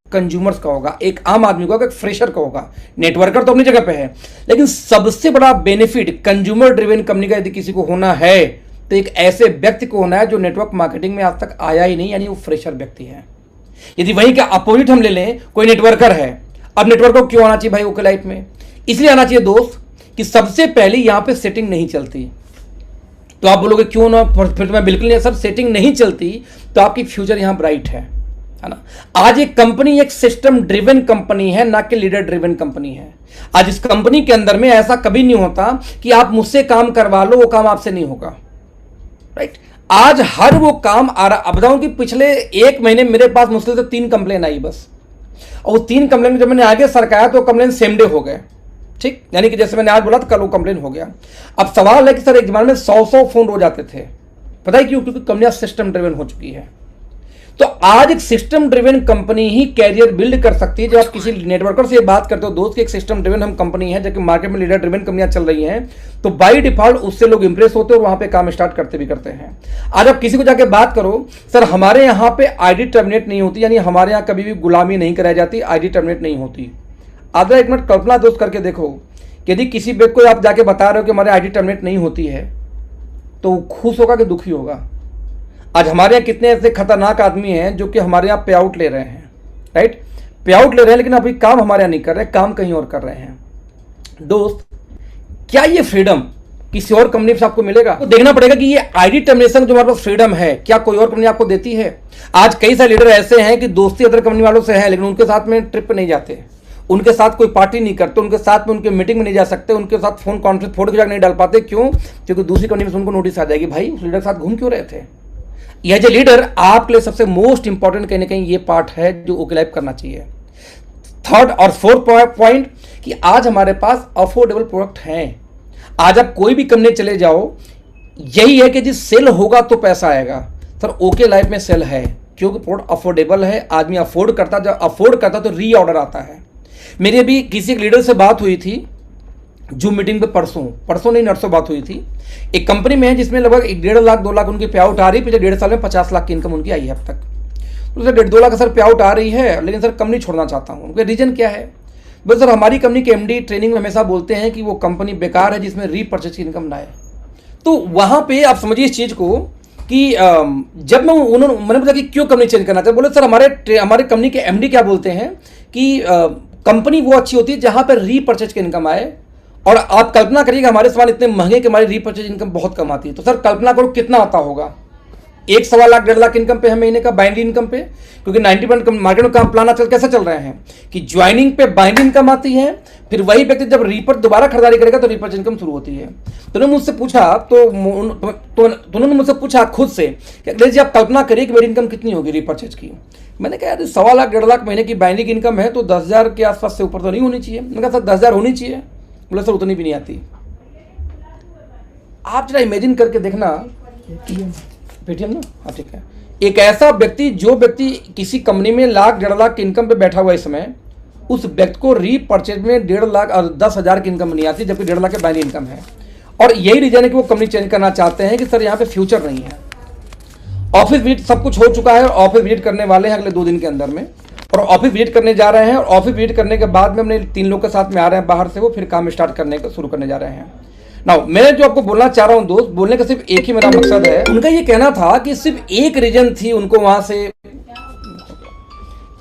कंज्यूमर्स का होगा, एक आम आदमी का होगा, एक फ्रेशर का होगा। नेटवर्कर तो अपनी जगह पे है, लेकिन सबसे बड़ा बेनिफिट कंज्यूमर ड्रिवन कंपनी का यदि किसी को होना है तो एक ऐसे व्यक्ति को होना है जो नेटवर्क मार्केटिंग में आज तक आया ही नहीं, यानी वो फ्रेशर व्यक्ति है। यदि वहीं का अपोजिट हम ले लें, कोई नेटवर्कर है, अब नेटवर्कर को क्यों आना चाहिए भाई ओके लाइफ में? इसलिए आना चाहिए दोस्त कि सबसे पहले यहां पे सेटिंग नहीं चलती। तो आप बोलोगे क्यों ना, फिर तो मैं बिल्कुल नहीं, सर सेटिंग नहीं चलती तो आपकी फ्यूचर यहां ब्राइट है ना। आज एक कंपनी एक सिस्टम ड्रिवन कंपनी है, ना कि लीडर ड्रिवन कंपनी है। आज इस कंपनी के अंदर में ऐसा कभी नहीं होता कि आप मुझसे काम करवा लो, वो काम आपसे नहीं होगा, राइट। आज हर वो काम आ रहा। अब बताऊं कि पिछले 1 महीने मेरे पास मुश्किल से 3 कंप्लेन आई बस, और वो 3 कंप्लेन जब मैंने आगे सरकाया तो कंप्लेन सेम डे हो गए, ठीक। यानी कि जैसे मैंने आज बोला तो कल वो कंप्लेन हो गया। अब सवाल है कि सर एक जमाने में 100 फोन रोज आते थे, पता है क्यों? क्योंकि कंपनियां सिस्टम ड्रिवन हो चुकी है। तो आज एक सिस्टम ड्रिवन कंपनी ही कैरियर बिल्ड कर सकती है। जब आप किसी नेटवर्कर से बात करते हो दोस्त कि एक सिस्टम ड्रिवन हम कंपनी है, जबकि मार्केट में लीडर ड्रिवन कंपनियां चल रही हैं, तो बाय डिफॉल्ट उससे लोग इंप्रेस होते हैं और वहां पे काम स्टार्ट करते भी करते हैं। आज आप किसी को जाके बात करो, सर हमारे यहाँ पे आईडी टर्मिनेट नहीं होती, यानी हमारे यहाँ कभी भी गुलामी नहीं कराई जाती, आईडी टर्मिनेट नहीं होती। आधा 1 मिनट कल्पना दोस्त करके देखो, यदि किसी व्यक्ति को आप जाके बता रहे हो कि हमारे आईडी टर्मिनेट नहीं होती है, तो खुश होगा कि दुखी होगा? आज हमारे यहाँ कितने ऐसे खतरनाक आदमी हैं जो कि हमारे यहाँ पे आउट ले रहे हैं, राइट, पे आउट ले रहे हैं, लेकिन अभी काम हमारे यहाँ नहीं कर रहे, काम कहीं और कर रहे हैं। दोस्त, क्या ये फ्रीडम किसी और कंपनी से आपको मिलेगा? तो देखना पड़ेगा कि ये आईडी टर्मिनेशन जो हमारे पास फ्रीडम है, क्या कोई और कंपनी आपको देती है? आज कई सारे लीडर ऐसे हैं कि दोस्ती अदर कंपनी वालों से है, लेकिन उनके साथ में ट्रिप पे नहीं जाते, उनके साथ कोई पार्टी नहीं करते, उनके साथ में उनके मीटिंग में नहीं जा सकते, उनके साथ फोन कॉन्फ्रेंस फोटो खिंचा नहीं डाल पाते। क्यों? क्योंकि दूसरी कंपनी में उनको नोटिस आ जाएगी, भाई उस लीडर के साथ घूम क्यों रहे थे। एज ए लीडर आपके लिए सबसे मोस्ट इंपॉर्टेंट कहीं ना कहीं ये पार्ट है जो ओके लाइफ करना चाहिए। थर्ड और फोर्थ पॉइंट कि आज हमारे पास अफोर्डेबल प्रोडक्ट हैं। आज आप कोई भी कंपनी चले जाओ, यही है कि जिस सेल होगा तो पैसा आएगा। सर ओके लाइफ में सेल है क्योंकि प्रोडक्ट अफोर्डेबल है, आदमी अफोर्ड करता, जब अफोर्ड करता तो री ऑर्डर आता है। मेरी अभी किसी एक लीडर से बात हुई थी जूम मीटिंग पे, परसों नहीं नरसों बात हुई थी। एक कंपनी में है जिसमें लगभग 1.5 लाख 2 लाख उनकी पे आउट आ रही है, पिछले 1.5 साल में 50 लाख की इनकम उनकी आई है अब तक। तो सर 1.5-2 लाख सर पे आउट आ रही है, लेकिन सर कंपनी छोड़ना चाहता हूँ। उनका रीजन क्या है? बस सर हमारी कंपनी के एमडी ट्रेनिंग में हमेशा बोलते हैं कि वो कंपनी बेकार है जिसमें रीपर्चेज की इनकम ना आए। तो वहाँ पे आप समझिए इस चीज़ को कि जब मैंने पूछा कि क्यों कंपनी चेंज करना चाहिए, बोले सर हमारे कंपनी के एमडी क्या बोलते हैं कि कंपनी वो अच्छी होती है जहाँ पर रीपर्चेज की इनकम आए। और आप कल्पना करिएगा हमारे सामान इतने महंगे कि हमारी रीपर्चेज इनकम बहुत कम आती है। तो सर कल्पना करो कितना आता होगा, 1-1.25 लाख 1.5 लाख इनकम पे है महीने का बाइंड इनकम पे। क्योंकि 90% मार्केट में काम प्लान आजकल कैसे चल रहे हैं कि ज्वाइनिंग पे बाइंड इनकम आती है, फिर वही व्यक्ति जब रीपर दोबारा खरीदारी करेगा तो रीपर्च इनकम शुरू होती है। तो उन्होंने मुझसे पूछा उन्होंने मुझसे पूछा खुद से कि अखिलेश जी आप कल्पना करिए कि मेरी इनकम कितनी होगी रीपर्चेज की। मैंने कहा यार 1.25 लाख 1.5 लाख महीने की बाइंडिंग इनकम है तो 10,000 के आसपास से ऊपर तो नहीं होनी चाहिए। मैंने कहा सर 10,000 होनी चाहिए। बोले सर उतनी भी नहीं आती। आप जरा इमेजिन करके देखना, पेटीएम ना, हाँ ठीक है, एक ऐसा व्यक्ति जो व्यक्ति किसी कंपनी में 1 लाख 1.5 लाख की इनकम पे बैठा हुआ है इस समय, उस व्यक्ति को रीपर्चेज में 1.5 लाख और 10,000 की इनकम नहीं आती, जबकि 1.5 लाख की बाइंड इनकम है। और यही रीजन है कि वो कंपनी चेंज करना चाहते हैं कि सर यहाँ पे फ्यूचर नहीं है। ऑफिस विजिट सब कुछ हो चुका है और ऑफिस विजिट करने वाले हैं अगले 2 दिन के अंदर में, और ऑफिस विजिट करने जा रहे हैं। और ऑफिस विजिट करने के बाद में अपने 3 लोग के साथ में आ रहे हैं बाहर से, वो फिर काम स्टार्ट करने का शुरू करने जा रहे हैं। नाउ मैं जो आपको बोलना चाह रहा हूं दोस्त, बोलने का सिर्फ एक ही मेरा मकसद है। उनका ये कहना था कि सिर्फ एक रीजन थी उनको वहां से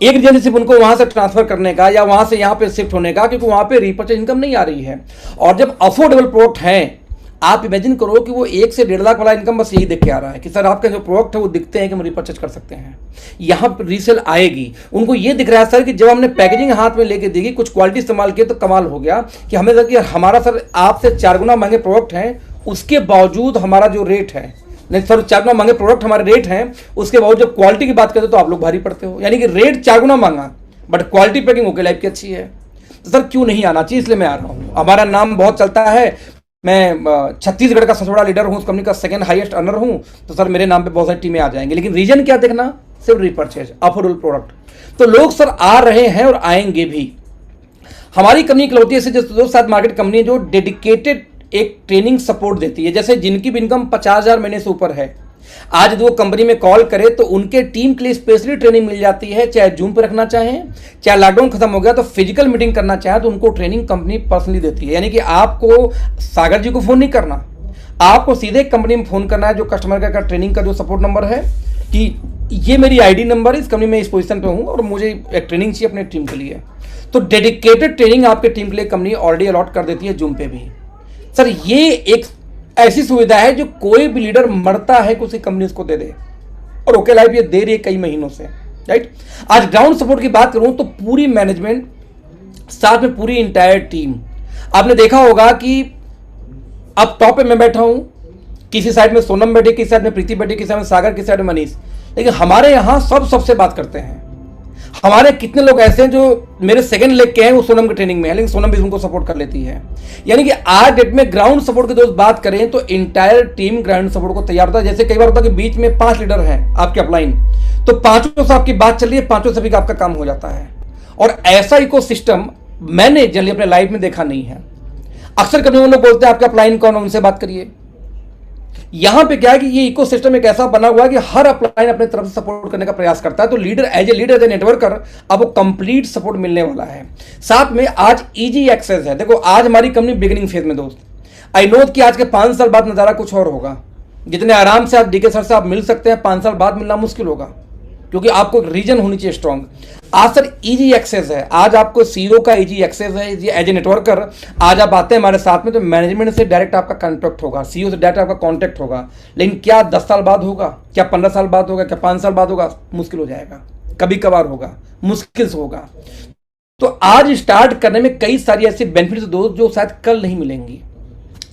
सिर्फ उनको वहां से ट्रांसफर करने का या वहां से यहाँ पे शिफ्ट होने का, क्योंकि वहां पे रीपर्चेज इनकम नहीं आ रही है। और जब अफोर्डेबल प्रोडक्ट हैं, आप इमेजिन करो कि वो 1 से 1.5 लाख वाला इनकम बस यही देख के आ रहा है कि सर आपके जो प्रोडक्ट है वो दिखते हैं कि हम रीपर्चेज कर सकते हैं, यहाँ पर रीसेल आएगी। उनको ये दिख रहा है सर कि जब हमने पैकेजिंग हाथ में लेके देगी, कुछ क्वालिटी इस्तेमाल की तो कमाल हो गया कि हमें सर कि हमारा सर आपसे 4 गुना महंगे प्रोडक्ट हैं, उसके बावजूद हमारा जो रेट है, नहीं सर 4 गुना महंगे प्रोडक्ट हमारे रेट हैं, उसके बावजूद जब क्वालिटी की बात करते तो आप लोग भारी पड़ते हो। यानी कि रेट 4 गुना महंगा but quality packing okay life की अच्छी है। तो सर क्यों नहीं आना चाहिए, इसलिए मैं आ रहा हूँ। हमारा नाम बहुत चलता है, मैं छत्तीसगढ़ का सबसे बड़ा लीडर हूँ, उस कंपनी का 2nd हाईएस्ट अर्नर हूँ, तो सर मेरे नाम पे बहुत सारी टीमें आ जाएंगी। लेकिन रीजन क्या देखना, सिर्फ रीपर्चेज, अफोर्डेबल प्रोडक्ट। तो लोग सर आ रहे हैं और आएंगे भी। हमारी कंपनी इकलौती ऐसे जो साथ मार्केट कंपनी है जो डेडिकेटेड एक ट्रेनिंग सपोर्ट देती है। जैसे जिनकी भी इनकम 50,000 महीने से ऊपर है, आज वो कंपनी में कॉल करे तो उनके टीम के लिए स्पेशली ट्रेनिंग मिल जाती है। चाहे जूम पर रखना चाहें, चाहे लॉकडाउन खत्म हो गया तो फिजिकल मीटिंग करना चाहे तो उनको ट्रेनिंग कंपनी पर्सनली देती है। यानी कि आपको सागर जी को फोन नहीं करना, आपको सीधे कंपनी में फोन करना है, जो कस्टमर का ट्रेनिंग का जो सपोर्ट नंबर है कि ये मेरी आईडी नंबर है, इस कंपनी में इस पोजीशन पे हूँ और मुझे एक ट्रेनिंग चाहिए अपने टीम के लिए। तो डेडिकेटेड ट्रेनिंग आपके टीम के लिए कंपनी ऑलरेडी अलॉट कर देती है जूम पे भी। सर ये एक ऐसी सुविधा है जो कोई भी लीडर मरता है कि उसी कंपनी उसको दे दे, और ओके लाइफ ये दे रही है कई महीनों से, राइट। आज ग्राउंड सपोर्ट की बात करूं तो पूरी मैनेजमेंट, साथ में पूरी इंटायर टीम, आपने देखा होगा कि अब टॉप पे मैं बैठा हूं, किसी साइड में सोनम बैठे, किसी साइड में प्रीति बैठे, किसी साइड में सागर, किसी साइड में मनीष, लेकिन हमारे यहां सब सबसे बात करते हैं। हमारे कितने लोग ऐसे हैं जो मेरे सेकंड लेग के हैं, वो सोनम की ट्रेनिंग में है, लेकिन सोनम भी उनको सपोर्ट कर लेती है। यानी कि आज डेट में ग्राउंड सपोर्ट की दोस्त बात करें तो इंटायर टीम ग्राउंड सपोर्ट को तैयार होता है। जैसे कई बार होता है कि बीच में 5 लीडर हैं आपके अपलाइन, तो पांचों से आपकी बात चल रही है, पांचों से भी आपका काम हो जाता है। और ऐसा इकोसिस्टम मैंने जनरली अपने लाइफ में देखा नहीं है। अक्सर कभी लोग बोलते हैं आपका अपलाइन कौन है, उनसे बात करिए। यहां पे क्या है कि ये इकोसिस्टम एक ऐसा बना हुआ है कि हर अपलाइन अपने तरफ से सपोर्ट करने का प्रयास करता है। तो लीडर एज ए नेटवर्कर अब वो कंप्लीट सपोर्ट मिलने वाला है। साथ में आज इजी एक्सेस है। देखो आज हमारी कंपनी बिगिनिंग फेज में दोस्त, आई नो कि आज के 5 साल बाद नजारा कुछ और होगा। जितने आराम से आप डीके सर से आप मिल सकते हैं, 5 साल बाद मिलना मुश्किल होगा, क्योंकि आपको एक रीजन होनी चाहिए स्ट्रॉन्ग। आज सर इजी एक्सेस है, आज आपको सीईओ का इजी एक्सेस है। एज ए नेटवर्कर आज आप आते हैं हमारे साथ में तो मैनेजमेंट से डायरेक्ट आपका कॉन्टैक्ट होगा, सीईओ से डायरेक्ट आपका कॉन्टैक्ट होगा। लेकिन क्या 10 साल बाद होगा, क्या 15 साल बाद होगा, क्या 5 साल बाद होगा, मुश्किल हो जाएगा, कभी कभार होगा, मुश्किल से होगा। तो आज स्टार्ट करने में कई सारी ऐसी बेनिफिट्स दोस्त जो शायद कल नहीं मिलेंगी।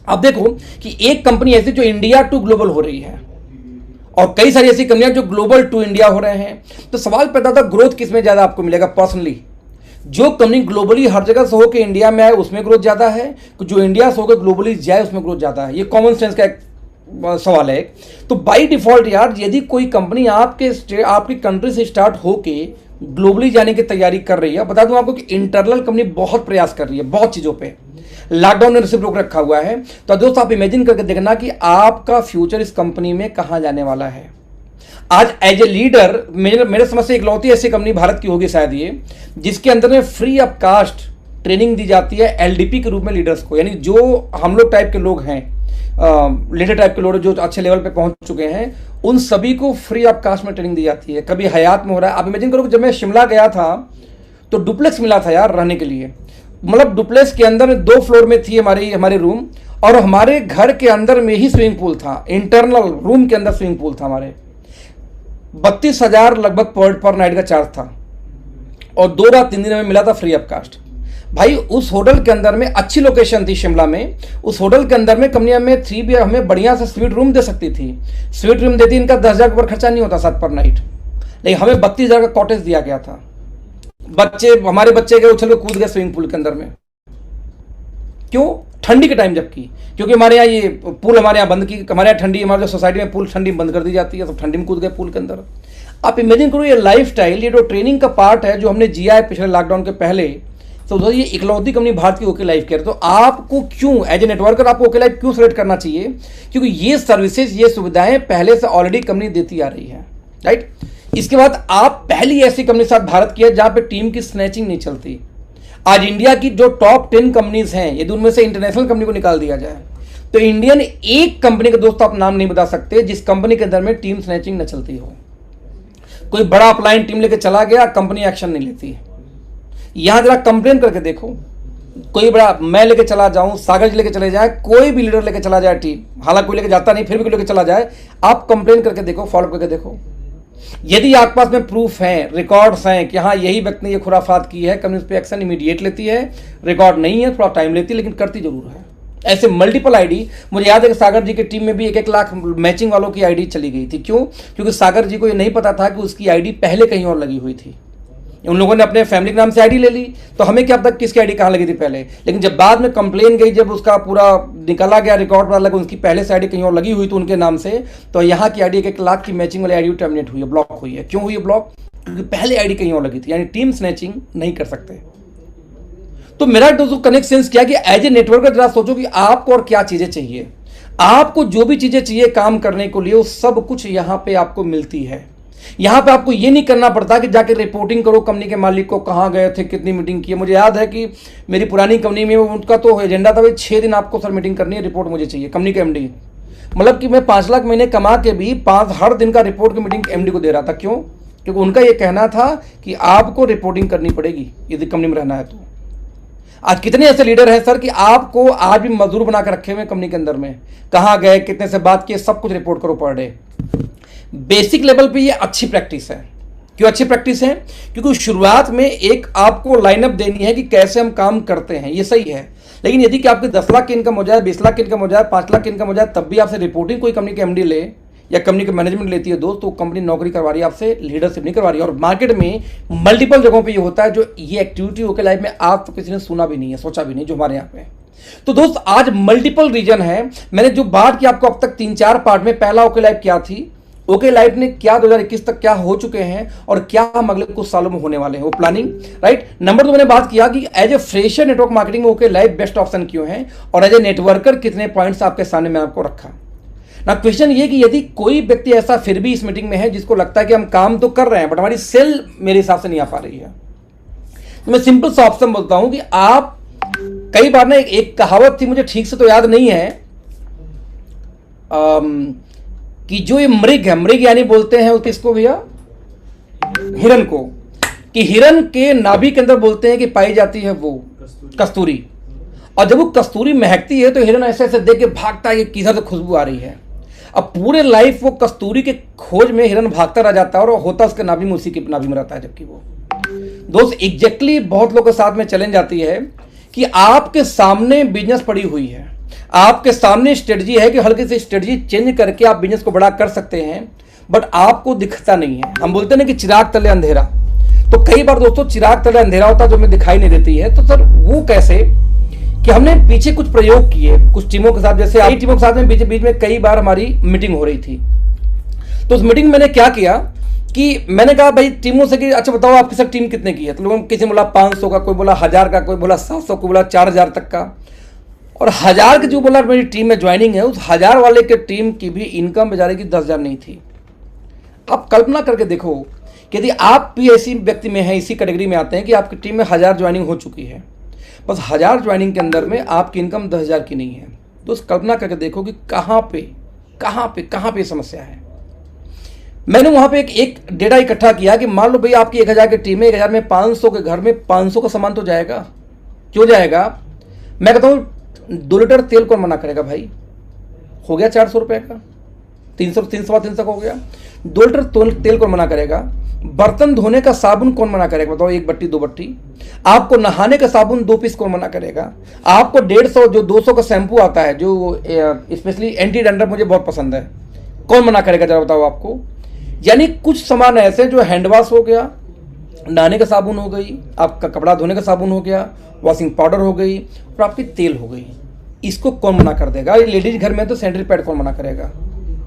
अब देखो कि एक कंपनी ऐसी जो इंडिया टू ग्लोबल हो रही है और कई सारी ऐसी कंपनियां जो ग्लोबल टू इंडिया हो रहे हैं, तो सवाल पैदा होता है ग्रोथ किसमें ज्यादा आपको मिलेगा। पर्सनली जो कंपनी ग्लोबली हर जगह से होकर इंडिया में आए उसमें ग्रोथ ज्यादा है, जो इंडिया से होकर ग्लोबली जाए उसमें ग्रोथ ज्यादा है। ये कॉमन सेंस का एक सवाल है। तो बाई डिफॉल्ट यार यदि कोई कंपनी आपकी कंट्री से स्टार्ट होके ग्लोबली जाने की तैयारी कर रही है, बता दूं आपको कि इंटरनल कंपनी बहुत प्रयास कर रही है बहुत चीजों पे। लॉकडाउन ने रिसिप्ट रोक रखा हुआ है। तो दोस्तों आप इमेजिन करके देखना कि आपका फ्यूचर इस कंपनी में कहां जाने वाला है। आज एज ए लीडर मेरे समझ से इकलौती ऐसी कंपनी भारत की होगी शायद ये, जिसके अंदर में फ्री ऑफ कास्ट ट्रेनिंग दी जाती है एलडीपी के रूप में लीडर्स को। यानी जो हम लोग टाइप के लोग हैं, लीडर टाइप के लोग जो अच्छे लेवल पे पहुंच चुके हैं, उन सभी को फ्री ऑफ कास्ट में ट्रेनिंग दी जाती है। कभी हयात में हो रहा है। आप इमेजिन करो जब मैं शिमला गया था तो डुप्लेक्स मिला था यार रहने के लिए। मतलब डुप्लेक्स के अंदर 2 फ्लोर में थी हमारे रूम, और हमारे घर के अंदर में ही स्विमिंग पूल था। इंटरनल रूम के अंदर स्विमिंग पूल था हमारे। 32,000 लगभग पर नाइट का चार्ज था, और 2 रात 3 दिन में मिला था फ्री ऑफ कास्ट। भाई उस होटल के अंदर में अच्छी लोकेशन थी शिमला में, उस होटल के अंदर में कंपनियां में 3 हमें बढ़िया सा स्वीट रूम दे सकती थी। स्वीट रूम देती, इनका 10,000 के ऊपर खर्चा नहीं होता साथ पर नाइट, लेकिन हमें 32,000 का कॉटेज दिया गया था। हमारे बच्चे गए उछल के कूद गए स्विमिंग पूल के अंदर में। क्यों? ठंडी के टाइम, जबकि क्योंकि हमारे यहाँ ये पूल हमारे यहाँ बंद की, हमारे यहाँ ठंडी, हमारे जो सोसाइटी में पूल ठंडी बंद कर दी जाती है, तो ठंडी में कूद गए पूल के अंदर। आप इमेजिन करो ये लाइफस्टाइल, ये जो ट्रेनिंग का पार्ट है जो हमने जिया है पिछले लॉकडाउन के पहले। तो ये इकलौती कंपनी भारत की ओके लाइफ केयर। तो आपको क्यों एज ए नेटवर्कर आपको ओके लाइफ क्यों सेलेक्ट करना चाहिए? क्योंकि ये सर्विसेज, ये सुविधाएं पहले से ऑलरेडी कंपनी देती आ रही है, राइट। इसके बाद आप पहली ऐसी कंपनी साथ भारत की है जहां पे टीम की स्नैचिंग नहीं चलती। आज इंडिया की जो टॉप 10 कंपनीज हैं, यदि उनमें से इंटरनेशनल कंपनी को निकाल दिया जाए तो इंडियन एक कंपनी का दोस्तों आप नाम नहीं बता सकते जिस कंपनी के अंदर में टीम स्नैचिंग न चलती हो। कोई बड़ा अपलाइन टीम लेके चला गया, कंपनी एक्शन नहीं लेती। यहां जरा कंप्लेन करके देखो, कोई बड़ा, मैं लेके चला जाऊं, सागर जी लेके चले जाए, कोई भी लीडर लेके चला जाए टीम, हालांकि कोई लेके जाता नहीं फिर भी कोई लेके चला जाए, आप कंप्लेन करके देखो, फॉलो करके देखो। यदि आपके पास में प्रूफ हैं, रिकॉर्ड्स हैं कि हाँ यही व्यक्ति ने ये खुराफात की है, कंपनी उस पर एक्शन इमीडिएट लेती है। रिकॉर्ड नहीं है, थोड़ा टाइम लेती है, लेकिन करती जरूर है। ऐसे मल्टीपल आईडी, मुझे याद है कि सागर जी की टीम में भी 1-1 लाख मैचिंग वालों की आईडी चली गई थी। क्यों? क्योंकि सागर जी को ये नहीं पता था कि उसकी आईडी पहले कहीं और लगी हुई थी। उन लोगों ने अपने फैमिली के नाम से आईडी ले ली, तो हमें क्या पता किसकी आईडी कहाँ लगी थी पहले। लेकिन जब बाद में कंप्लेन गई, जब उसका पूरा निकाला गया रिकॉर्ड, पता लगा उसकी पहले से आईडी कहीं और लगी हुई थी उनके नाम से, तो यहाँ की आईडी 1-1 लाख की मैचिंग वाली आईडी टर्मिनेट हुई है, ब्लॉक हुई है। क्यों हुई है ब्लॉक? क्योंकि पहले आईडी कहीं और लगी थी। यानी टीम स्नैचिंग नहीं कर सकते। तो मेरा दोस्तों कनेक्ट सेंस किया कि एज ए नेटवर्कर जरा सोचो कि आपको और क्या चीजें चाहिए। आपको जो भी चीजें चाहिए काम करने को लिए, वो सब कुछ यहाँ पे आपको मिलती है। यहां पे आपको ये नहीं करना पड़ता कि जाके रिपोर्टिंग करो कंपनी के मालिक को, कहां गए थे, कितनी मीटिंग की है। मुझे याद है कि मेरी पुरानी कंपनी में उनका तो एजेंडा था भाई 6 दिन आपको सर मीटिंग करनी है, रिपोर्ट मुझे चाहिए, कंपनी के एमडी मतलब कि मैं 5 लाख महीने कमा के भी 5 हर दिन का रिपोर्ट की मीटिंग एमडी को दे रहा था। क्यों? क्योंकि उनका ये कहना था कि आपको रिपोर्टिंग करनी पड़ेगी यदि कंपनी में रहना है तो। आज कितने ऐसे लीडर हैं सर कि आपको आज भी मजदूर बना कर रखे हुए कंपनी के अंदर में, कहाँ गए, कितने से बात किए, सब कुछ रिपोर्ट करो पर डे। बेसिक लेवल पे ये अच्छी प्रैक्टिस है। क्यों अच्छी प्रैक्टिस है? क्योंकि शुरुआत में एक आपको लाइनअप देनी है कि कैसे हम काम करते हैं, ये सही है। लेकिन यदि कि आपके 10 लाख की इनकम हो जाए, 20 लाख की इनकम हो जाए, 5 लाख की इनकम हो जाए, तब भी आपसे रिपोर्टिंग कोई कंपनी के एमडी ले या कंपनी के मैनेजमेंट लेती है दोस्त, तो कंपनी नौकरी करवा रही है आपसे, लीडरशिप नहीं करवा रही है। और मार्केट में मल्टीपल जगहों पे ये होता है, जो ये एक्टिविटी होकर लाइफ में आप तो किसी ने सुना भी नहीं है, सोचा भी नहीं, जो हमारे यहाँ पे। तो दोस्त आज मल्टीपल रीजन है। मैंने जो बात की आपको अब तक 3-4 पार्ट में, पहला ओके लाइफ क्या थी, ओके लाइफ ने क्या 2021 तक क्या हो चुके हैं और क्या हम अगले कुछ सालों में होने वाले हैं, वो प्लानिंग, राइट। नंबर 2 मैंने बात किया कि as a fresher network marketing में ओके लाइफ बेस्ट ऑप्शन क्यों है, और एज ए नेटवर्कर कितने पॉइंट्स आपके सामने मैं आपको रखा ना। क्वेश्चन ये कि यदि कोई व्यक्ति ऐसा फिर भी इस मीटिंग में है जिसको लगता है कि हम काम तो कर रहे हैं बट हमारी सेल मेरे हिसाब से नहीं आ पा रही है, तो मैं सिंपल सा ऑप्शन बोलता हूं कि आप, कई बार ना एक कहावत थी, मुझे ठीक से तो याद नहीं है, कि जो ये मृग है, मृग यानी बोलते हैं किसको भैया, हिरन को, कि हिरन के नाभि के अंदर बोलते हैं कि पाई जाती है वो कस्तूरी, और जब वो कस्तूरी महकती है तो हिरन ऐसे ऐसे देख के भागता है कि किधर से खुशबू आ रही है। अब पूरे लाइफ वो कस्तूरी के खोज में हिरन भागता रह जाता है और होता उसके नाभि में, उसी के नाभि में रहता है। जबकि वो दोस्त एग्जैक्टली बहुत लोगों के साथ में चैलेंज आती है कि आपके सामने बिजनेस पड़ी हुई है, आपके सामने स्ट्रेटजी है कि हल्की सी स्ट्रेटजी चेंज करके आप बिजनेस को बड़ा कर सकते हैं, बट आपको दिखता नहीं है। हम बोलते हैं ना कि चिराग तले अंधेरा, तो कई बार दोस्तों चिराग तले अंधेरा होता है जो हमें दिखाई नहीं देती है। तो सर वो कैसे कि हमने पीछे कुछ प्रयोग किए कुछ टीमों के साथ, जैसे आई टीमों के साथ में बीच में कई बार हमारी मीटिंग हो रही थी। तो उस मीटिंग में मैंने क्या किया कि मैंने कहा भाई टीमों से कि अच्छा बताओ आपके साथ टीम कितने की है, तो लोगों किसी ने बोला 500 का, कोई बोला 1000 का, कोई बोला 700, कोई बोला 4000 तक का, और 1000 के जो बोला मेरी टीम में ज्वाइनिंग है, उस 1000 वाले के टीम की भी इनकम बेचारे की 10,000 नहीं थी। आप कल्पना करके देखो कि यदि आप भी ऐसी व्यक्ति में हैं, इसी कैटेगरी में आते हैं कि आपकी टीम में 1000 ज्वाइनिंग हो चुकी है, बस 1000 ज्वाइनिंग के अंदर में आपकी इनकम 10,000 की नहीं है, तो उस कल्पना करके देखो कि कहाँ पे समस्या है। मैंने वहाँ पे एक डेटा इकट्ठा किया कि मान लो भाई आपकी 1000 की टीम है, 1000 में 500 के घर में 500 का सामान तो जाएगा। क्यों जाएगा? मैं कहता हूँ 2 लीटर तेल कौन मना करेगा भाई, हो गया 400 रुपये का, 300 का हो गया। 2 लीटर तेल कौन मना करेगा? बर्तन धोने का साबुन कौन मना करेगा? बताओ, 1 बट्टी 2 बट्टी। आपको नहाने का साबुन 2 पीस कौन मना करेगा? आपको 150 जो 200 का शैम्पू आता है, जो स्पेशली एंटी डैंड्रफ मुझे बहुत पसंद है, कौन मना करेगा जरा बताओ आपको। यानी कुछ सामान ऐसे जो हैंड वॉश हो गया, नहाने का साबुन हो गई, आपका कपड़ा धोने का साबुन हो गया, वॉशिंग पाउडर हो गई, और आपकी तेल हो गई, इसको कौन मना कर देगा? लेडीज घर में तो सैनिटरी पैड कौन मना करेगा?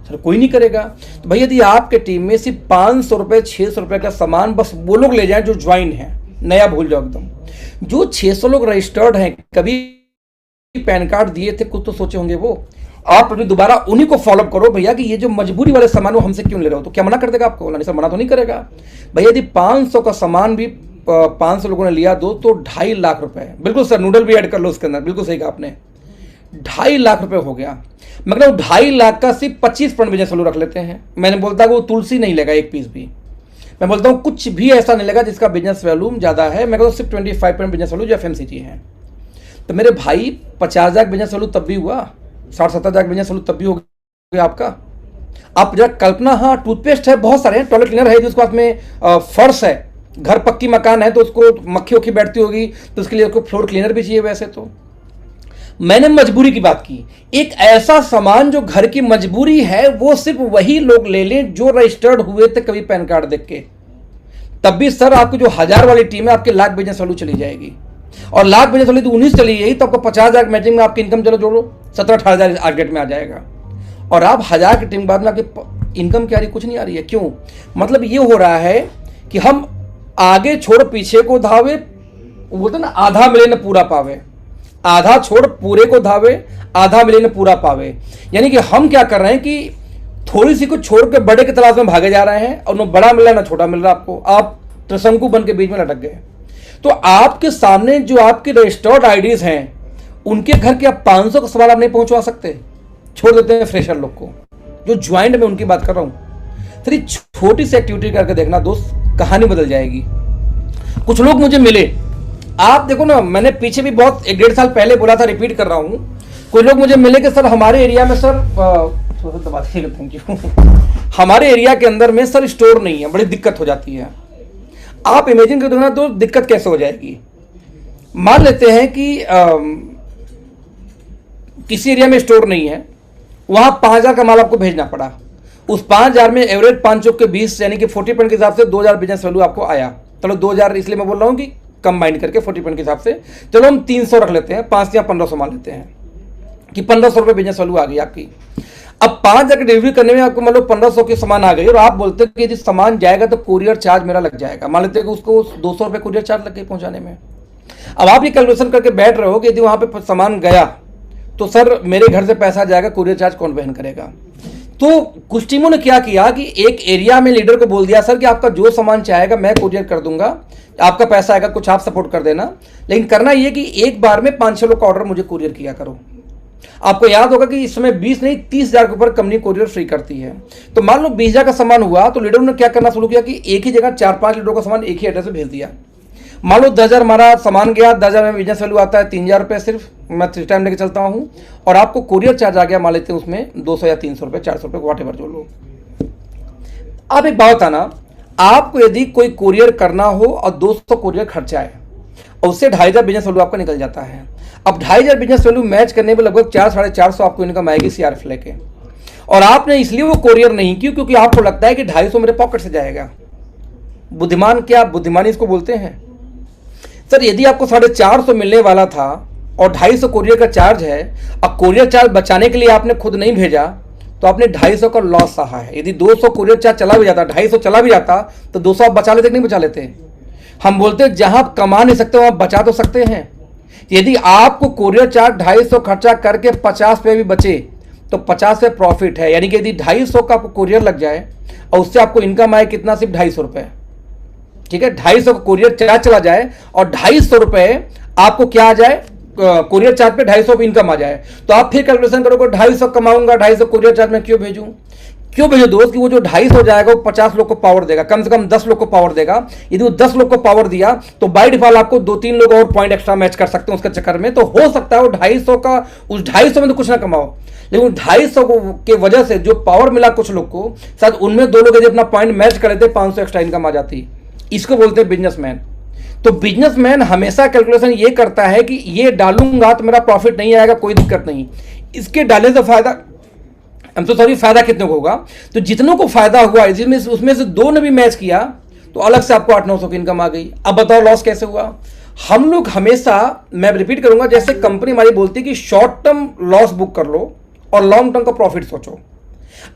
सर कोई नहीं करेगा। तो भाई यदि आपके टीम में सिर्फ 500 रुपये 600 रुपये का सामान बस वो लोग ले जाएं जो ज्वाइन है, नया भूल जाओ एकदम। जो 600 लोग रजिस्टर्ड हैं, कभी पैन कार्ड दिए थे, कुछ तो सोचे होंगे वो, आप अभी दोबारा उन्हीं को फॉलोअप करो भैया कि ये जो मजबूरी वाले सामान वो हमसे क्यों ले रहे हो, तो क्या मना कर देगा आपको? नहीं सर, मना तो नहीं करेगा। भैया यदि 500 का सामान भी 500 लोगों ने लिया दो तो 2.5 लाख रुपए, बिल्कुल सर, नूडल भी ऐड कर लो उसके अंदर, बिल्कुल सही कहा आपने, 2.5 लाख रुपए हो गया। मतलब 2.5 लाख का सिर्फ 25% बिजनेस वैल्यू रख लेते हैं। मैंने बोलता है वो तुलसी नहीं लेगा 1 पीस भी, मैं बोलता हूँ कुछ भी ऐसा नहीं लेगा जिसका बिजनेस वैल्यू ज़्यादा है। मैं कहता हूँ सिर्फ 25% बिजनेस वैल्यू जो FMCG है। तो मेरे भाई 50,000 बिजनेस वैल्यू तब भी हुआ, 60-70,000 बिजनेस वैल्यू तब भी हो गया आपका। आप जरा कल्पना, हाँ टूथपेस्ट है, बहुत सारे हैं, टॉयलेट क्लीनर है जिसको हाथ में फर्श है, घर पक्की मकान है तो उसको मक्खी उक्खी बैठती होगी तो उसके लिए उसको फ्लोर क्लीनर भी चाहिए। वैसे तो मैंने मजबूरी की बात की, एक ऐसा सामान जो घर की मजबूरी है वो सिर्फ वही लोग ले लें जो रजिस्टर्ड हुए थे कभी पैन कार्ड देख के। तब भी सर आपकी जो 1000 वाली टीम है आपके लाख बिजनेस वैल्यू चली जाएगी, और लाख बिजनेस वैल्यू तो 19 चली गई तो आपको 50,000 मैचिंग में आपकी इनकम चलो जोड़ो 17-18,000 टारगेट में आ जाएगा, और आप 1000 की टीम बाद में आपकी इनकम क्या आ रही, कुछ नहीं आ रही है। क्यों? मतलब ये हो रहा है कि हम आगे छोड़ पीछे को धावे, बोलते ना आधा मिले न पूरा पावे, आधा छोड़ पूरे को धावे, आधा मिले न पूरा पावे। यानी कि हम क्या कर रहे हैं कि थोड़ी सी को छोड़ के बड़े की तलाश में भागे जा रहे हैं, और न बड़ा मिल रहा है न छोटा मिल रहा आपको, आप त्रिशंकु बन के बीच में लटक गए। तो आपके सामने जो आपके रजिस्टर्ड आईडीज हैं उनके घर के आप 500 का सवाल आप नहीं पहुंचवा सकते, छोड़ देते हैं फ्रेशर लोग को, जो ज्वाइंट में उनकी बात कर रहा हूँ। सर ये छोटी सी एक्टिविटी करके देखना दोस्त, कहानी बदल जाएगी। कुछ लोग मुझे मिले, आप देखो ना, मैंने पीछे भी बहुत 1-1.5 साल पहले बोला था, रिपीट कर रहा हूँ। कोई लोग मुझे मिले कि सर हमारे एरिया में सर थैंक यू हमारे एरिया के अंदर में सर स्टोर नहीं है, बड़ी दिक्कत हो जाती है। आप इमेजिन कर दो ना, तो दिक्कत कैसे हो जाएगी। मान लेते हैं कि किसी एरिया में स्टोर नहीं है, वहां 5,000 का माल आपको भेजना पड़ा। उस 5,000 में एवरेज 5 चौक के 20 यानी कि 40% के हिसाब से 2,000 बिजनेस वैल्यू आपको आया। चलो 2,000 इसलिए मैं बोल रहा हूँ कि कंबाइंड करके 40% के हिसाब से, चलो हम 300 रख लेते हैं, 5 या 1500 मान लेते हैं कि 1,500 रुपये बिजनेस वैल्यू आ गई आपकी। अब 5,000 की डिलीवरी करने में आपको मान लो 1,500 की सामान आ गई, और आप बोलते हैं कि यदि सामान जाएगा तो कुरियर चार्ज मेरा लग जाएगा। मान लेते हैं कि उसको 200 रुपये कुरियर चार्ज लग गई पहुंचाने में। अब आप ये कैलकुलेशन करके बैठ रहे हो कि यदि वहां पे सामान गया तो सर मेरे घर से पैसा जाएगा, कुरियर चार्ज कौन वहन करेगा। तो कुछ टीमों ने क्या किया कि एक एरिया में लीडर को बोल दिया सर कि आपका जो सामान चाहेगा मैं कुरियर कर दूंगा, आपका पैसा आएगा, कुछ आप सपोर्ट कर देना, लेकिन करना ये कि एक बार में 5-6 लोग का ऑर्डर मुझे कुरियर किया करो। आपको याद होगा कि इस समय 20 नहीं 30,000 के ऊपर कंपनी कुरियर फ्री करती है। तो मान लो 20,000 का सामान हुआ, तो लीडरों ने क्या करना शुरू किया कि एक ही जगह 4-5 लीडरों का सामान एक ही एड्रेस पे भेज दिया। मान लो 10,000 हमारा सामान गया, 10,000 में बिजनेस वैल्यू आता है 3,000 रुपये सिर्फ, मैं 3 टाइम लेके चलता हूँ, और आपको कुरियर चार्ज आ गया मान लेते हैं उसमें 200 या 300 रुपये, 400 रुपये, वॉट एवर जो लो। अब एक बात आना, आपको यदि कोई कुरियर करना हो और 200 कुरियर खर्चा है और उससे 2,500 बिजनेस वैल्यू आपका निकल जाता है। अब 2,500 बिजनेस वैल्यू मैच करने में लगभग 400-450 आपको इनकम आएगी सीआरएफ लेके, और आपने इसलिए वो कुरियर नहीं की क्योंकि आपको लगता है कि 250 मेरे पॉकेट से जाएगा। बुद्धिमान क्या, बुद्धिमानी इसको बोलते हैं। सर यदि आपको 450 मिलने वाला था और 250 कुरियर का चार्ज है, अब कुरियर चार्ज बचाने के लिए आपने खुद नहीं भेजा, तो आपने 250 का लॉस सहा है। यदि 200 कुरियर चार्ज चला भी जाता, 250 चला भी जाता, तो 200 आप बचा लेते कि नहीं बचा लेते। हम बोलते हैं जहां आप कमा नहीं सकते वहां बचा तो सकते हैं। यदि आपको कुरियर चार्ज 250 खर्चा करके 50 पे भी बचे तो 50 पे प्रॉफिट है, यानी कि यदि 250 का आपको कुरियर लग जाए और उससे आपको इनकम आए कितना, सिर्फ 250 रुपये, ठीक है। 250 का कुरियर चार्ज चला जाए और 250 रुपये आपको क्या आ जाए, कुरियर चार्ज पे 250 इनकम आ जाए, तो आप फिर कैलकुलेशन करोगे 250 कमाऊंगा, 250 कुरियर चार्ज में क्यों भेजूं दोस्त, कि वो जो 250 हो जाएगा वो 50 लोग को पावर देगा, कम से कम 10 लोग को पावर देगा। यदि वो 10 लोग को पावर दिया तो बाय डिफॉल्ट आपको 2-3 लोग और पॉइंट एक्स्ट्रा मैच कर सकते हैं उसके चक्कर में। तो हो सकता है वो 250 का, उस 250 में तो कुछ ना कमाओ, लेकिन 250 के वजह से जो पावर मिला कुछ लोग को, शायद उनमें 2 लोग यदि अपना पॉइंट मैच कर लेते 500 एक्स्ट्रा इनकम आ जाती। इसको बोलते हैं बिजनेसमैन। तो बिजनेसमैन हमेशा कैलकुलेशन ये करता है कि ये डालूंगा तो मेरा प्रॉफिट नहीं आएगा, कोई दिक्कत नहीं, इसके डालने से फायदा, फायदा कितने को होगा, तो जितनों को फायदा हुआ इसमें उसमें से 2 ने भी मैच किया तो अलग से आपको 800-900 की इनकम आ गई। अब बताओ लॉस कैसे हुआ। हम लोग हमेशा, मैं रिपीट करूंगा, जैसे कंपनी हमारी बोलती है कि शॉर्ट टर्म लॉस बुक कर लो और लॉन्ग टर्म का प्रॉफिट सोचो।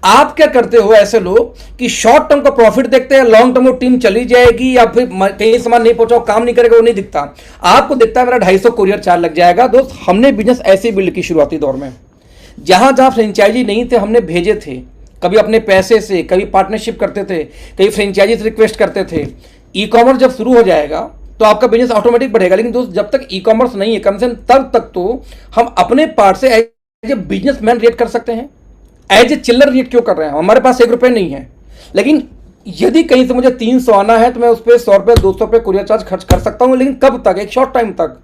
आप क्या करते हो ऐसे लोग कि शॉर्ट टर्म का प्रॉफिट देखते हैं, लॉन्ग टर्म वो टीम चली जाएगी या फिर कहीं सामान नहीं पहुंचाओ, काम नहीं करेगा, वो नहीं दिखता। आपको दिखता है मेरा 250 कुरियर चार्ज लग जाएगा। दोस्त हमने बिजनेस ऐसे बिल्ड की शुरुआती दौर में, जहां जहां फ्रेंचाइजी नहीं थे हमने भेजे थे, कभी अपने पैसे से, कभी पार्टनरशिप करते थे, कभी फ्रेंचाइजी से रिक्वेस्ट करते थे। ई कॉमर्स जब शुरू हो जाएगा तो आपका बिजनेस ऑटोमेटिक बढ़ेगा, लेकिन दोस्त जब तक ई कॉमर्स नहीं है, कम से कम तब तक तो हम अपने पार्ट से एज ए बिजनेसमैन रेट कर सकते हैं। एज ए चिल्लर रेट क्यों कर रहे हैं, हमारे पास 1 रुपये नहीं है, लेकिन यदि कहीं से मुझे 300 आना है तो मैं उस पर 100 रुपये 200 रुपये कुरियर चार्ज खर्च कर सकता हूं, लेकिन कब तक, एक शॉर्ट टाइम तक।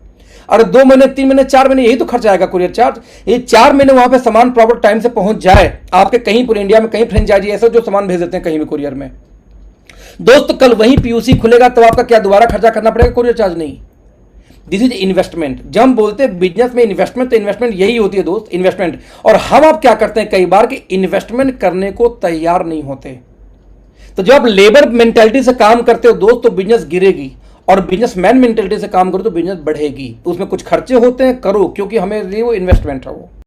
अरे 2 महीने, 3 महीने, 4 महीने, यही तो खर्च आएगा कुरियर चार्ज। ये 4 महीने वहां पे सामान प्रॉपर टाइम से पहुंच जाए आपके, कहीं पूरे इंडिया में कहीं फ्रेंचाइजी ऐसे जो सामान भेज देते हैं कहीं भी कुरियर में। दोस्त कल वहीं पीयूसी खुलेगा तो आपका क्या दोबारा खर्चा करना पड़ेगा, कुरियर चार्ज नहीं। This is investment. जब हम बोलते हैं बिजनेस में इन्वेस्टमेंट, तो इन्वेस्टमेंट यही होती है दोस्त, इन्वेस्टमेंट। और हम आप क्या करते हैं कई बार कि इन्वेस्टमेंट करने को तैयार नहीं होते। तो जब आप लेबर मेंटालिटी से काम करते हो दोस्त तो बिजनेस गिरेगी, और बिजनेसमैन मेंटालिटी से काम करो तो बिजनेस बढ़ेगी। तो उसमें कुछ खर्चे होते हैं, करो, क्योंकि हमें लिए वो इन्वेस्टमेंट है वो।